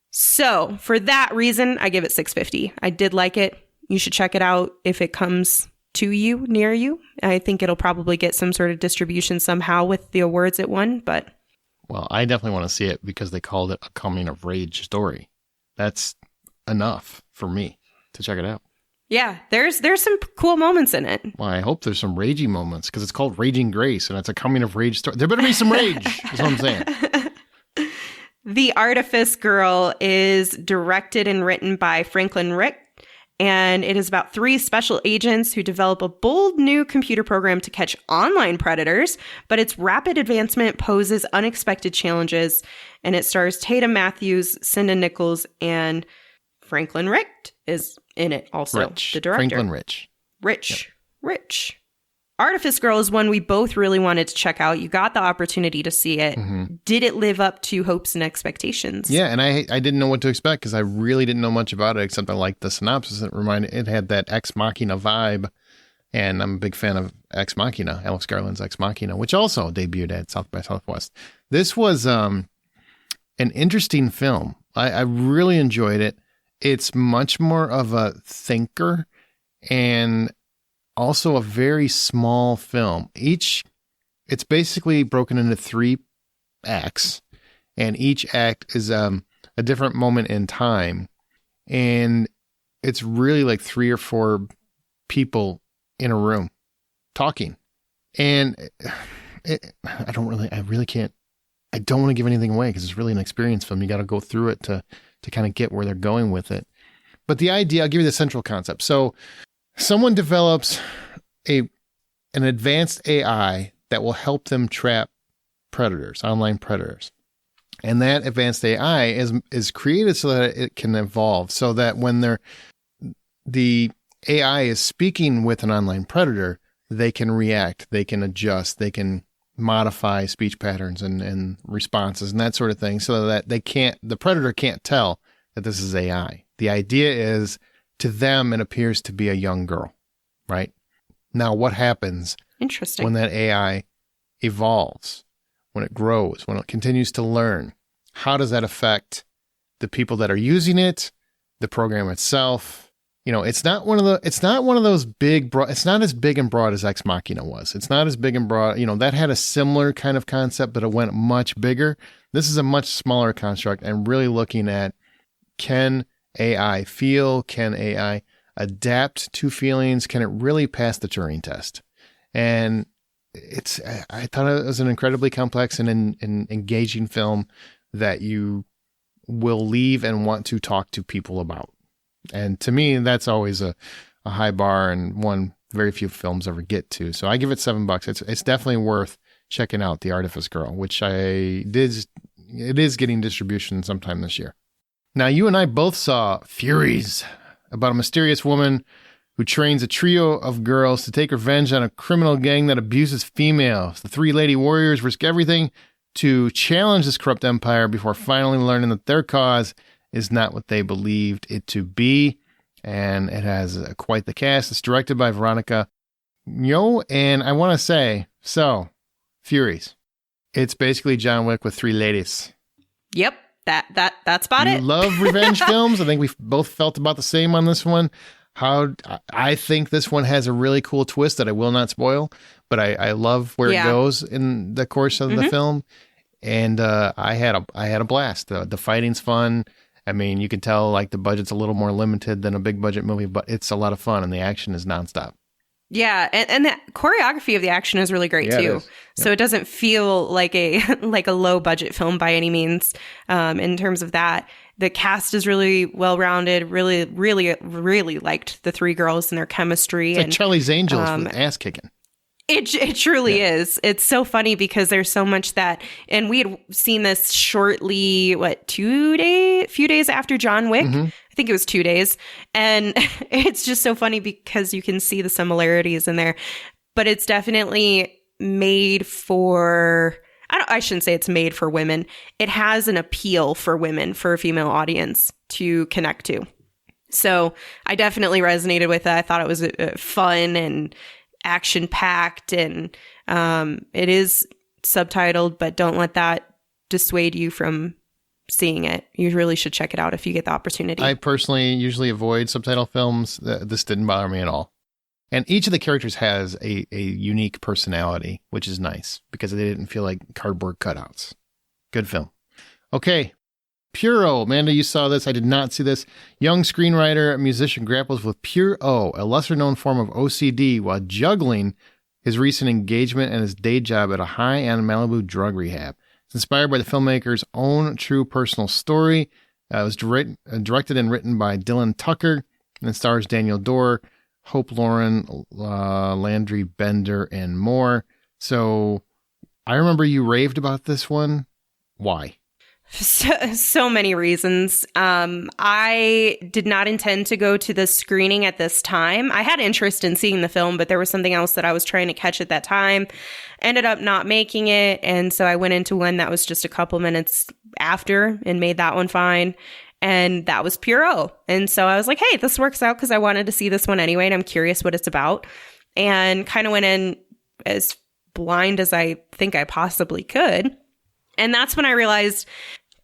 So for that reason, I give it 650. I did like it. You should check it out if it comes to you, near you. I think it'll probably get some sort of distribution somehow with the awards it won, but... Well, I definitely want to see it because they called it a coming of rage story. That's enough for me to check it out. Yeah, there's some cool moments in it. Well, I hope there's some ragey moments because it's called Raging Grace and it's a coming of rage story. There better be some rage, is what I'm saying. The Artifice Girl is directed and written by Franklin Rick, And it is about 3 special agents who develop a bold new computer program to catch online predators, but its rapid advancement poses unexpected challenges. And it stars Tatum Matthews, Cinda Nichols, and Franklin Rich is in it also, the director. Franklin Rich. Rich. Artifice Girl is one we both really wanted to check out. You got the opportunity to see it. Did it live up to hopes and expectations? Yeah, and I didn't know what to expect because I really didn't know much about it except I liked the synopsis. It had that Ex Machina vibe, and I'm a big fan of Ex Machina, Alex Garland's Ex Machina, which also debuted at South by Southwest. This was an interesting film. I really enjoyed it. It's much more of a thinker and also a very small film. It's basically broken into 3 acts, and each act is a different moment in time. And it's really like 3 or 4 people in a room talking. And I don't want to give anything away because it's really an experience film. You got to go through it to kind of get where they're going with it. But the idea, I'll give you the central concept. So someone develops an advanced AI that will help them trap predators, online predators. And that advanced AI is created so that it can evolve, so that when the AI is speaking with an online predator, they can react, they can adjust, they can modify speech patterns and responses and that sort of thing, so that the predator can't tell that this is AI. The idea is, to them, it appears to be a young girl, right? Now, what happens when that AI evolves, when it grows, when it continues to learn? How does that affect the people that are using it, the program itself? It's not one of those big, broad, it's not as big and broad as Ex Machina was. It's not as big and broad. That had a similar kind of concept, but it went much bigger. This is a much smaller construct and really looking at, can AI feel? Can AI adapt to feelings? Can it really pass the Turing test? And I thought it was an incredibly complex and engaging film that you will leave and want to talk to people about. And to me, that's always a high bar and one very few films ever get to. So I give it $7. It's definitely worth checking out, The Artifice Girl, which it is getting distribution sometime this year. Now, you and I both saw Furies, about a mysterious woman who trains a trio of girls to take revenge on a criminal gang that abuses females. The 3 lady warriors risk everything to challenge this corrupt empire before finally learning that their cause is not what they believed it to be. And it has quite the cast. It's directed by Veronica Nyo, and I want to say, Furies. It's basically John Wick with 3 ladies. Yep. That's about it. You love revenge films. I think we both felt about the same on this one. I think this one has a really cool twist that I will not spoil, but I love where it goes in the course of the film. And I had a blast. The fighting's fun. I mean, you can tell like the budget's a little more limited than a big budget movie, but it's a lot of fun and the action is nonstop. Yeah, and the choreography of the action is really great too. So it doesn't feel like a low budget film by any means. In terms of that, the cast is really well rounded. Really, really, really liked the 3 girls and their chemistry. It's like Charlie's Angels with ass kicking. It truly is. It's so funny because there's so much that, and we had seen this shortly, few days after John Wick. I think it was 2 days. And it's just so funny because you can see the similarities in there. But it's definitely made for, I shouldn't say it's made for women. It has an appeal for women, for a female audience to connect to. So I definitely resonated with it. I thought it was fun and action-packed, and it is subtitled, but don't let that dissuade you from seeing it. You really should check it out if you get the opportunity. I personally usually avoid subtitle films. This didn't bother me at all. And each of the characters has a unique personality, which is nice because they didn't feel like cardboard cutouts. Good film. Okay. Pure O. Amanda, you saw this. I did not see this. Young screenwriter, musician grapples with Pure O, a lesser-known form of OCD, while juggling his recent engagement and his day job at a high-end Malibu drug rehab. It's inspired by the filmmaker's own true personal story. It was directed and written by Dylan Tucker. And it stars Daniel Dorr, Hope Lauren, Landry Bender, and more. So I remember you raved about this one. Why? So many reasons. I did not intend to go to the screening at this time. I had interest in seeing the film, but there was something else that I was trying to catch at that time. Ended up not making it. And so I went into one that was just a couple minutes after and made that one fine. And that was Pure O. And so I was like, hey, this works out because I wanted to see this one anyway. And I'm curious what it's about. And kind of went in as blind as I think I possibly could. And that's when I realized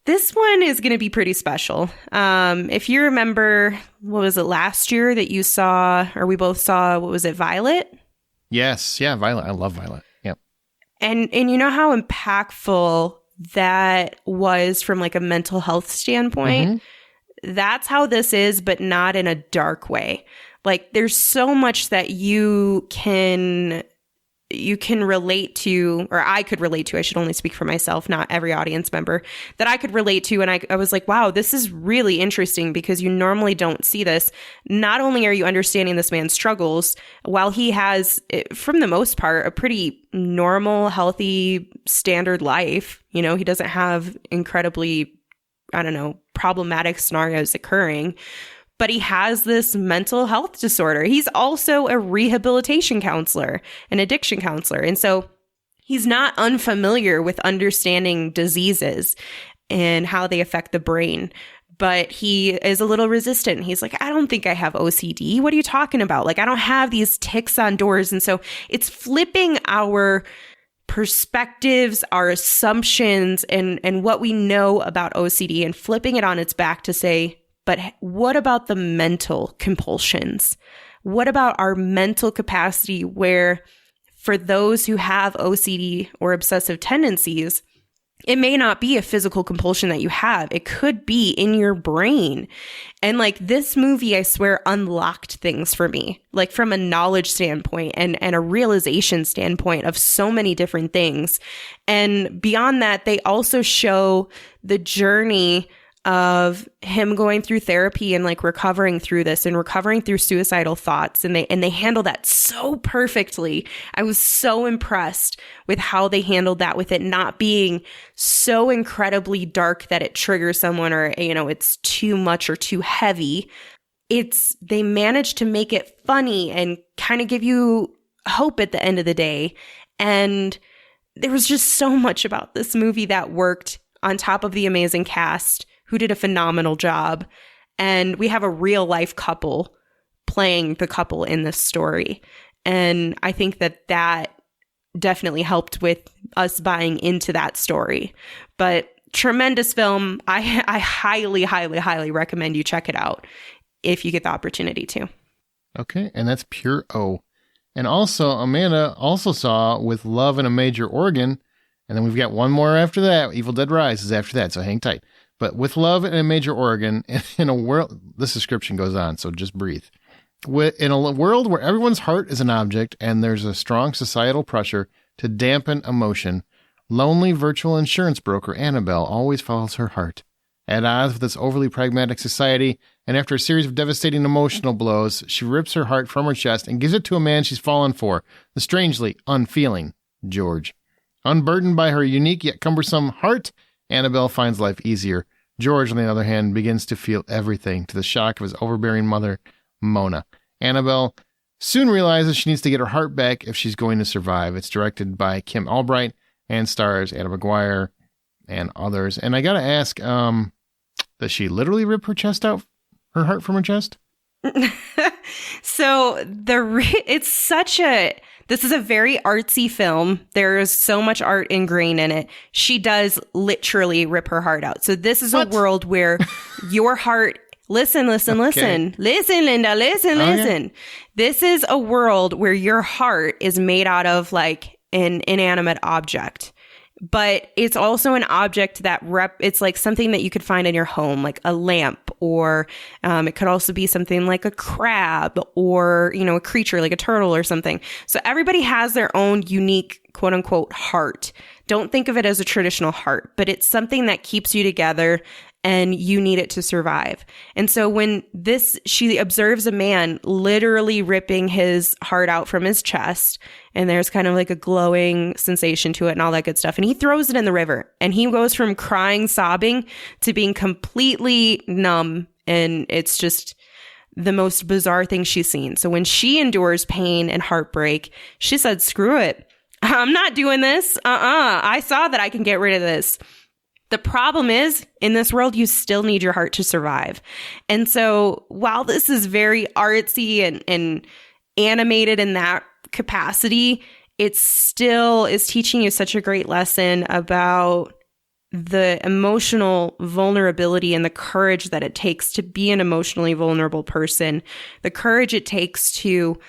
this one is going to be pretty special. If you remember, what was it, last year that you saw, or we both saw, what was it, Violet? Yes. Yeah, Violet. I love Violet. Yep. And you know how impactful that was from like a mental health standpoint? Mm-hmm. That's how this is, but not in a dark way. Like there's so much that you can relate to, or I could relate to, I should only speak for myself, not every audience member, that I could relate to. And I was like, wow, this is really interesting because you normally don't see this. Not only are you understanding this man's struggles, while he has, from the most part, a pretty normal, healthy, standard life, you know, he doesn't have incredibly, problematic scenarios occurring. But he has this mental health disorder. He's also a rehabilitation counselor, an addiction counselor. And so he's not unfamiliar with understanding diseases and how they affect the brain. But he is a little resistant. He's like, I don't think I have OCD. What are you talking about? Like, I don't have these ticks on doors. And so it's flipping our perspectives, our assumptions, and what we know about OCD and flipping it on its back to say, but what about the mental compulsions? What about our mental capacity where for those who have OCD or obsessive tendencies, it may not be a physical compulsion that you have. It could be in your brain. And like this movie, I swear, unlocked things for me, like from a knowledge standpoint and a realization standpoint of so many different things. And beyond that, they also show the journey of him going through therapy and like recovering through this and recovering through suicidal thoughts. And they handle that so perfectly. I was so impressed with how they handled that, with it not being so incredibly dark that it triggers someone or, it's too much or too heavy. They managed to make it funny and kind of give you hope at the end of the day. And there was just so much about this movie that worked on top of the amazing cast, who did a phenomenal job. And we have a real life couple playing the couple in this story. And I think that definitely helped with us buying into that story. But tremendous film. I highly, highly, highly recommend you check it out if you get the opportunity to. Okay. And that's Pure O. And also, Amanda also saw With Love in a Major Organ. And then we've got one more after that. Evil Dead Rise is after that. So hang tight. But With Love in a Major Organ, in a world, this description goes on, so just breathe. In a world where everyone's heart is an object and there's a strong societal pressure to dampen emotion, lonely virtual insurance broker Annabelle always follows her heart. At odds with this overly pragmatic society, and after a series of devastating emotional blows, she rips her heart from her chest and gives it to a man she's fallen for, the strangely unfeeling George. Unburdened by her unique yet cumbersome heart, Annabelle finds life easier. George, on the other hand, begins to feel everything to the shock of his overbearing mother, Mona. Annabelle soon realizes she needs to get her heart back if she's going to survive. It's directed by Kim Albright and stars Adam McGuire and others. And I gotta ask, does she literally rip her heart from her chest? So this is a very artsy film. There's so much art ingrained in it. She does literally rip her heart out. So this is a world where your heart, listen, Linda, listen. This is a world where your heart is made out of like an inanimate object. But it's also an object that it's like something that you could find in your home, like a lamp, or it could also be something like a crab or, a creature like a turtle or something. So everybody has their own unique, quote unquote, heart. Don't think of it as a traditional heart, but it's something that keeps you together and you need it to survive. And so when she observes a man literally ripping his heart out from his chest, and there's kind of like a glowing sensation to it and all that good stuff, and he throws it in the river, and he goes from crying, sobbing to being completely numb, and it's just the most bizarre thing she's seen. So when she endures pain and heartbreak, she said, screw it. I'm not doing this. I saw that I can get rid of this. The problem is, in this world, you still need your heart to survive. And so while this is very artsy and animated in that capacity, it still is teaching you such a great lesson about the emotional vulnerability and the courage that it takes to be an emotionally vulnerable person, the courage it takes to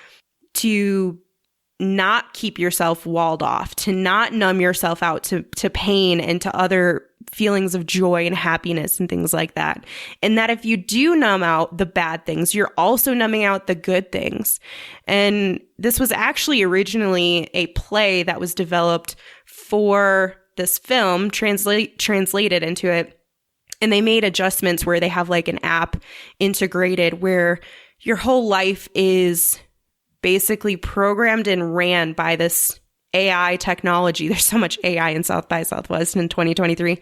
not keep yourself walled off, to not numb yourself out to pain and to other feelings of joy and happiness and things like that. And that if you do numb out the bad things, you're also numbing out the good things. And this was actually originally a play that was developed for this film, translated into it. And they made adjustments where they have like an app integrated where your whole life is basically programmed and ran by this AI technology. There's so much AI in South by Southwest in 2023.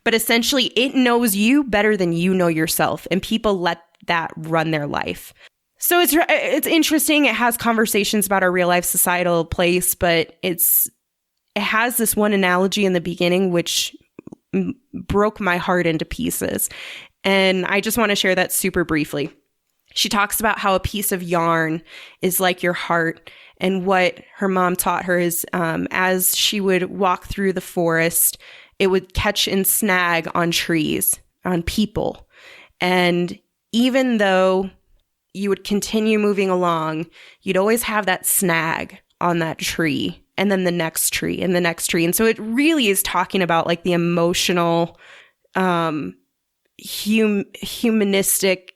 But essentially, it knows you better than you know yourself, and people let that run their life. So it's interesting. It has conversations about our real life societal place, but it has this one analogy in the beginning which broke my heart into pieces. And I just want to share that super briefly. She talks about how a piece of yarn is like your heart. And what her mom taught her is as she would walk through the forest, it would catch and snag on trees, on people. And even though you would continue moving along, you'd always have that snag on that tree, and then the next tree and the next tree. And so it really is talking about like the emotional, humanistic,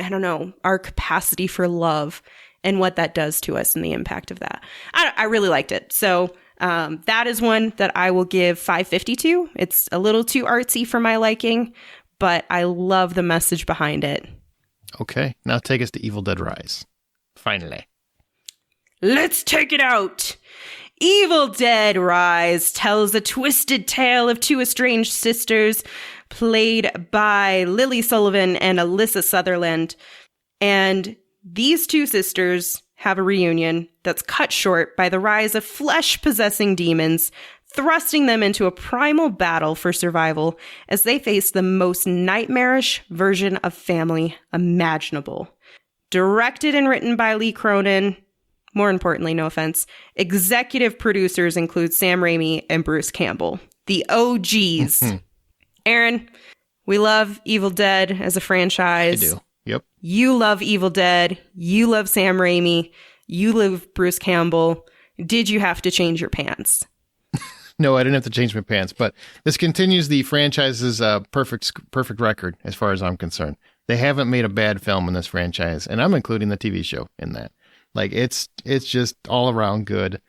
I don't know, our capacity for love and what that does to us and the impact of that. I really liked it. So that is one that I will give 550 to. It's a little too artsy for my liking, but I love the message behind it. Okay, now take us to Evil Dead Rise. Finally. Let's take it out. Evil Dead Rise tells a twisted tale of two estranged sisters played by Lily Sullivan and Alyssa Sutherland. And these two sisters have a reunion that's cut short by the rise of flesh-possessing demons, thrusting them into a primal battle for survival as they face the most nightmarish version of family imaginable. Directed and written by Lee Cronin. More importantly, no offense, executive producers include Sam Raimi and Bruce Campbell, the OGs. Aaron, we love Evil Dead as a franchise. I do. Yep. You love Evil Dead. You love Sam Raimi. You love Bruce Campbell. Did you have to change your pants? No, I didn't have to change my pants, but this continues the franchise's perfect record as far as I'm concerned. They haven't made a bad film in this franchise, and I'm including the TV show in that. Like, it's just all around good.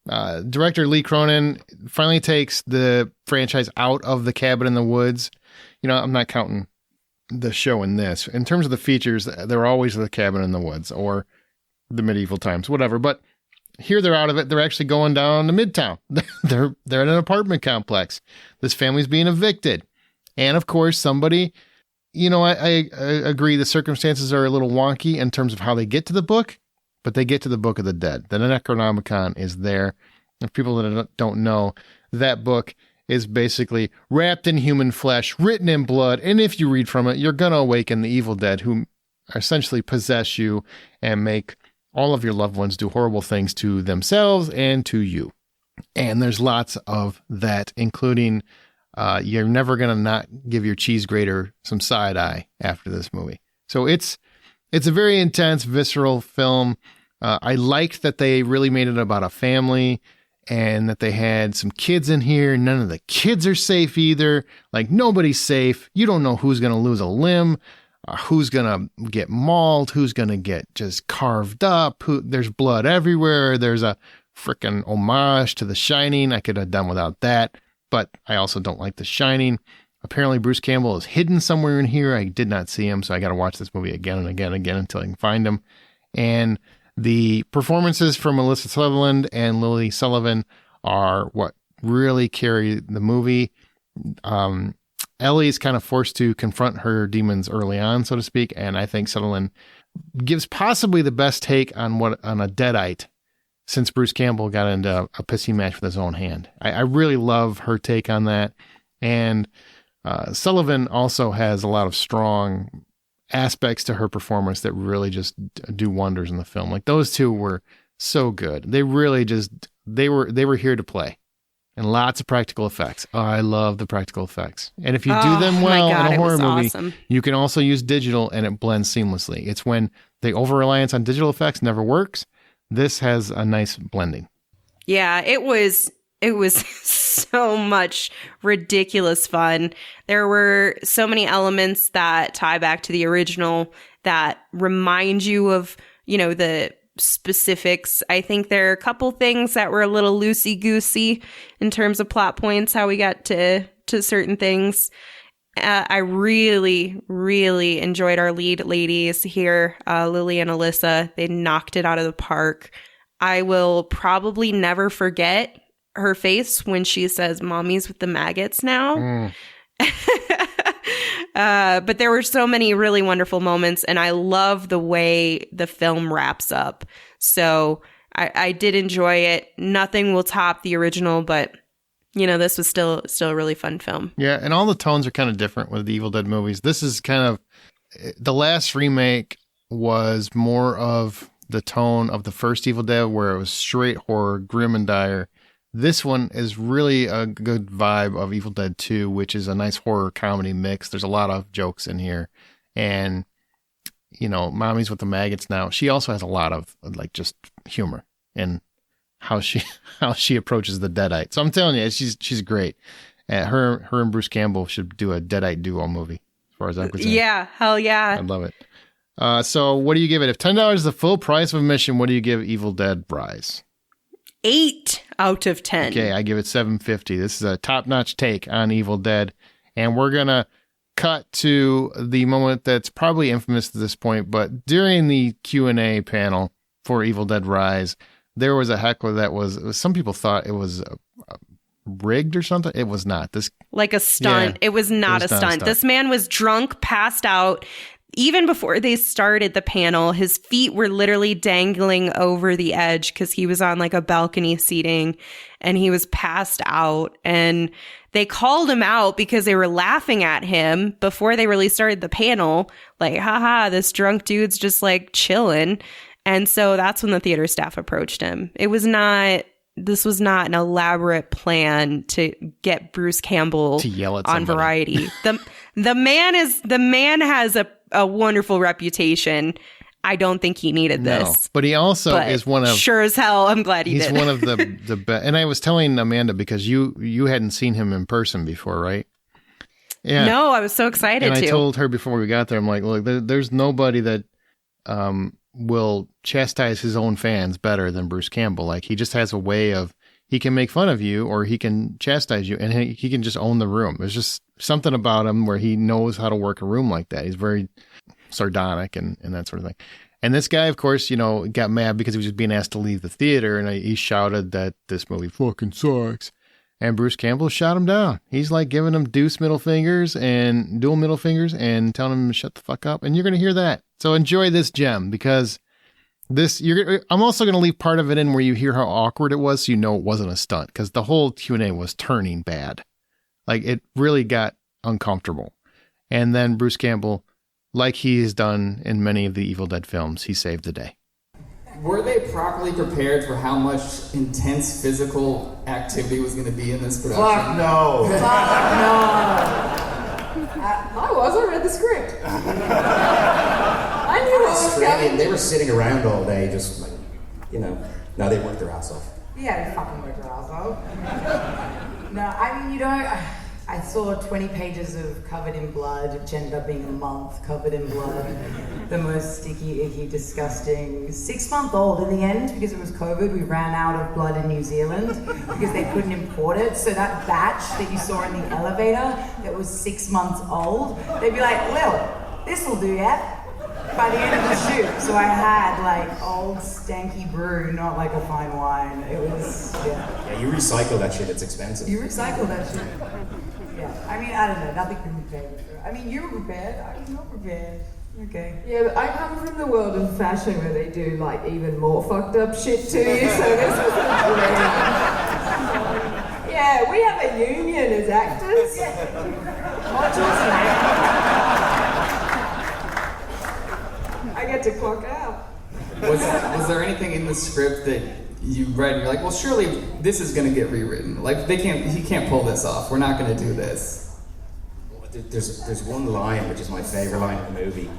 Director Lee Cronin finally takes the franchise out of the cabin in the woods. You know, I'm not counting the show in this. In terms of the features, they're always the cabin in the woods or the medieval times, whatever. But here they're out of it. They're actually going down to Midtown. They're in an apartment complex. This family's being evicted. And of course, somebody, you know, I agree the circumstances are a little wonky in terms of how they get to the book. But they get to the Book of the Dead. The Necronomicon is there. If people that don't know, that book is basically wrapped in human flesh, written in blood, and if you read from it, you're going to awaken the evil dead who essentially possess you and make all of your loved ones do horrible things to themselves and to you. And there's lots of that, including you're never going to not give your cheese grater some side eye after this movie. So it's a very intense, visceral film. I liked that they really made it about a family and that they had some kids in here. None of the kids are safe either. Like, nobody's safe. You don't know who's going to lose a limb, who's going to get mauled, who's going to get just carved up. There's blood everywhere. There's a freaking homage to The Shining. I could have done without that, but I also don't like The Shining. Apparently Bruce Campbell is hidden somewhere in here. I did not see him, so I got to watch this movie again and again and again until I can find him. And the performances from Alyssa Sutherland and Lily Sullivan are what really carry the movie. Ellie's kind of forced to confront her demons early on, so to speak, and I think Sutherland gives possibly the best take on a deadite since Bruce Campbell got into a pissy match with his own hand. I really love her take on that. And Sullivan also has a lot of strong aspects to her performance that really just do wonders in the film. Like those two were so good. They really they were here to play. And lots of practical effects. Oh, I love the practical effects. And if you do them well in a horror movie, awesome. You can also use digital and it blends seamlessly. It's when the over-reliance on digital effects never works. This has a nice blending. Yeah, it was so much ridiculous fun. There were so many elements that tie back to the original that remind you of, the specifics. I think there are a couple things that were a little loosey-goosey in terms of plot points, how we got to certain things. I really, really enjoyed our lead ladies here, Lily and Alyssa. They knocked it out of the park. I will probably never forget her face when she says, "Mommy's with the maggots now." But there were so many really wonderful moments, and I love the way the film wraps up. So I did enjoy it. Nothing will top the original, but this was still a really fun film. Yeah, and all the tones are kind of different with the Evil Dead movies. This is kind of the last remake was more of the tone of the first Evil Dead, where it was straight horror, grim and dire. This one is really a good vibe of Evil Dead 2, which is a nice horror comedy mix. There's a lot of jokes in here. And, Mommy's with the maggots now. She also has a lot of just humor in how she approaches the deadite. So I'm telling you, she's great. Her and Bruce Campbell should do a deadite duo movie, as far as I'm concerned. Yeah, hell yeah. I'd love it. So what do you give it? If $10 is the full price of admission, what do you give Evil Dead Rise? 8 out of 10. Okay, I give it $7.50. This is a top-notch take on Evil Dead, and we're gonna cut to the moment that's probably infamous at this point. But during the Q&A panel for Evil Dead Rise, there was a heckler that was some people thought it was rigged or something. It was not. Like a stunt. Yeah, it was not a stunt. This man was drunk, passed out. Even before they started the panel, his feet were literally dangling over the edge because he was on a balcony seating and he was passed out. And they called him out because they were laughing at him before they really started the panel. Like, haha, this drunk dude's just chilling. And so that's when the theater staff approached him. This was not an elaborate plan to get Bruce Campbell to yell at on Variety. The man has a wonderful reputation. I don't think he needed this. No, but he also is one of... Sure as hell, I'm glad he did. He's one of the best. And I was telling Amanda, because you hadn't seen him in person before, right? Yeah. No, I was so excited and I told her before we got there, I'm like, look, there's nobody that will chastise his own fans better than Bruce Campbell. He just has a way of... He can make fun of you or he can chastise you, and he can just own the room. There's just something about him where he knows how to work a room like that. He's very sardonic and that sort of thing. And this guy, of course, got mad because he was just being asked to leave the theater, and he shouted that this movie fucking sucks. And Bruce Campbell shot him down. He's giving him deuce middle fingers and dual middle fingers and telling him to shut the fuck up. And you're going to hear that. So enjoy this gem, because I'm also going to leave part of it in where you hear how awkward it was, so it wasn't a stunt, because the whole Q&A was turning bad. It really got uncomfortable. And then Bruce Campbell, like he has done in many of the Evil Dead films, he saved the day. Were they properly prepared for how much intense physical activity was going to be in this production? Fuck no. Fuck no. I read the script. I knew what was coming. They were sitting around all day, just no, they worked their ass off. Yeah, they fucking worked their ass off. No, I mean, I saw 20 pages of covered in blood, which ended up being a month covered in blood. The most sticky, icky, disgusting. 6-month-old. In the end, because it was COVID, we ran out of blood in New Zealand because they couldn't import it. So that batch that you saw in the elevator that was 6 months old, they'd be like, Lil, this'll do, yeah? By the end of the shoot. So I had like old stanky brew, not like a fine wine. It was, yeah. Yeah, you recycle that shit, it's expensive. You recycle that shit. Yeah, I mean, I don't know, nothing prepared. I mean, you were prepared, I was not prepared. Okay. Yeah, but I come from the world of fashion where they do like even more fucked up shit to you, so this was a great. Yeah, we have a union as actors. What's your name? I get to clock out. Was there anything in the script that you read and you're like, well, surely this is going to get rewritten? Like, he can't pull this off. We're not going to do this. There's one line, which is my favorite line of the movie,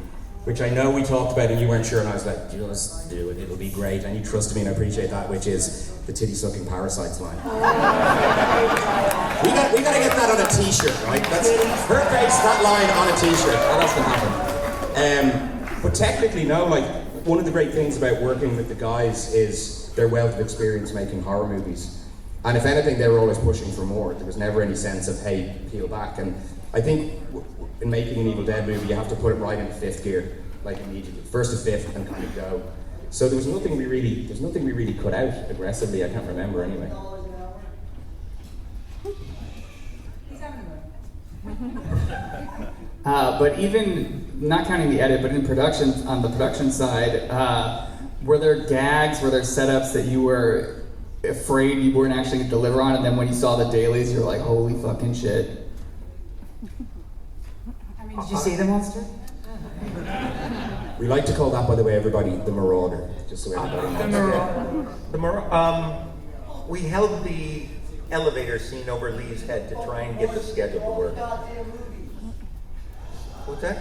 which I know we talked about and you weren't sure, and I was like, just do it, it'll be great. And you trusted me and I appreciate that, which is the titty-sucking parasites line. we got to get that on a t-shirt, right? That's her face, that line on a t-shirt. Oh, that's going to happen. But technically, no, like, one of the great things about working with the guys is their wealth of experience making horror movies. And if anything, they were always pushing for more. There was never any sense of, hey, peel back. And I think in making an Evil Dead movie, you have to put it right into fifth gear, like immediately. First to fifth and kind of go. So there's nothing we really cut out aggressively. I can't remember anyway. But even not counting the edit, but in production, on the production side, were there gags, were there setups that you were afraid you weren't actually going to deliver on, and then when you saw the dailies, you're like, holy fucking shit? I mean, did you see the monster? We like to call that, by the way, everybody, the Marauder, just so everybody knows. The Marauder. We held the elevator scene over Lee's head to try and get the schedule to work. What's that?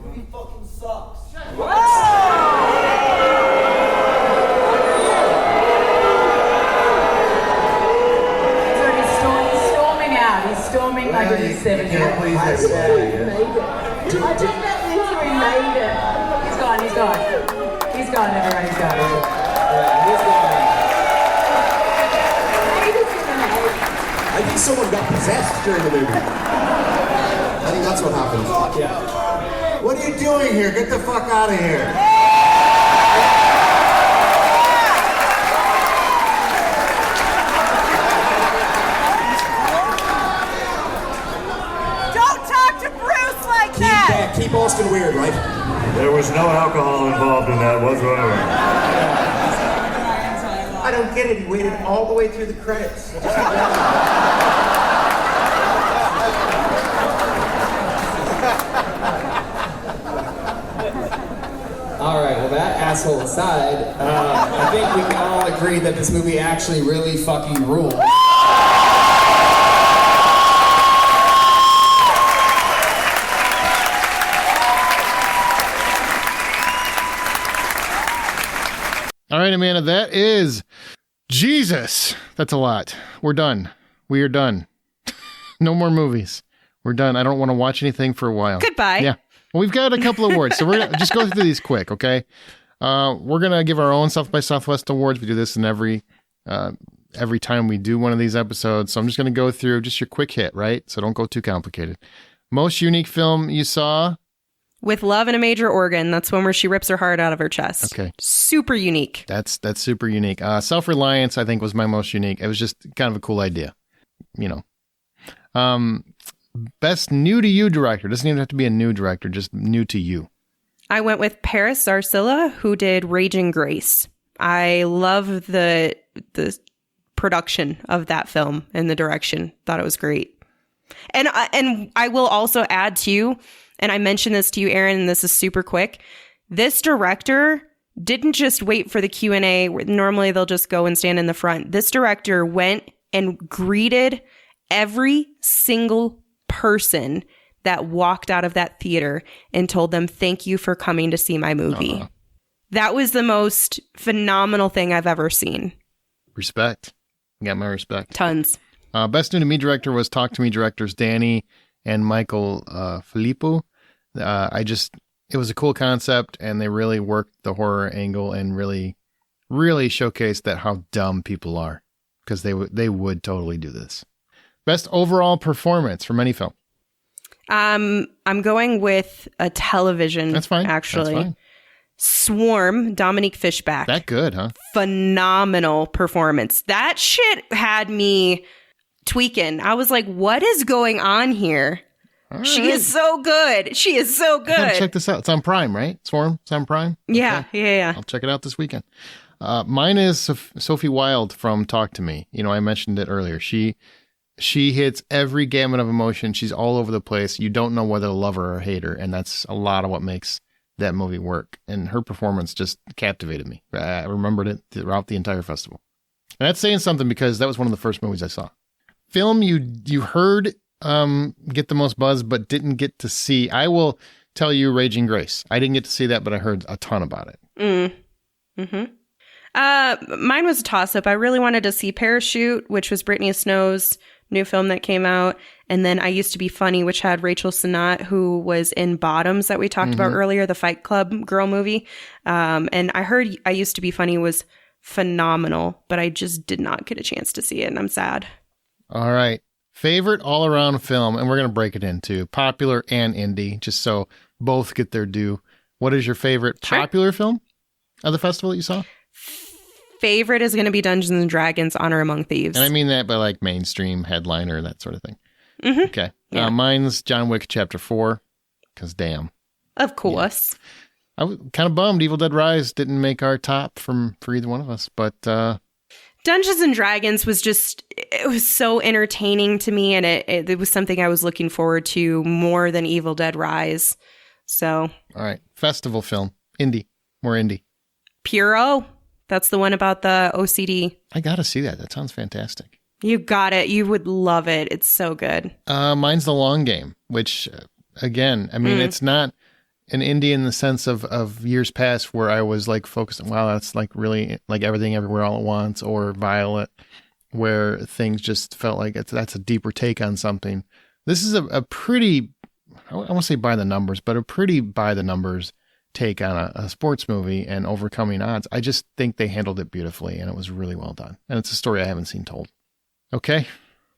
Movie fucking sucks. He's storming out. He's storming like in the 70s. I think that means we made it. He's gone, everyone, he's gone. I think someone got possessed during the movie. I think that's what happened. Yeah. What are you doing here? Get the fuck out of here. Don't talk to Bruce like that! Keep Austin weird, right? There was no alcohol involved in that whatsoever. I don't get it. He waited all the way through the credits. All right, well, that asshole aside, I think we can all agree that this movie actually really fucking rules. All right, Amanda, that is Jesus. That's a lot. We're done. We are done. No more movies. We're done. I don't want to watch anything for a while. Goodbye. Yeah. Well, we've got a couple of awards, so we're gonna just go through these quick, okay? We're gonna give our own South by Southwest awards. We do this in every time we do one of these episodes. So I'm just gonna go through just your quick hit, right? So don't go too complicated. Most unique film you saw? With Love in a Major Organ. That's one where she rips her heart out of her chest. Okay. Super unique. That's super unique. Self-Reliance, I think, was my most unique. It was just kind of a cool idea, you know. Best new to you director. Doesn't even have to be a new director, just new to you. I went with Paris Zarcilla, who did Raging Grace. I love the production of that film and the direction. Thought it was great. And I will also add to you, and I mentioned this to you, Aaron, and this is super quick. This director didn't just wait for the Q&A. Normally they'll just go and stand in the front. This director went and greeted every single person that walked out of that theater and told them, thank you for coming to see my movie. That was the most phenomenal thing I've ever seen. Respect. You got my respect. Tons. Best New to Me director was Talk to Me directors Danny and Michael Filippo. It was a cool concept, and they really worked the horror angle and really, really showcased that how dumb people are, because they would totally do this. Best overall performance from any film. I'm going with a television. That's fine. Actually, That's fine. Swarm, Dominique Fishback. That good, huh? Phenomenal performance. That shit had me tweaking. I was like, what is going on here? All She right. is so good. She is so I gotta good. check this out. It's on Prime, right? Swarm? It's on Prime? Yeah, yeah. I'll check it out this weekend. Mine is Sophie Wilde from Talk to Me. You know, I mentioned it earlier. She hits every gamut of emotion. She's all over the place. You don't know whether to love her or hate her, and that's a lot of what makes that movie work. And her performance just captivated me. I remembered it throughout the entire festival. And that's saying something, because that was one of the first movies I saw. Film you heard get the most buzz but didn't get to see. I will tell you Raging Grace. I didn't get to see that, but I heard a ton about it. Mine was a toss-up. I really wanted to see Parachute, which was Brittany Snow's new film that came out. And then I Used to Be Funny, which had Rachel Sennott, who was in Bottoms that we talked about earlier, the Fight Club girl movie. And I heard I Used to Be Funny was phenomenal, but I just did not get a chance to see it, and I'm sad. All right. Favorite all-around film, and we're going to break it into popular and indie, just so both get their due. What is your favorite popular film of the festival that you saw? Favorite is going to be Dungeons & Dragons Honor Among Thieves. And I mean that by like mainstream headliner, that sort of thing. Mm-hmm. Okay. Yeah. Mine's John Wick Chapter 4, because damn. Of course. Yeah. I was kind of bummed Evil Dead Rise didn't make our top for either one of us, but Dungeons & Dragons was it was so entertaining to me, and it was something I was looking forward to more than Evil Dead Rise. So. All right. Festival film. Indie. More indie. Puro. That's the one about the OCD. I got to see that. That sounds fantastic. You got it. You would love it. It's so good. Mine's The Long Game, which, again, I mean, it's not an indie in the sense of years past where I was like focused on, wow, that's like really like Everything Everywhere All at Once or Violet, where things just felt like that's a deeper take on something. This is a pretty, I won't say by the numbers, but a pretty by the numbers take on a sports movie and overcoming odds. I just think they handled it beautifully, and it was really well done. And it's a story I haven't seen told. Okay,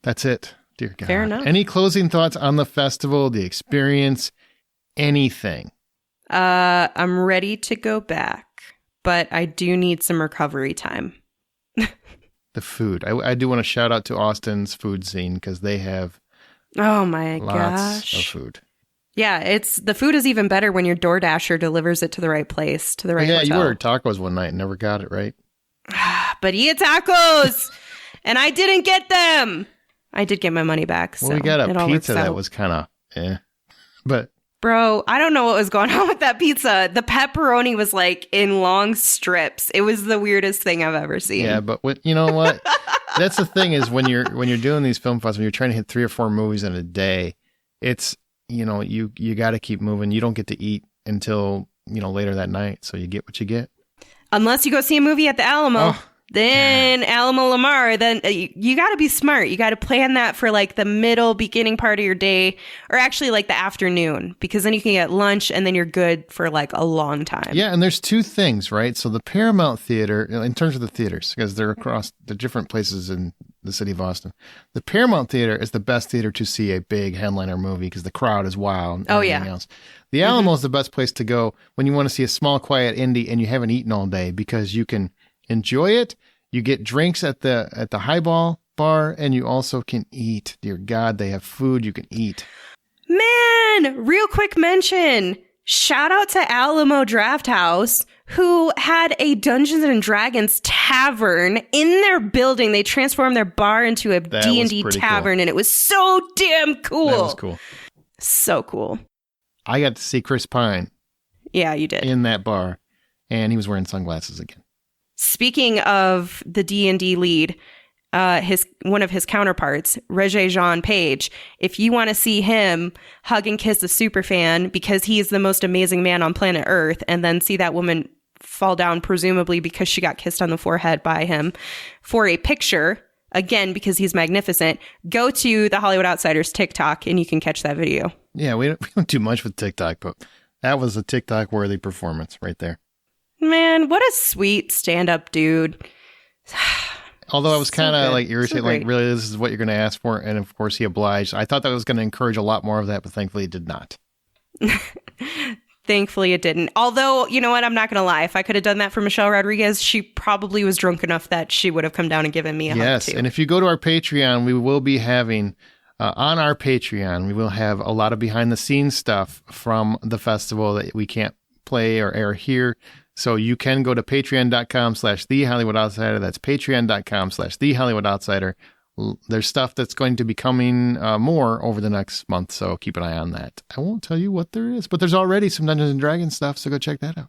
that's it. Dear God. Fair enough. Any closing thoughts on the festival, the experience, anything? I'm ready to go back, but I do need some recovery time. The food. I do want to shout out to Austin's food scene, because they have oh my lots gosh of food. Yeah, the food is even better when your DoorDasher delivers it to the right place, to the right hotel. You ordered tacos one night and never got it right. But he had tacos, and I didn't get them. I did get my money back. Well, so we got it a all pizza works that out. was kind of but Bro, I don't know what was going on with that pizza. The pepperoni was like in long strips. It was the weirdest thing I've ever seen. yeah, but you know what? That's the thing is when you're doing these film festivals, you're trying to hit 3 or 4 movies in a day. It's you got to keep moving. You don't get to eat until later that night, so you get what you get. Unless you go see a movie at the Alamo. Oh, then Alamo Lamar, then you got to be smart. You got to plan that for like the beginning part of your day, or actually like the afternoon, because then you can get lunch and then you're good for like a long time. Yeah, and there's 2 things, right? So the Paramount Theater, in terms of the theaters, because they're across the different places in the city of Austin, the Paramount Theater is the best theater to see a big headliner movie because the crowd is wild. And everything else. The Alamo is the best place to go when you want to see a small, quiet indie and you haven't eaten all day, because you can enjoy it. You get drinks at the highball bar, and you also can eat. Dear God, they have food you can eat. Man, real quick mention. Shout out to Alamo Draft House, who had a Dungeons and Dragons tavern in their building. They transformed their bar into a D&D tavern, cool. And it was so damn cool. That was cool. So cool. I got to see Chris Pine. Yeah, you did. In that bar, and he was wearing sunglasses again. Speaking of the D&D lead, one of his counterparts, Regé-Jean Page, if you want to see him hug and kiss a superfan because he's the most amazing man on planet Earth, and then see that woman fall down, presumably because she got kissed on the forehead by him, for a picture, again, because he's magnificent, go to the Hollywood Outsiders TikTok and you can catch that video. Yeah, we don't do much with TikTok, but that was a TikTok-worthy performance right there. Man, what a sweet stand-up dude. Although I was kind of good. like irritated, So like, great. really, this is what you're going to ask for? And of course, he obliged. I thought that was going to encourage a lot more of that, but thankfully it did not. Thankfully, it didn't. Although, you know what? I'm not going to lie. If I could have done that for Michelle Rodriguez, she probably was drunk enough that she would have come down and given me a hug, Yes, too. and if you go to our Patreon, we will be having, on our Patreon, we will have a lot of behind-the-scenes stuff from the festival that we can't play or air here. So you can go to patreon.com/The Hollywood Outsider. That's patreon.com/The Hollywood Outsider. There's stuff that's going to be coming more over the next month, so keep an eye on that. I won't tell you what there is, but there's already some Dungeons & Dragons stuff, so go check that out.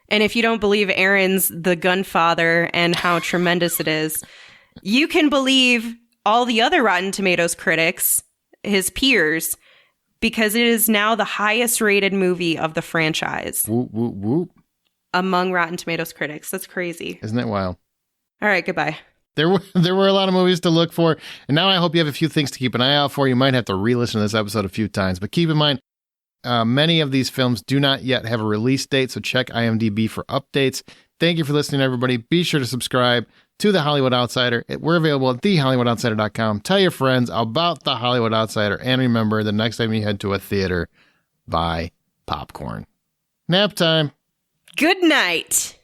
And if you don't believe Aaron's the Gunfather and how tremendous it is, you can believe all the other Rotten Tomatoes critics, his peers, because it is now the highest rated movie of the franchise. Whoop, whoop, whoop. Among Rotten Tomatoes critics. That's crazy. Isn't that wild? All right, goodbye. There were a lot of movies to look for, and now I hope you have a few things to keep an eye out for. You might have to re-listen to this episode a few times, but keep in mind, many of these films do not yet have a release date, so check IMDb for updates. Thank you for listening, everybody. Be sure to subscribe to The Hollywood Outsider. We're available at thehollywoodoutsider.com. Tell your friends about The Hollywood Outsider, and remember, the next time you head to a theater, buy popcorn. Nap time. Good night.